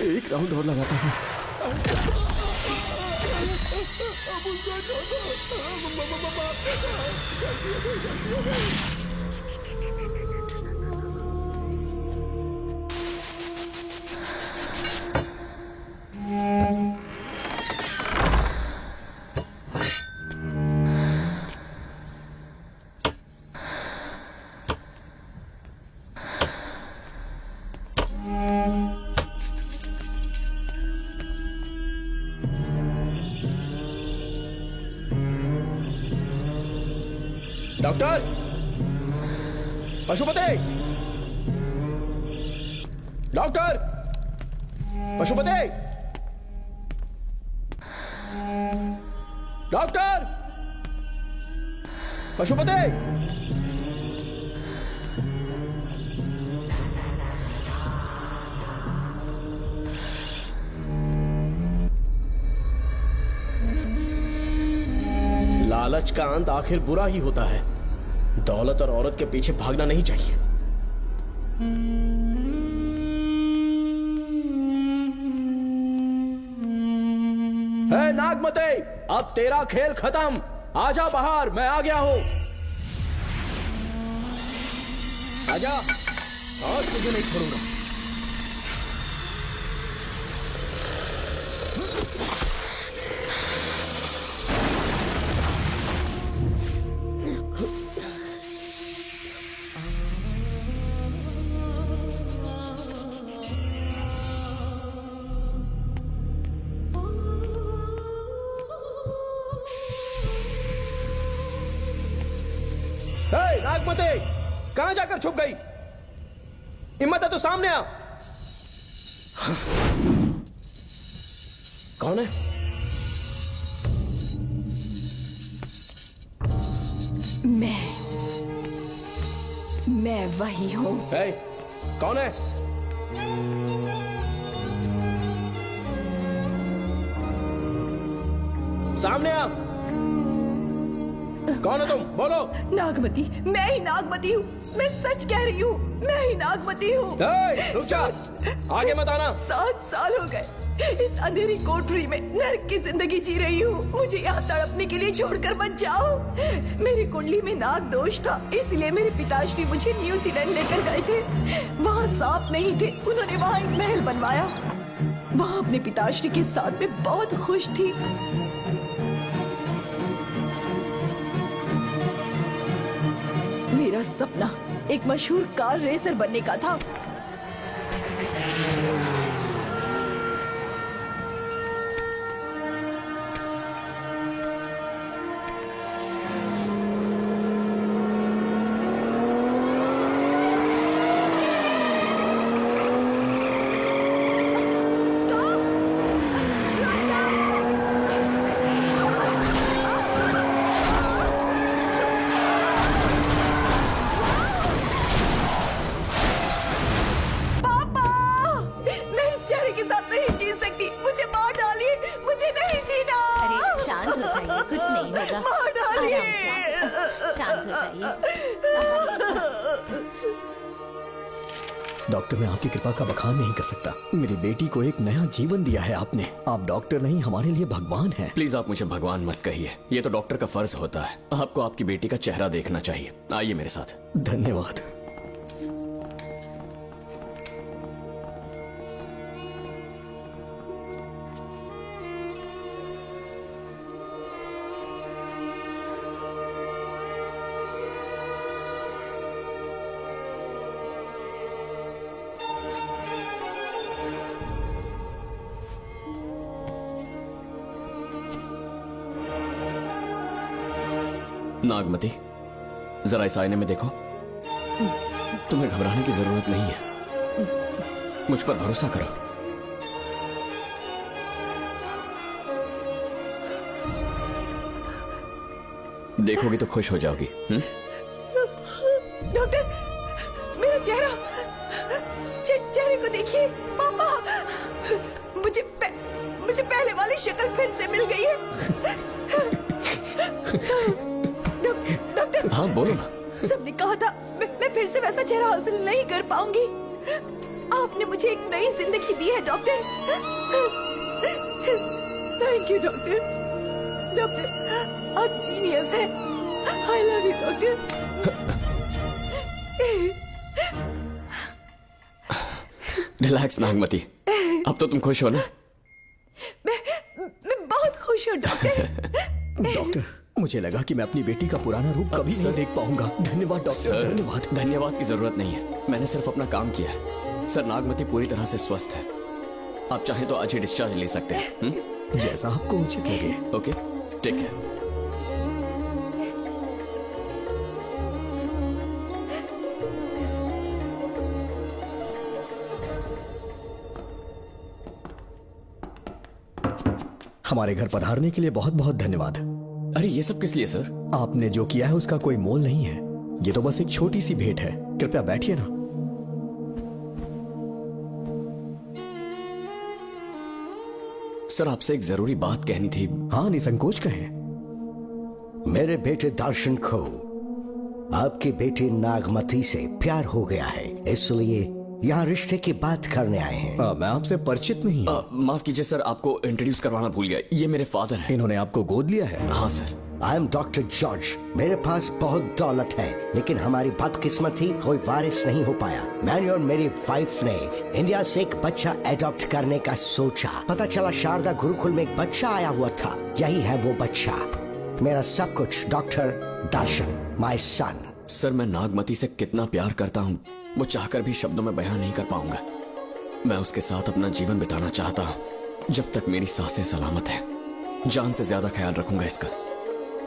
R: एक राउंड और लगाता हूँ। Doctor, Pashupati, doctor, Pashupati, doctor, Pashupati.
E: लालच का अंत आखिर बुरा ही होता है। दौलत और औरत के पीछे भागना नहीं चाहिए।
I: है नागमते, अब तेरा खेल खत्म। आजा बाहर, मैं आ गया हूं। आजा, आज तुझे नहीं छोड़ूंगा।
S: नागमते, कहाँ जाकर छुप गई? हिम्मत है तो सामने आ।
E: कौन है?
M: मैं वही हूँ।
S: कौन है? सामने आ। कौन है तुम? बोलो।
M: नागमती, मैं ही नागमती हूँ। मैं सच कह रही हूँ, मैं ही नागमती हूँ।
S: रुक जा, आगे मत आना।
M: 7 साल हो गए इस अंधेरी कोठरी में नर्क की जिंदगी जी रही हूँ। मुझे यहाँ तड़पने के लिए छोड़कर मत जाओ। मेरी कुंडली में नाग दोष था, इसलिए मेरे पिताश्री मुझे न्यूजीलैंड लेकर गए थे। वहाँ सांप नहीं थे, उन्होंने वहाँ एक महल बनवाया। वहाँ अपने पिताश्री के साथ में बहुत खुश थी। मेरा सपना एक मशहूर कार रेसर बनने का था।
D: डॉक्टर, मैं आपकी कृपा का बखान नहीं कर सकता। मेरी बेटी को एक नया जीवन दिया है आपने। आप डॉक्टर नहीं, हमारे लिए भगवान हैं।
E: प्लीज आप मुझे भगवान मत कहिए, ये तो डॉक्टर का फर्ज होता है। आपको आपकी बेटी का चेहरा देखना चाहिए। आइए मेरे साथ।
D: धन्यवाद।
E: नागमती, जरा इस आईने में देखो। तुम्हें घबराने की जरूरत नहीं है, मुझ पर भरोसा करो। देखोगी तो खुश हो जाओगी।
M: डॉक्टर, मेरा चेहरा, चेहरे को देखिए। पापा, मुझे पहले वाली शक्ल फिर से मिल गई है। डॉक्टर,
E: हाँ बोलो ना।
M: सबने कहा था मैं फिर से वैसा चेहरा हासिल नहीं कर पाऊंगी। आपने मुझे एक नई जिंदगी दी है doctor. Thank you doctor. Doctor, आप जीनियस हैं। I love you doctor.
E: Relax Nagmati, अब तो तुम खुश हो ना?
M: मैं बहुत खुश हूँ डॉक्टर।
D: डॉक्टर, मुझे लगा कि मैं अपनी बेटी का पुराना रूप कभी नहीं देख पाऊंगा। धन्यवाद डॉक्टर, धन्यवाद।
E: धन्यवाद की जरूरत नहीं है, मैंने सिर्फ अपना काम किया है। सर, नागमती पूरी तरह से स्वस्थ है। आप चाहें तो आज ही डिस्चार्ज ले सकते हैं।
D: जैसा आपको उचित लगे।
E: ओके, ठीक है।
D: हमारे घर पधारने के लिए बहुत बहुत धन्यवाद।
E: अरे ये सब किस लिए सर?
D: आपने जो किया है उसका कोई मोल नहीं है। ये तो बस एक छोटी सी भेंट है। कृपया बैठिए ना।
E: सर, आपसे एक जरूरी बात कहनी थी।
D: हाँ, निसंकोच कहें।
C: मेरे बेटे दर्शन को आपकी बेटी नागमती से प्यार हो गया है, इसलिए यहाँ रिश्ते की बात करने आए हैं।
D: मैं आपसे परिचित नहीं हूँ।
E: माफ कीजिए सर, आपको इंट्रोड्यूस करवाना भूल गया। ये मेरे फादर हैं।
D: इन्होंने आपको गोद लिया है?
E: हाँ sir.
C: I am doctor George. मेरे पास बहुत दौलत है, लेकिन हमारी बदकिस्मती कोई वारिस नहीं हो पाया। मैंने और मेरी वाइफ ने इंडिया से एक बच्चा एडॉप्ट करने का सोचा। पता चला शारदा गुरुकुल में एक बच्चा आया हुआ था। यही है वो बच्चा, मेरा सब कुछ। Doctor Darshan, my son.
E: Sir, मैं नागमती से कितना प्यार करता हूँ वो चाहकर भी शब्दों में बयां नहीं कर पाऊंगा। मैं उसके साथ अपना जीवन बिताना चाहता हूँ जब तक मेरी सांसें सलामत हैं। जान से ज्यादा ख्याल रखूंगा इसका।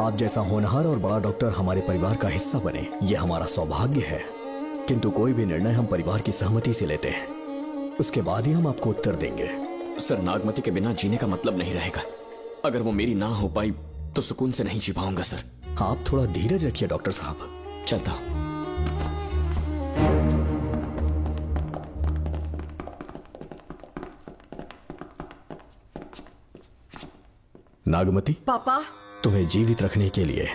D: आप जैसा होनहार और बड़ा डॉक्टर हमारे परिवार का हिस्सा बने, ये हमारा सौभाग्य है। किंतु कोई भी निर्णय हम परिवार की सहमति से लेते हैं, उसके बाद ही हम आपको उत्तर देंगे।
E: सर, नागमती के बिना जीने का मतलब नहीं रहेगा। अगर वो मेरी ना हो पाई तो सुकून से नहीं जी पाऊंगा सर।
D: आप थोड़ा धीरज रखिए डॉक्टर साहब।
E: चलता हूं।
D: नागमती,
M: पापा,
D: तुम्हें जीवित रखने के लिए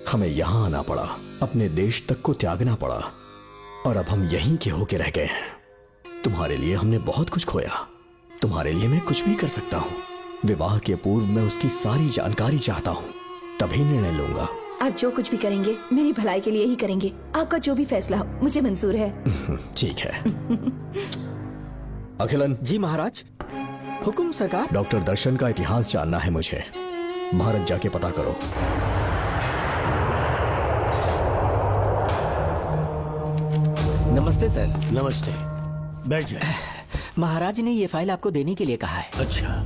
D: हमें यहाँ आना पड़ा, अपने देश तक को त्यागना पड़ा, और अब हम यहीं के होके रह गए हैं। तुम्हारे लिए हमने बहुत कुछ खोया, तुम्हारे लिए मैं कुछ भी कर सकता हूँ। विवाह के पूर्व मैं उसकी सारी जानकारी चाहता हूँ, तभी निर्णय लूंगा।
M: आप जो कुछ भी करेंगे मेरी भलाई के लिए ही करेंगे। आपका जो भी फैसला हो मुझे मंजूर है।
D: ठीक है। अखिलन।
B: जी महाराज। हुकुम सरकार।
D: डॉक्टर दर्शन का इतिहास जानना है मुझे, भारत जाके पता करो।
B: नमस्ते सर।
G: नमस्ते, बैठ जाए।
B: महाराज ने ये फाइल आपको देने के लिए कहा है।
G: अच्छा।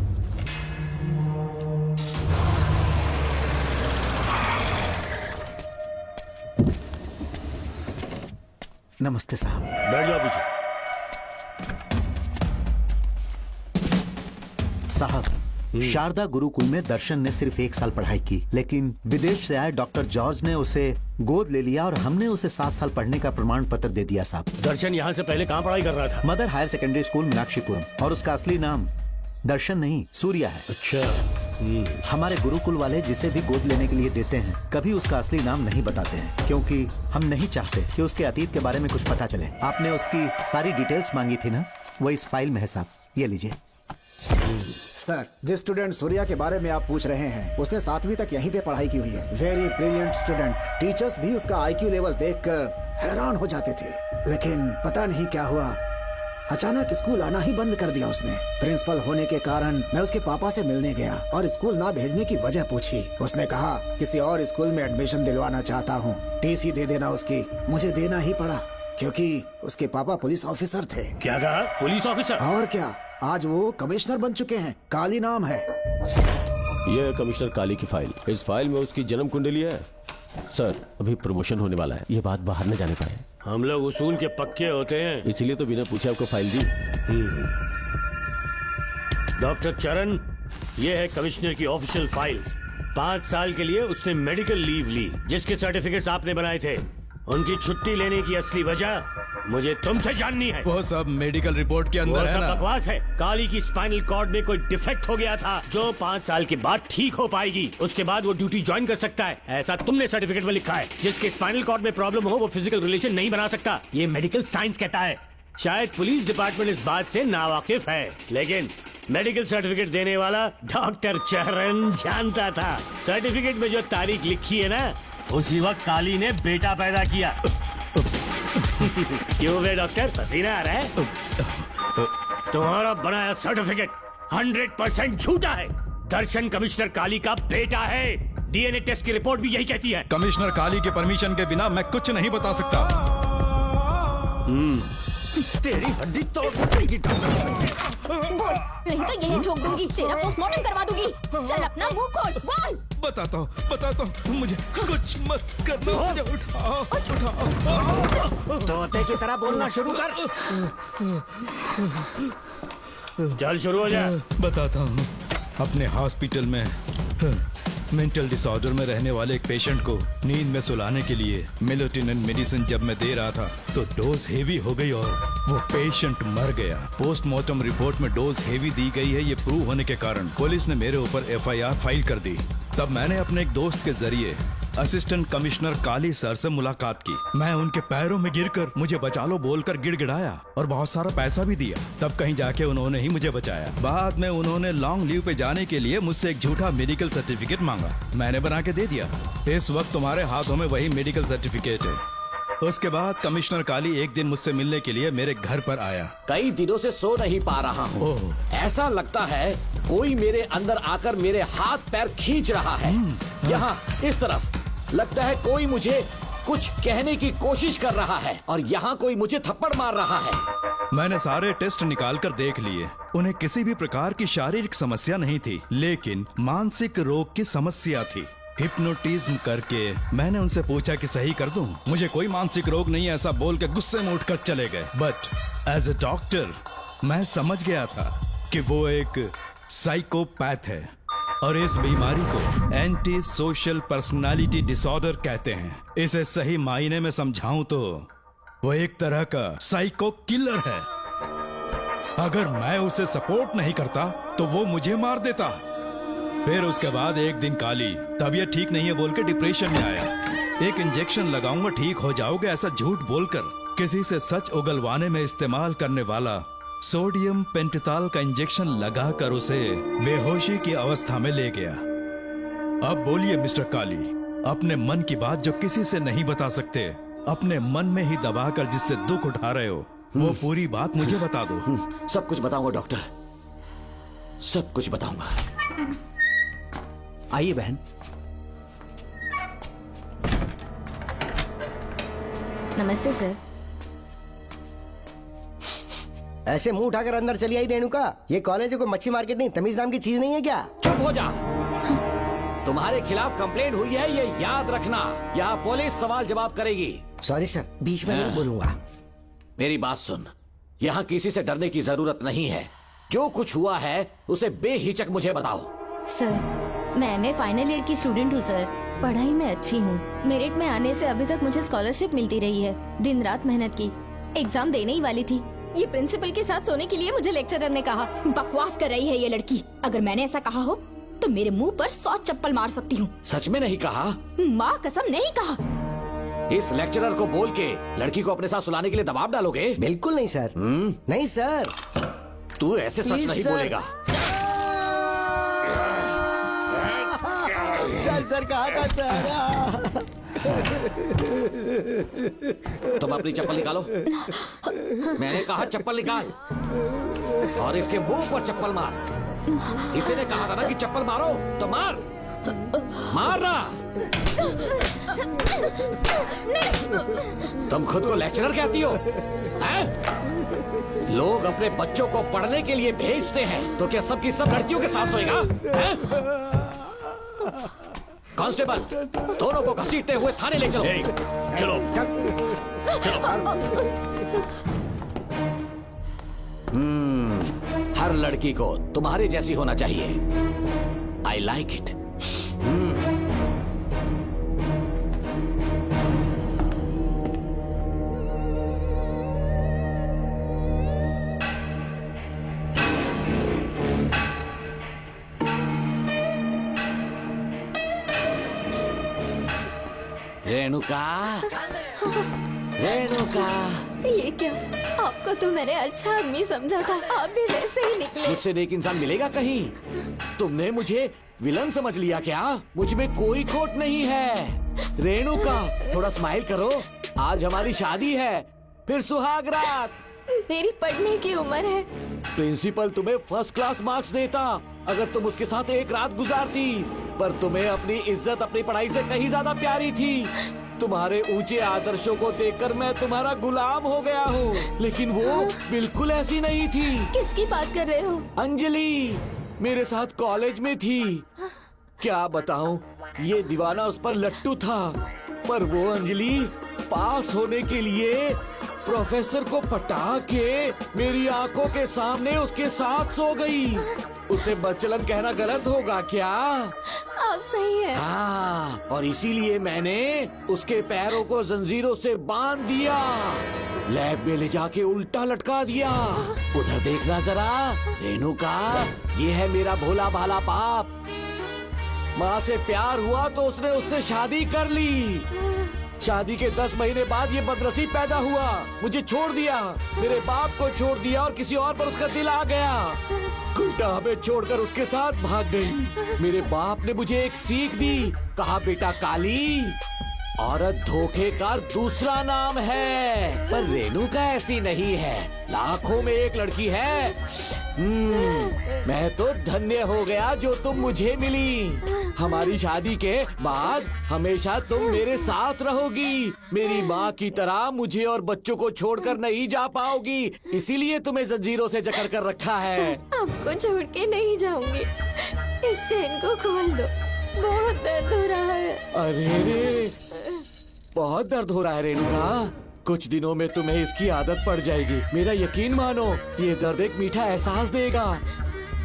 O: नमस्ते साहब।
G: बैठ जाओ पीछे।
O: साहब, शारदा गुरुकुल में दर्शन ने सिर्फ 1 साल पढ़ाई की, लेकिन विदेश से आए डॉक्टर जॉर्ज ने उसे गोद ले लिया और हमने उसे 7 साल पढ़ने का प्रमाण पत्र दे दिया साहब।
G: दर्शन यहाँ से पहले कहाँ पढ़ाई कर रहा था?
O: Mother Higher Secondary School Meenakshipuram, और उसका असली नाम दर्शन नहीं सूर्या है।
G: अच्छा।
O: हमारे गुरुकुल वाले जिसे भी गोद लेने के लिए देते हैं कभी उसका असली नाम नहीं बताते हैं, क्योंकि हम नहीं चाहते कि उसके अतीत के बारे में कुछ पता चले। आपने उसकी सारी डिटेल्स मांगी थी ना, वो इस फाइल में है साहब, ये लीजिए।
L: सर, जिस स्टूडेंट सूर्या के बारे में आप पूछ रहे हैं उसने 7वीं तक यहीं पे पढ़ाई की हुई है। Very brilliant student. टीचर्स भी उसका IQ लेवल देखकर हैरान हो जाते थे, लेकिन पता नहीं क्या हुआ, अचानक स्कूल आना ही बंद कर दिया उसने। प्रिंसिपल होने के कारण मैं उसके पापा से मिलने गया और स्कूल ना भेजने की वजह पूछी। उसने कहा किसी और स्कूल में एडमिशन दिलवाना चाहता हूँ, TC दे देना उसकी। मुझे देना ही पड़ा क्योंकि उसके पापा पुलिस ऑफिसर थे।
G: क्या कहा? Police officer?
L: और क्या, आज वो कमिश्नर बन चुके हैं। काली नाम है।
N: यह है कमिश्नर काली की फाइल। इस फाइल में उसकी जन्म कुंडली है। सर, अभी प्रमोशन होने वाला है, ये बात बाहर न जाने पाए।
G: हम लोग उसूल के पक्के होते हैं,
N: इसीलिए तो बिना पूछे आपको फाइल दी।
G: डॉक्टर चरण, ये है कमिश्नर की ऑफिशियल फाइल्स। 5 साल के लिए उसने मेडिकल लीव ली, जिसके सर्टिफिकेट्स आपने बनाए थे। उनकी छुट्टी लेने की असली वजह मुझे तुमसे जाननी है।
R: वो सब मेडिकल रिपोर्ट के अंदर
G: वो
R: है
G: सब
R: ना?
G: बकवास है। काली की स्पाइनल कॉर्ड में कोई डिफेक्ट हो गया था, जो 5 साल के बाद ठीक हो पाएगी। उसके बाद वो ड्यूटी ज्वाइन कर सकता है, ऐसा तुमने सर्टिफिकेट में लिखा है। जिसके स्पाइनल कॉर्ड में प्रॉब्लम हो वो फिजिकल रिलेशन नहीं बना सकता, ये मेडिकल साइंस कहता है। शायद पुलिस डिपार्टमेंट इस बात से नावाकिफ है, लेकिन मेडिकल सर्टिफिकेट देने वाला डॉक्टर चरण जानता था। सर्टिफिकेट में जो तारीख लिखी है ना, उसी वक्त काली ने बेटा पैदा किया। क्यों बे डॉक्टर, पसीना आ रहा है? तुम्हारा बनाया सर्टिफिकेट 100% झूठा है। दर्शन कमिश्नर काली का बेटा है। DNA टेस्ट की रिपोर्ट भी यही कहती है।
R: कमिश्नर काली के परमिशन के बिना मैं कुछ नहीं बता सकता।
B: तेरी हड्डी तोड़ देगी डॉक्टर।
K: नहीं तो यही ठोक दूंगी, तेरा पोस्टमार्टम करवा दूंगी। चल अपना मुंह खोल, बोल।
R: बताता हूँ, मुझे कुछ मत करना। मुझे उठाओ।
B: तोते की तरह बोलना शुरू कर।
G: चल शुरू हो जा।
R: बताता हूँ, अपने हॉस्पिटल में मेंटल डिसऑर्डर में रहने वाले एक पेशेंट को नींद में सुलाने के लिए मेलेटोनिन मेडिसिन जब मैं दे रहा था तो डोज हेवी हो गई और वो पेशेंट मर गया। पोस्टमार्टम रिपोर्ट में डोज हेवी दी गई है, ये प्रूव होने के कारण पुलिस ने मेरे ऊपर FIR फाइल कर दी। तब मैंने अपने एक दोस्त के जरिए असिस्टेंट कमिश्नर काली सर से मुलाकात की। मैं उनके पैरों में गिरकर मुझे बचा लो बोलकर गिड़गिड़ाया और बहुत सारा पैसा भी दिया। तब कहीं जाके उन्होंने ही मुझे बचाया। बाद में उन्होंने लॉन्ग लीव पे जाने के लिए मुझसे एक झूठा मेडिकल सर्टिफिकेट मांगा, मैंने बना के दे दिया। इस वक्त तुम्हारे हाथों में वही मेडिकल सर्टिफिकेट है। उसके बाद कमिश्नर काली एक दिन मुझसे मिलने के लिए मेरे घर पर आया।
J: कई दिनों से सो नहीं पा रहा हूँ। ऐसा लगता है कोई मेरे अंदर आकर मेरे हाथ पैर खींच रहा है। यहाँ इस तरफ लगता है कोई मुझे कुछ कहने की कोशिश कर रहा है और यहाँ कोई मुझे थप्पड़ मार रहा है।
R: मैंने सारे टेस्ट निकाल कर देख लिए, उन्हें किसी भी प्रकार की शारीरिक समस्या नहीं थी, लेकिन मानसिक रोग की समस्या थी।
T: हिप्नोटिज्म करके मैंने उनसे पूछा कि सही कर दूं। मुझे कोई मानसिक रोग नहीं है ऐसा बोल के गुस्से में उठकर चले गए। बट एज ए डॉक्टर मैं समझ गया था कि वो एक साइकोपैथ है और इस बीमारी को एंटी सोशल पर्सनालिटी डिसऑर्डर कहते हैं। इसे सही मायने में समझाऊं तो वो एक तरह का साइको किलर है। अगर मैं उसे सपोर्ट नहीं करता तो वो मुझे मार देता। फिर उसके बाद एक दिन काली तबीयत ठीक नहीं है बोल के डिप्रेशन में आया। एक इंजेक्शन लगाऊंगा ठीक हो जाओगे ऐसा झूठ बोलकर किसी से सच उगलवाने में इस्तेमाल करने वाला सोडियम पेंटोथॉल का इंजेक्शन लगाकर उसे बेहोशी की अवस्था में ले गया। अब बोलिए मिस्टर काली, अपने मन की बात जो किसी से नहीं बता सकते, अपने मन में ही दबाकर जिससे दुख उठा रहे हो, वो पूरी बात मुझे बता दो।
J: सब कुछ बताऊंगा डॉक्टर, सब कुछ बताऊंगा।
B: आइए बहन।
Q: नमस्ते सर।
C: ऐसे मुंह उठाकर अंदर चली आई रेणुका। ये कॉलेज है कोई मच्छी मार्केट नहीं, तमीज नाम की चीज नहीं है क्या?
J: चुप हो जा। तुम्हारे खिलाफ कंप्लेंट हुई है ये याद रखना। यहाँ पुलिस सवाल जवाब करेगी।
C: सॉरी सर, बीच में नहीं बोलूंगा।
J: मेरी बात सुन, यहाँ किसी से डरने की जरूरत नहीं है। जो कुछ हुआ है उसे बेहिचक मुझे बताओ।
Q: सर मैं एमए फाइनल ईयर की स्टूडेंट हूँ सर। पढ़ाई में अच्छी हूँ। मेरिट में आने से अभी तक मुझे स्कॉलरशिप मिलती रही है। दिन रात मेहनत की, एग्जाम देने ही वाली थी। ये प्रिंसिपल के साथ सोने के लिए मुझे लेक्चरर ने कहा।
M: बकवास कर रही है ये लड़की। अगर मैंने ऐसा कहा हो तो मेरे मुंह पर 100 चप्पल मार सकती हूँ।
J: सच में नहीं कहा?
M: माँ कसम नहीं कहा।
J: इस लेक्चरर को बोल के लड़की को अपने साथ सुलाने के लिए दबाव डालोगे?
C: बिल्कुल नहीं सर। नहीं सर।
J: तू ऐसे सच नहीं बोलेगा।
C: सर कहा था सर।
J: तुम अपनी चप्पल निकालो। मैंने कहा चप्पल निकाल और इसके मुंह पर चप्पल मार। इसी ने कहा था ना कि चप्पल मारो तो मार। मारना। तुम खुद को लेक्चरर कहती हो हैं? लोग अपने बच्चों को पढ़ने के लिए भेजते हैं तो क्या सबकी सब लड़कियों के साथ सोएगा? कांस्टेबल, दोनों को घसीटते हुए थाने ले चलो।
G: चलो
J: चलो। हर लड़की को तुम्हारे जैसी होना चाहिए। I like it. Renuka, Renuka.
Q: ये क्या? आपको तो मैंने अच्छा आदमी समझा था, आप भी वैसे ही निकले।
J: मुझसे नेक इंसान मिलेगा कहीं? तुमने मुझे विलन समझ लिया क्या? मुझ में कोई खोट नहीं है। रेणुका, थोड़ा स्माइल करो। आज हमारी शादी है, फिर सुहाग रात।
Q: मेरी पढ़ने की उम्र है।
J: प्रिंसिपल तुम्हें फर्स्ट क्लास मार्क्स देता अगर तुम उसके साथ एक रात गुजारती, पर तुम्हें अपनी इज्जत अपनी पढ़ाई से कहीं ज्यादा प्यारी थी। तुम्हारे ऊंचे आदर्शों को देखकर मैं तुम्हारा गुलाम हो गया हूँ, लेकिन वो बिल्कुल ऐसी नहीं थी।
Q: किसकी बात कर रहे हो?
J: अंजलि मेरे साथ कॉलेज में थी। क्या बताऊं, ये दीवाना उस पर लट्टू था, पर वो अंजलि पास होने के लिए प्रोफेसर को पटा के मेरी आंखों के सामने उसके साथ सो गई। उसे बदचलन कहना गलत होगा क्या?
Q: आप सही हैं।
J: हाँ, और इसीलिए मैंने उसके पैरों को जंजीरों से बांध दिया, लैब में ले जाके उल्टा लटका दिया। उधर देखना जरा रेणुका, ये है मेरा भोला भाला पाप। माँ से प्यार हुआ तो उसने उससे शादी कर ली। शादी के 10 महीने बाद ये बदनसीब पैदा हुआ, मुझे छोड़ दिया, मेरे बाप को छोड़ दिया और किसी और पर उसका दिल आ गया। उल्टा हमें छोड़कर उसके साथ भाग गई। मेरे बाप ने मुझे एक सीख दी, कहा बेटा काली, औरत धोखे का दूसरा नाम है। पर रेणुका ऐसी नहीं है, लाखों में एक लड़की है। मैं तो धन्य हो गया जो तुम मुझे मिली। हमारी शादी के बाद हमेशा तुम मेरे साथ रहोगी। मेरी माँ की तरह मुझे और बच्चों को छोड़कर नहीं जा पाओगी, इसीलिए तुम्हें जंजीरों से जकड़ कर रखा है।
Q: आपको छोड़ के नहीं जाऊंगी। इस चेन को खोल दो।
K: बहुत दर्द हो रहा है।
J: अरे रे, बहुत दर्द हो रहा है रेणुका। कुछ दिनों में तुम्हें इसकी आदत पड़ जाएगी। मेरा यकीन मानो, ये दर्द एक मीठा एहसास देगा।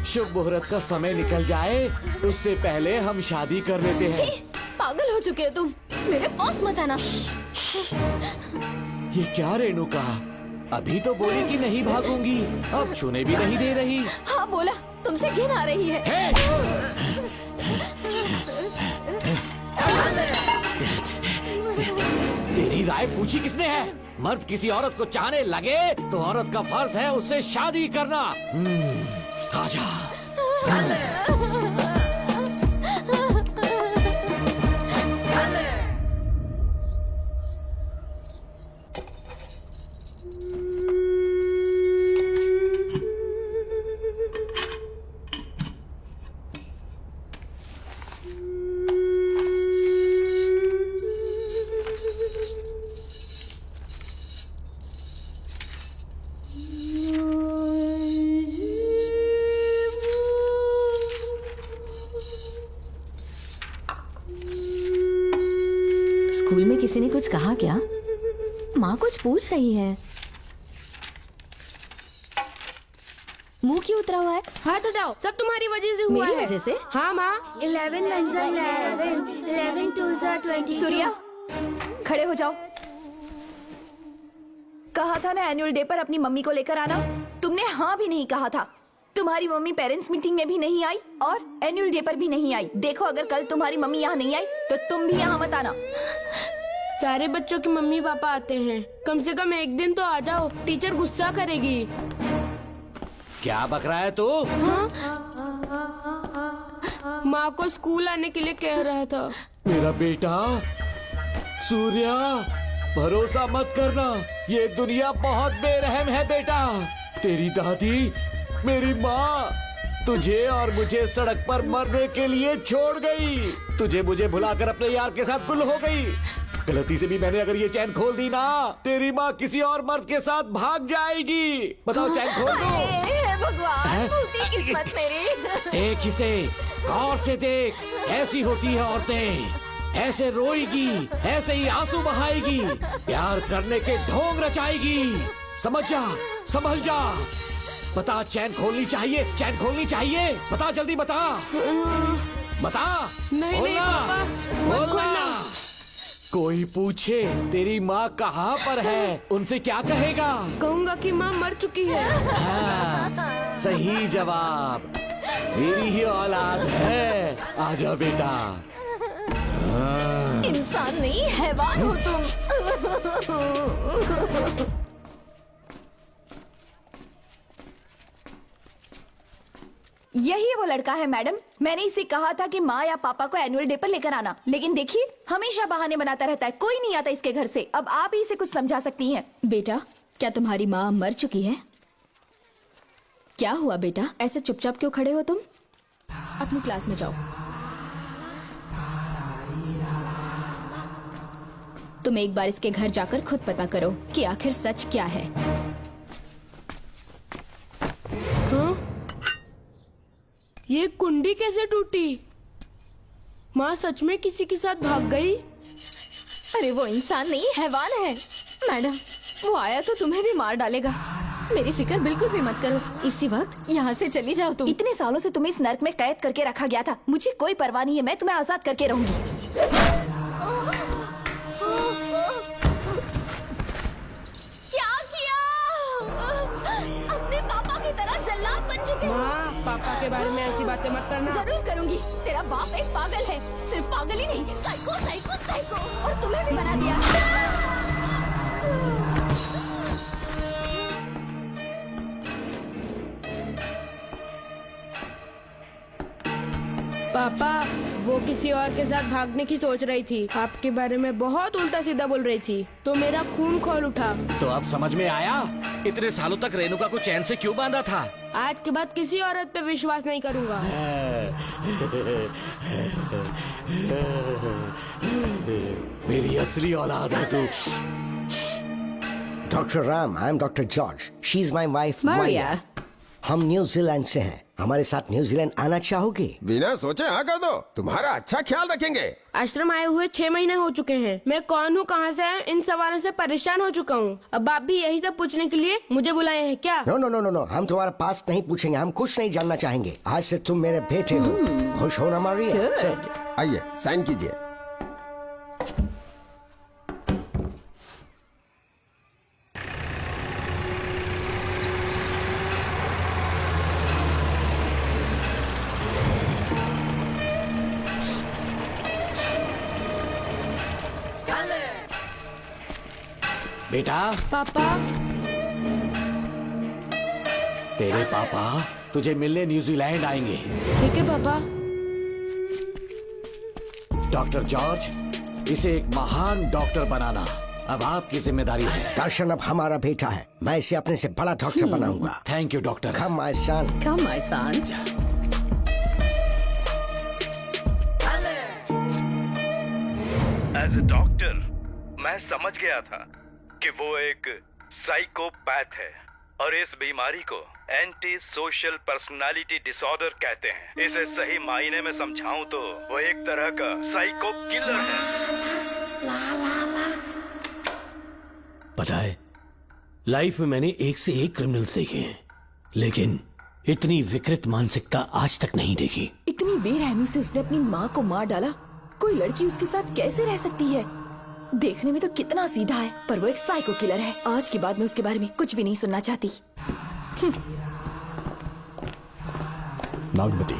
J: शुभ मुहूर्त का समय निकल जाए उससे पहले हम शादी कर लेते हैं।
K: पागल हो चुके हो तुम, मेरे पास मत आना।
J: ये क्या रेणुका, अभी तो बोली कि नहीं भागूंगी, अब छूने भी नहीं दे रही।
K: हाँ बोला, तुमसे घिन आ रही है।
J: तेरी राय पूछी किसने है? मर्द किसी औरत को चाहने लगे तो औरत का फर्ज है उससे शादी करना। आजा।
K: स्कूल में किसी ने कुछ कहा क्या? माँ कुछ पूछ रही है। मुंह क्यों उतरा हुआ है?
U: हाथ उठाओ, सब तुम्हारी वजह से हुआ है।
K: मेरी वजह से?
U: हाँ माँ।
K: 11 1 11 11 2 22।
M: सूर्या, खड़े हो जाओ। कहा था ना एनुअल डे पर अपनी मम्मी को लेकर आना, तुमने हाँ भी नहीं कहा था। तुम्हारी मम्मी पेरेंट्स मीटिंग में भी नहीं आई और एनुअल डे पर भी नहीं आई। देखो, अगर कल तुम्हारी मम्मी यहाँ नहीं आई तो तुम भी यहाँ मत आना।
U: सारे बच्चों की मम्मी पापा आते हैं, कम से कम एक दिन तो आ जाओ, टीचर गुस्सा करेगी।
J: क्या बक रहा है तू?
U: माँ को स्कूल आने के लिए कह रहा था।
J: मेरा बेटा सूर्या, भरोसा मत करना, ये दुनिया बहुत बेरहम है बेटा। तेरी दादी, मेरी माँ तुझे और मुझे सड़क पर मरने के लिए छोड़ गई। तुझे मुझे भुलाकर अपने यार के साथ गुल हो गई। गलती से भी मैंने अगर ये चैन खोल दी ना, तेरी माँ किसी और मर्द के साथ भाग जाएगी। बताओ, चैन खोल दो।
M: भगवान, फूटी किस्मत मेरी।
J: देख इसे, गौर से देख, ऐसी होती है औरतें। ऐसे रोएगी, ऐसे ही आंसू बहाएगी, प्यार करने के ढोंग रचाएगी। समझ जा, संभल जा। बता, चैन खोलनी चाहिए, चैन खोलनी चाहिए। बता, जल्दी बता, बता।
U: नहीं नहीं पापा, मत खोलना।
J: कोई पूछे तेरी माँ कहाँ पर है, उनसे क्या कहेगा?
U: कहूँगा कि माँ मर चुकी है।
J: हाँ, सही जवाब। मेरी ही औलाद है। आजा बेटा। हाँ।
M: इंसान नहीं, हैवान हो तुम। यही वो लड़का है मैडम। मैंने इसे कहा था कि माँ या पापा को एनुअल डे पर लेकर आना, लेकिन देखिए हमेशा बहाने बनाता रहता है। कोई नहीं आता इसके घर से। अब आप ही इसे कुछ समझा सकती हैं।
Q: बेटा, क्या तुम्हारी माँ मर चुकी है? क्या हुआ बेटा, ऐसे चुपचाप क्यों खड़े हो तुम? अपनी क्लास में जाओ। तुम एक बार इसके घर जाकर खुद पता करो कि आखिर सच क्या है।
U: हाँ? ये कुंडी कैसे टूटी? माँ सच में किसी के साथ भाग गई?
K: अरे वो इंसान नहीं, हैवान है। मैडम, वो आया तो तुम्हें भी मार डालेगा। मेरी फिक्र बिल्कुल भी मत करो। इसी वक्त यहाँ से चली जाओ तुम।
M: इतने सालों से तुम्हें इस नर्क में कैद करके रखा गया था। मुझे कोई परवाह नहीं है, मैं तुम्हें आजाद करके रहूंगी।
U: पापा के बारे में ऐसी बातें मत करना।
K: जरूर करूंगी। तेरा बाप एक पागल है, सिर्फ पागल ही नहीं, साइको साइको साइको। और तुम्हें भी बना दिया।
U: पापा, वो किसी और के साथ भागने की सोच रही थी, आपके बारे में बहुत उल्टा सीधा बोल रही थी, तो मेरा खून खौल उठा।
J: तो अब समझ में आया इतने सालों तक रेणुका को चैन से क्यों बांधा था।
U: आज के बाद किसी औरत पे विश्वास नहीं करूंगा।
J: मेरी असली औलाद है तू।
C: Dr. Ram, I am Dr. George. She's my wife,
Q: Maria.
C: हम न्यूजीलैंड से हैं। हमारे साथ न्यूजीलैंड आना चाहोगे?
F: बिना सोचे हाँ कर दो, तुम्हारा अच्छा ख्याल रखेंगे।
U: आश्रम आए हुए 6 महीने हो चुके हैं। मैं कौन हूँ, कहाँ से है, इन सवालों से परेशान हो चुका हूँ। अब आप भी यही सब पूछने के लिए मुझे बुलाए हैं क्या?
C: No no no no no, हम तुम्हारा पास नहीं पूछेंगे, हम कुछ नहीं जानना चाहेंगे। आज से तुम मेरे बेटे हो। खुश हो ना मारिया?
F: आइए साइन कीजिए।
J: बेटा।
U: पापा।
J: तेरे पापा तुझे मिलने न्यूजीलैंड आएंगे।
U: ठीक है पापा।
J: डॉक्टर जॉर्ज, इसे एक महान डॉक्टर बनाना अब आपकी जिम्मेदारी है।
C: दर्शन अब हमारा बेटा है, मैं इसे अपने से बड़ा डॉक्टर बनाऊंगा।
J: Thank you doctor.
C: Come my son.
K: Come my son.
T: As a doctor मैं समझ गया था कि वो एक साइकोपैथ है और इस बीमारी को एंटी सोशल पर्सनालिटी डिसऑर्डर कहते हैं। इसे सही मायने में समझाऊं तो वो एक तरह का साइको किलर है।
G: पता है, लाइफ में मैंने एक से एक क्रिमिनल्स देखे हैं, लेकिन इतनी विकृत मानसिकता आज तक नहीं देखी।
M: इतनी बेरहमी से उसने अपनी माँ को मार डाला। कोई लड़की उसके साथ कैसे रह सकती है? देखने में तो कितना सीधा है, पर वो एक साइको किलर है। आज के बाद मैं उसके बारे में कुछ भी नहीं सुनना चाहती।
D: नागमती,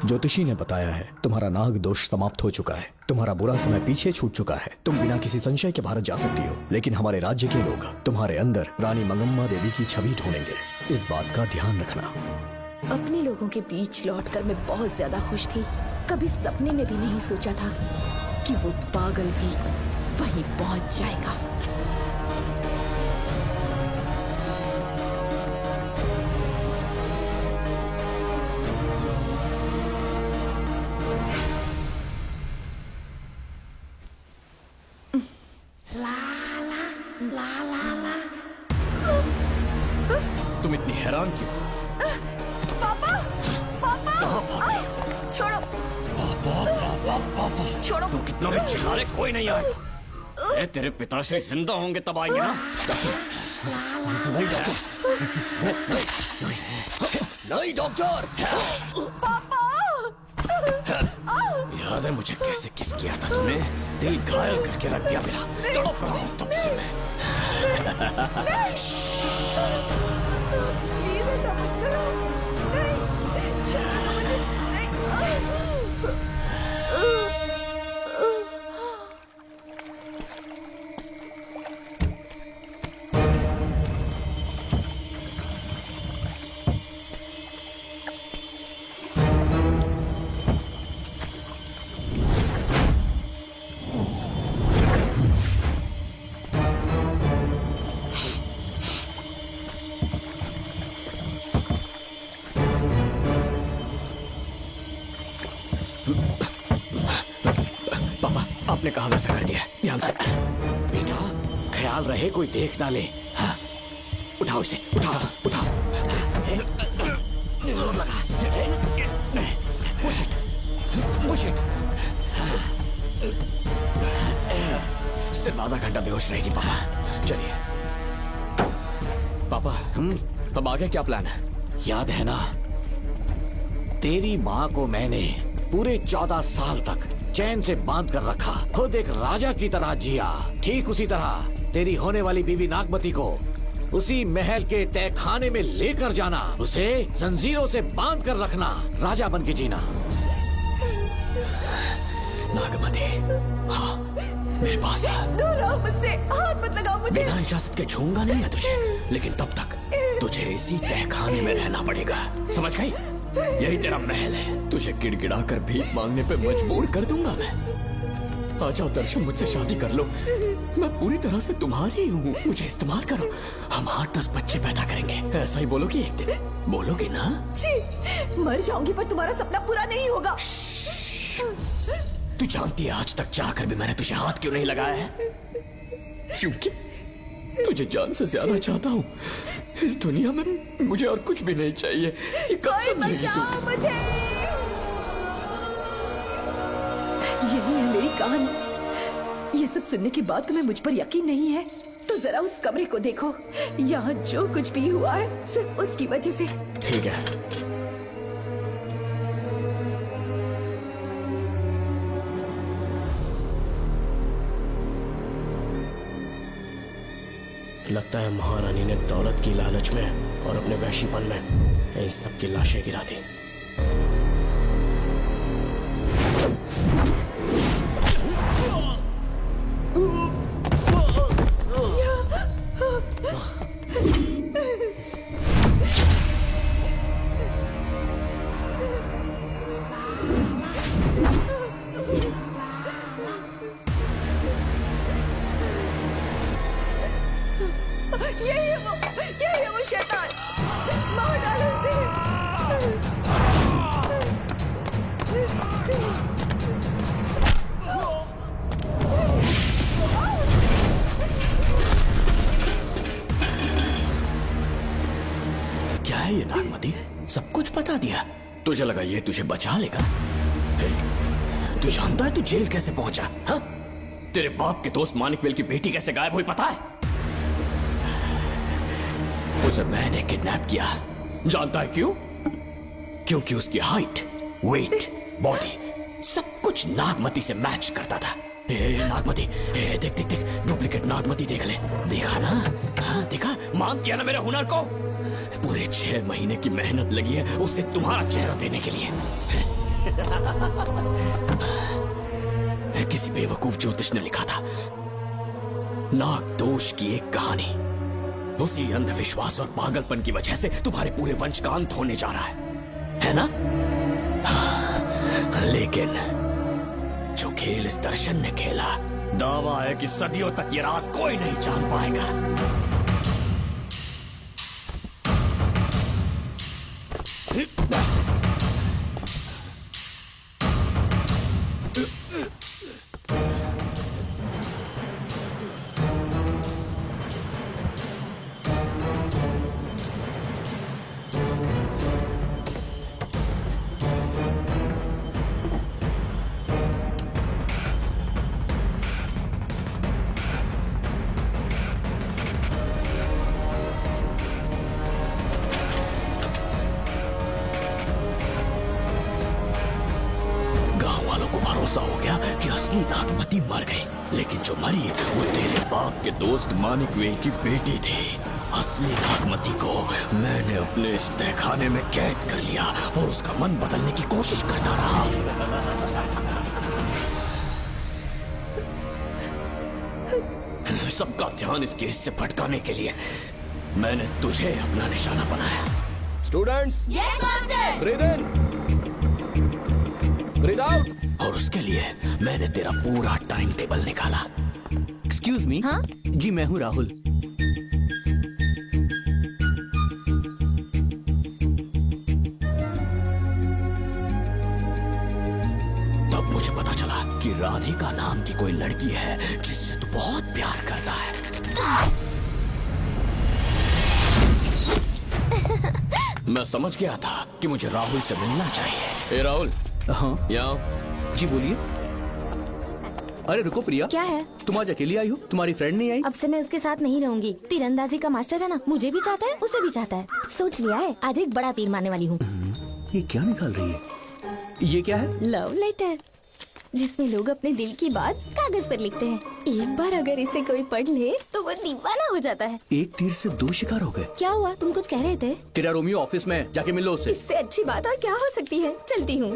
D: ज्योतिषी ने बताया है तुम्हारा नाग दोष समाप्त हो चुका है। तुम्हारा बुरा समय पीछे छूट चुका है। तुम बिना किसी संशय के भारत जा सकती हो, लेकिन हमारे राज्य के लोग तुम्हारे अंदर रानी मंगम्मा देवी की छवि ढूंढेंगे। इस बात का ध्यान रखना।
M: अपने लोगों के बीच लौटकर मैं बहुत ज्यादा खुश थी। कभी सपने में भी नहीं सोचा था कि वो पागल भी वहीं पहुंच जाएगा।
G: तुम इतनी हैरान क्यों?
M: पापा, पापा, छोड़ो, छोड़ो।
G: तुम कितना भी चिल्ला रहे, कोई नहीं आएगा। तेरे पिताश्री जिंदा होंगे तब आएंगे ना। नहीं डॉक्टर, नहीं डॉक्टर।
M: पापा,
G: याद है मुझे कैसे किस किया था तुमने? दिल घायल करके रख दिया मेरा। तड़प रहा हूँ तब से मैं।
M: प्लीज ऐसा मत करो। नहीं, छोड़ो मुझे।
G: आपने कहा वैसा कर दिया, ध्यान से।
J: बेटा ख्याल रहे कोई देख ना ले। हाँ। उठाओ इसे, उठाओ, उठाओ। जोर लगा। Push it, push it।
G: सिर्फ आधा घंटा बेहोश रहेगी पापा। चलिए पापा, अब आगे क्या प्लान है?
J: याद है ना, तेरी माँ को मैंने पूरे 14 साल तक चैन से बांध कर रखा। खुद एक राजा की तरह जिया। ठीक उसी तरह तेरी होने वाली बीवी नागमती को उसी महल के तहखाने में लेकर जाना, उसे जंजीरों से बांध कर रखना, राजा बन के जीना।
G: नागमती, हाँ मेरे पास है।
M: दूर रहो मुझसे, हाथ मत लगाओ मुझे।
G: बिना इजाजत के छूऊंगा नहीं मैं तुझे, लेकिन तब तक तुझे इसी तहखाने में रहना पड़ेगा, समझ गई? यही तेरा महल है। तुझे गिड़गिड़ा कर भीख मांगने पे मजबूर कर दूंगा मैं। आ जाओ दर्शन, मुझसे शादी कर लो। मैं पूरी तरह से तुम्हारी हूँ, मुझे इस्तेमाल करो। हम 8-10 बच्चे पैदा करेंगे। ऐसा ही बोलोगी एक दिन? बोलोगी ना?
M: जी, मर जाऊंगी पर तुम्हारा सपना पूरा नहीं होगा।
G: तू जानती है आज तक चाहकर भी मैंने तुझे हाथ क्यों नहीं लगाया है?
H: तुझे जान से ज्यादा चाहता हूँ। इस दुनिया में मुझे और कुछ भी नहीं चाहिए। ये कब
M: कोई
H: समझेगी तू?
M: बचाओ मुझे। यही है मेरी कहानी। ये सब सुनने के बाद तुम्हें मुझ पर यकीन नहीं है तो जरा उस कमरे को देखो। यहाँ जो कुछ भी हुआ है सिर्फ उसकी वजह से।
E: ठीक है, लगता है महारानी ने दौलत की लालच में और अपने वैशीपन में इन सब की लाशें गिरा दी।
M: यही है वो शैतान। मार डालो उसे।
H: क्या है ये नागमती? सब कुछ बता दिया। तुझे लगा ये तुझे बचा लेगा? हे, तू जानता है तू जेल कैसे पहुंचा? हाँ? तेरे बाप के दोस्त मानिकवेल की बेटी कैसे गायब हुई पता है? उसे मैंने किडनैप किया। जानता है क्यों? क्योंकि उसकी हाइट, वेट, बॉडी सब कुछ नागमती से मैच करता था। नागमती, देख देख देख, डुप्लीकेट नागमती देख ले। देखा ना? हाँ, देखा? मान किया ना मेरे हुनर को? पूरे 6 महीने की मेहनत लगी है उसे तुम्हारा चेहरा देने के लिए। किसी बेवकूफ ज्योतिष ने लिखा था नाग दोष की एक कहानी। उसी अंधविश्वास और पागलपन की वजह से तुम्हारे पूरे वंश का अंत होने जा रहा है ना? हाँ, लेकिन जो खेल इस दर्शन ने खेला, दावा है कि सदियों तक ये राज कोई नहीं जान पाएगा। भरोसा हो गया कि असली नागमती मर गई, लेकिन जो मरी वो तेरे बाप के दोस्त मानिकवेल की बेटी थी। असली नागमती को मैंने अपने इस तहखाने में कैद कर लिया और उसका मन बदलने की कोशिश करता रहा। सबका ध्यान इस केस से भटकाने के लिए मैंने तुझे अपना निशाना बनाया।
S: Students,
K: yes master.
S: ब्रीथ इन, ब्रीथ आउट।
H: और उसके लिए मैंने तेरा पूरा टाइम टेबल निकाला।
I: Excuse me. हाँ? जी मैं हूँ राहुल।
H: तब मुझे पता चला कि राधिका नाम की कोई लड़की है जिससे तू बहुत प्यार करता है। मैं समझ गया था कि मुझे राहुल से मिलना चाहिए। ए राहुल।
I: हाँ
H: यहाँ।
I: जी बोलिए। अरे रुको प्रिया।
K: क्या है?
I: तुम आज अकेली आई हो, तुम्हारी फ्रेंड नहीं आई?
K: अब से मैं उसके साथ नहीं रहूंगी। तीरंदाजी का मास्टर है ना, मुझे भी चाहता है उसे भी चाहता है। सोच लिया है, आज एक बड़ा तीर मारने वाली हूँ।
I: ये क्या निकाल रही है? ये क्या है?
K: लव लेटर, जिसमें लोग अपने दिल की बात कागज पर लिखते हैं। एक बार अगर इसे कोई पढ़ ले तो वो दीवाना हो जाता है।
I: एक तीर से 2 शिकार हो गए।
K: क्या हुआ? तुम कुछ कह रहे थे?
I: तेरा रोमियो ऑफिस में, जाके मिल लो उससे।
K: इससे अच्छी बात और क्या हो सकती है। चलती हूँ।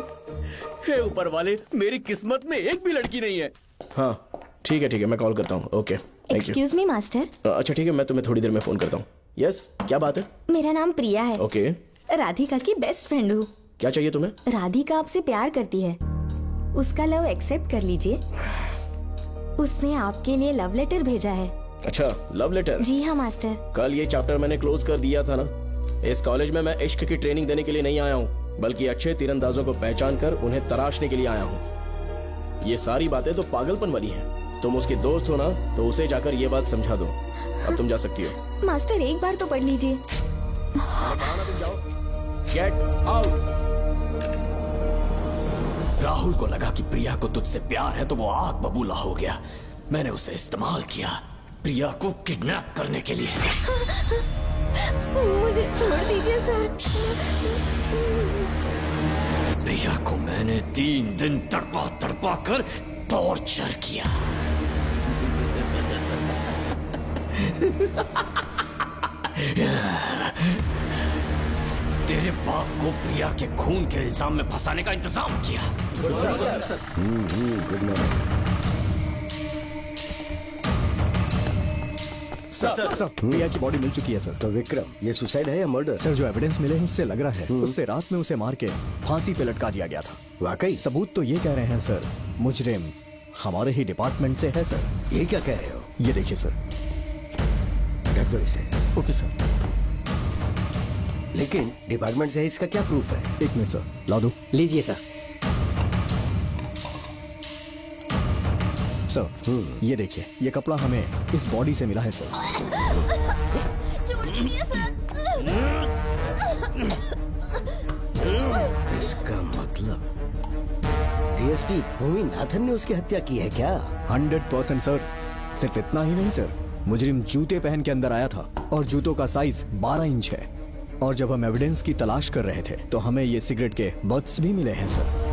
I: हे ऊपर वाले, मेरी किस्मत में एक भी लड़की नहीं है।
E: हाँ ठीक है मैं कॉल करता हूँ। Okay thank you.
K: Excuse me master.
E: अच्छा ठीक है, मैं तुम्हें थोड़ी देर में फोन करता हूँ। यस, क्या बात है?
K: मेरा नाम प्रिया है।
E: ओके।
K: राधिका की बेस्ट फ्रेंड हूँ।
E: क्या चाहिए तुम्हें?
K: राधिका आपसे प्यार करती है, उसका लव एक्सेप्ट कर लीजिए। उसने आपके लिए लव लेटर भेजा है।
E: अच्छा, लव लेटर?
K: जी हाँ मास्टर।
E: कल ये चैप्टर मैंने क्लोज कर दिया था ना। इस कॉलेज में मैं इश्क की ट्रेनिंग देने के लिए नहीं आया हूँ, बल्कि अच्छे तीरंदाजों को पहचान कर उन्हें तराशने के लिए आया हूँ। ये सारी बातें तो पागलपन वाली हैं। तुम उसके दोस्त हो ना, तो उसे जाकर ये बात समझा दो। अब तुम जा सकती हो।
Q: मास्टर एक बार तो पढ़ लीजिए।
E: Get out. राहुल को लगा कि प्रिया को तुझसे प्यार है तो वो आग बबूला हो गया। मैंने उसे इस्तेमाल किया प्रिया को किडनैप करने के लिए।
Q: मुझे छोड़ दीजिए सर।
E: प्रिया को मैंने 3 दिन तड़पा तड़पा कर टॉर्चर किया। तेरे बाप को प्रिया के खून के इल्जाम में फंसाने का इंतजाम किया।
C: गुड मॉर्निंग
D: सर, प्रिया की बॉडी मिल चुकी है सर।
C: तो विक्रम, ये सुसाइड है या मर्डर?
D: सर, जो एविडेंस मिले हैं उससे लग रहा है उससे रात में उसे मार के फांसी पे लटका दिया गया था।
C: वाकई?
D: सबूत तो ये कह रहे हैं सर, मुजरिम हमारे ही डिपार्टमेंट से है सर।
C: ये क्या कह रहे हो?
D: ये देखिए सर।
C: रख दो इसे।
D: Okay sir.
C: लेकिन डिपार्टमेंट से इसका क्या प्रूफ है?
D: 1 मिनट सर, ला दो।
P: लीजिए सर।
D: सर, ये देखिए, ये कपड़ा हमें इस बॉडी से मिला है सर।
C: इसका मतलब डीएसपी भूमि नाथन ने उसकी हत्या की है क्या?
D: 100% सर। सिर्फ इतना ही नहीं सर, मुजरिम जूते पहन के अंदर आया था और जूतों का साइज 12 इंच है। और जब हम एविडेंस की तलाश कर रहे थे तो हमें ये सिगरेट के बट्स भी मिले हैं सर।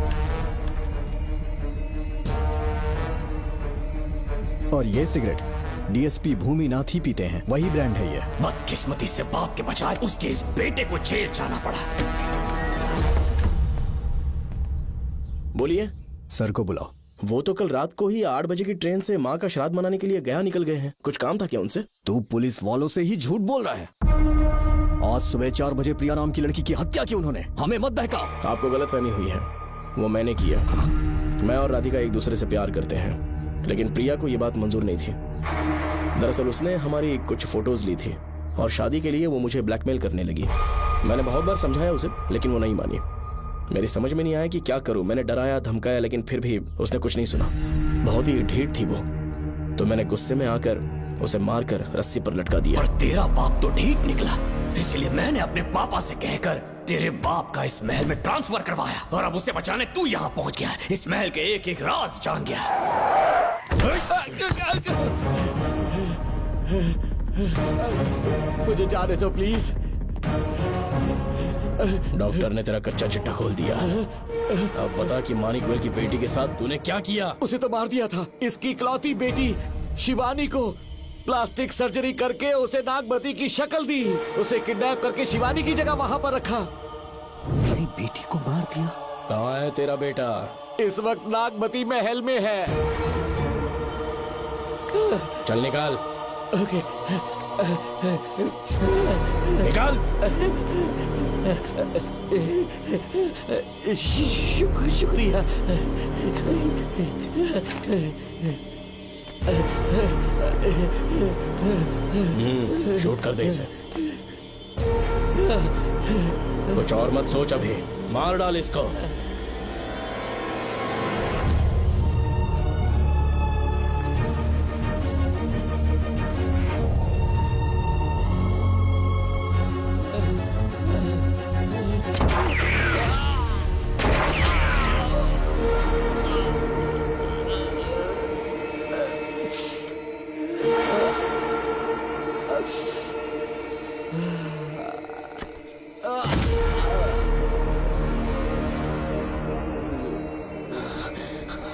D: और ये सिगरेट डीएसपी भूमि नाथ ही पीते हैं, वही ब्रांड है ये।
E: बदकिस्मती से बाप के बजाय उसके इस बेटे को जेल जाना पड़ा। बोलिए।
D: सर को बुलाओ।
E: वो तो कल रात को ही 8 बजे की ट्रेन से माँ का श्राद्ध मनाने के लिए गया निकल गए हैं। कुछ काम था क्या उनसे?
D: तू पुलिस वालों से ही झूठ बोल रहा है। आज सुबह 4 बजे प्रिया नाम की लड़की की हत्या की उन्होंने, हमें मत बहका।
E: आपको गलतफहमी हुई है, वो मैंने किया। मैं और राधिका एक दूसरे से प्यार करते हैं, लेकिन प्रिया को ये बात मंजूर नहीं थी। दरअसल उसने हमारी कुछ फोटोज ली थी और शादी के लिए वो मुझे ब्लैकमेल करने लगी। मैंने बहुत बार समझाया उसे, लेकिन वो नहीं मानी। मेरी समझ में नहीं आया कि क्या करूं। मैंने डराया धमकाया, लेकिन फिर भी उसने कुछ नहीं सुना। बहुत ही ढीठ थी वो, तो मैंने गुस्से में आकर उसे मारकर रस्सी पर लटका दिया। और तेरा बाप तो ढीठ निकला, इसलिए मैंने अपने पापा से कहकर तेरे बाप का इस महल में ट्रांसफर करवाया। और अब उसे बचाने तू यहाँ पहुँच गया है, इस महल के एक एक राज जान गया है।
J: मुझे जाने दो प्लीज।
E: डॉक्टर ने तेरा कच्चा चिट्ठा खोल दिया। अब बता कि मानिक वेल की बेटी के साथ तूने क्या किया?
J: उसे तो मार दिया था। इसकी इकलौती बेटी शिवानी को प्लास्टिक सर्जरी करके उसे नागमती की शक्ल दी। उसे किडनैप करके शिवानी की जगह वहाँ पर रखा।
C: मेरी बेटी को मार दिया?
E: कहाँ है तेरा बेटा?
J: इस वक्त नागमती महल में है।
E: चल निकाल।
J: ओके।
E: निकाल।
J: शुक्रिया।
E: शूट कर दे इसे। कुछ और मत सोच, अभी मार डाल इसको।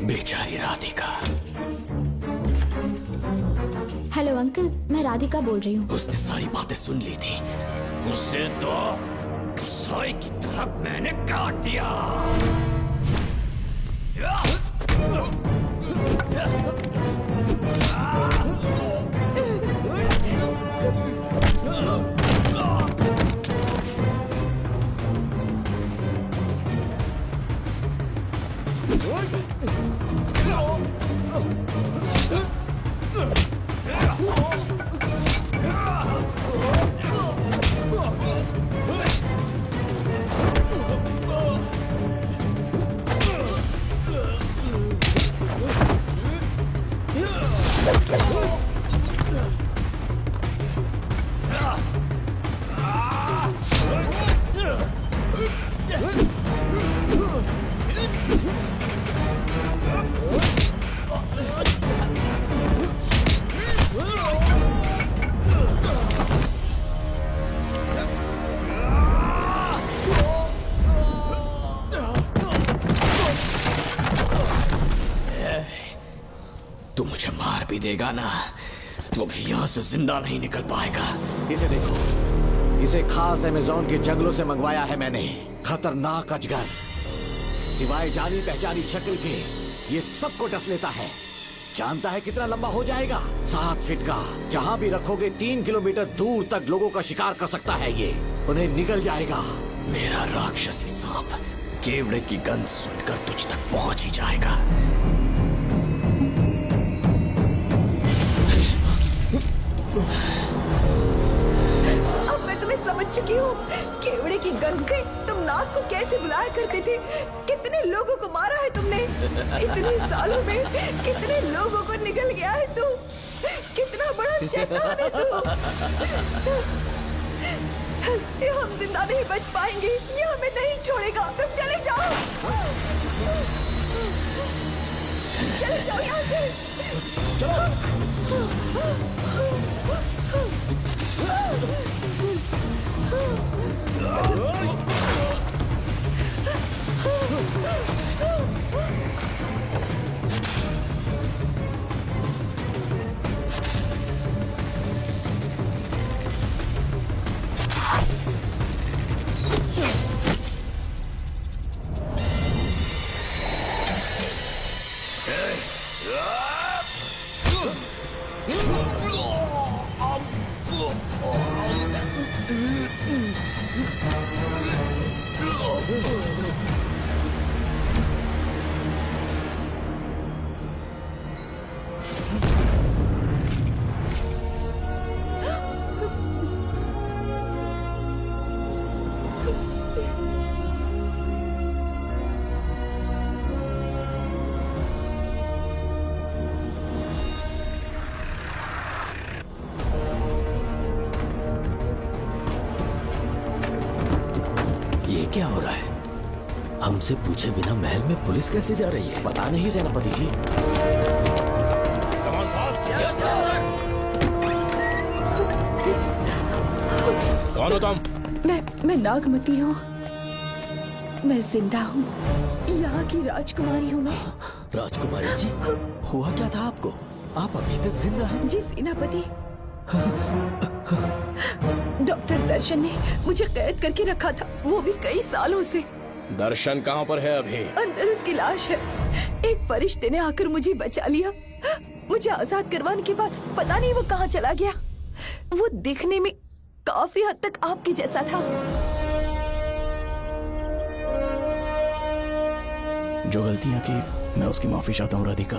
E: बेचारी राधिका।
Q: हेलो अंकल, मैं राधिका बोल रही हूँ।
E: उसने सारी बातें सुन ली थी। उसे तो कसाई की तरह मैंने काट दिया। भी देगा ना तो भी यहाँ से जिंदा नहीं निकल पाएगा।
J: इसे देखो, इसे खास अमेज़न के जंगलों से मंगवाया है मैंने। खतरनाक अजगर, सिवाय जानी पहचानी शक्ल के ये सबको डस लेता है। जानता है कितना लंबा हो जाएगा? 7 फीट का। जहाँ भी रखोगे 3 किलोमीटर दूर तक लोगों का शिकार कर सकता है ये। उन्हें निगल जाएगा।
E: मेरा राक्षसी सांप केवड़े की गंध सुनकर तुझ तक पहुंच ही जाएगा।
M: अब मैं तुम्हें समझ चुकी हूँ। केवड़े की गंध से तुम नाग को कैसे बुलाया करते थे। कितने लोगों को मारा है तुमने। इतने सालों में कितने लोगों को निगल गया है तू। कितना बड़ा शैतान है तू। हम जिंदा नहीं बच पाएंगे। ये हमें नहीं छोड़ेगा। तुम चले जाओ, चले जाओ यहाँ से।
H: क्या हो रहा है? हमसे पूछे बिना महल में पुलिस कैसे जा रही है?
J: पता नहीं सेनापति जी।
N: कौन हो तुम?
M: मैं नागमती हूँ। मैं जिंदा हूँ। यहाँ की राजकुमारी हूँ मैं।
H: राजकुमारी जी, हुआ क्या था आपको? आप अभी तक जिंदा हैं?
M: जी सेनापति। डॉक्टर दर्शन ने मुझे कैद करके रखा था, वो भी कई सालों से।
N: दर्शन कहाँ पर है अभी?
M: अंदर उसकी लाश है। एक फरिश्ते ने आकर मुझे बचा लिया। मुझे आजाद करवाने के बाद पता नहीं वो कहाँ चला गया। वो दिखने में काफी हद तक आपके जैसा था।
E: जो गलतियां की मैं उसकी माफी चाहता हूँ राधिका।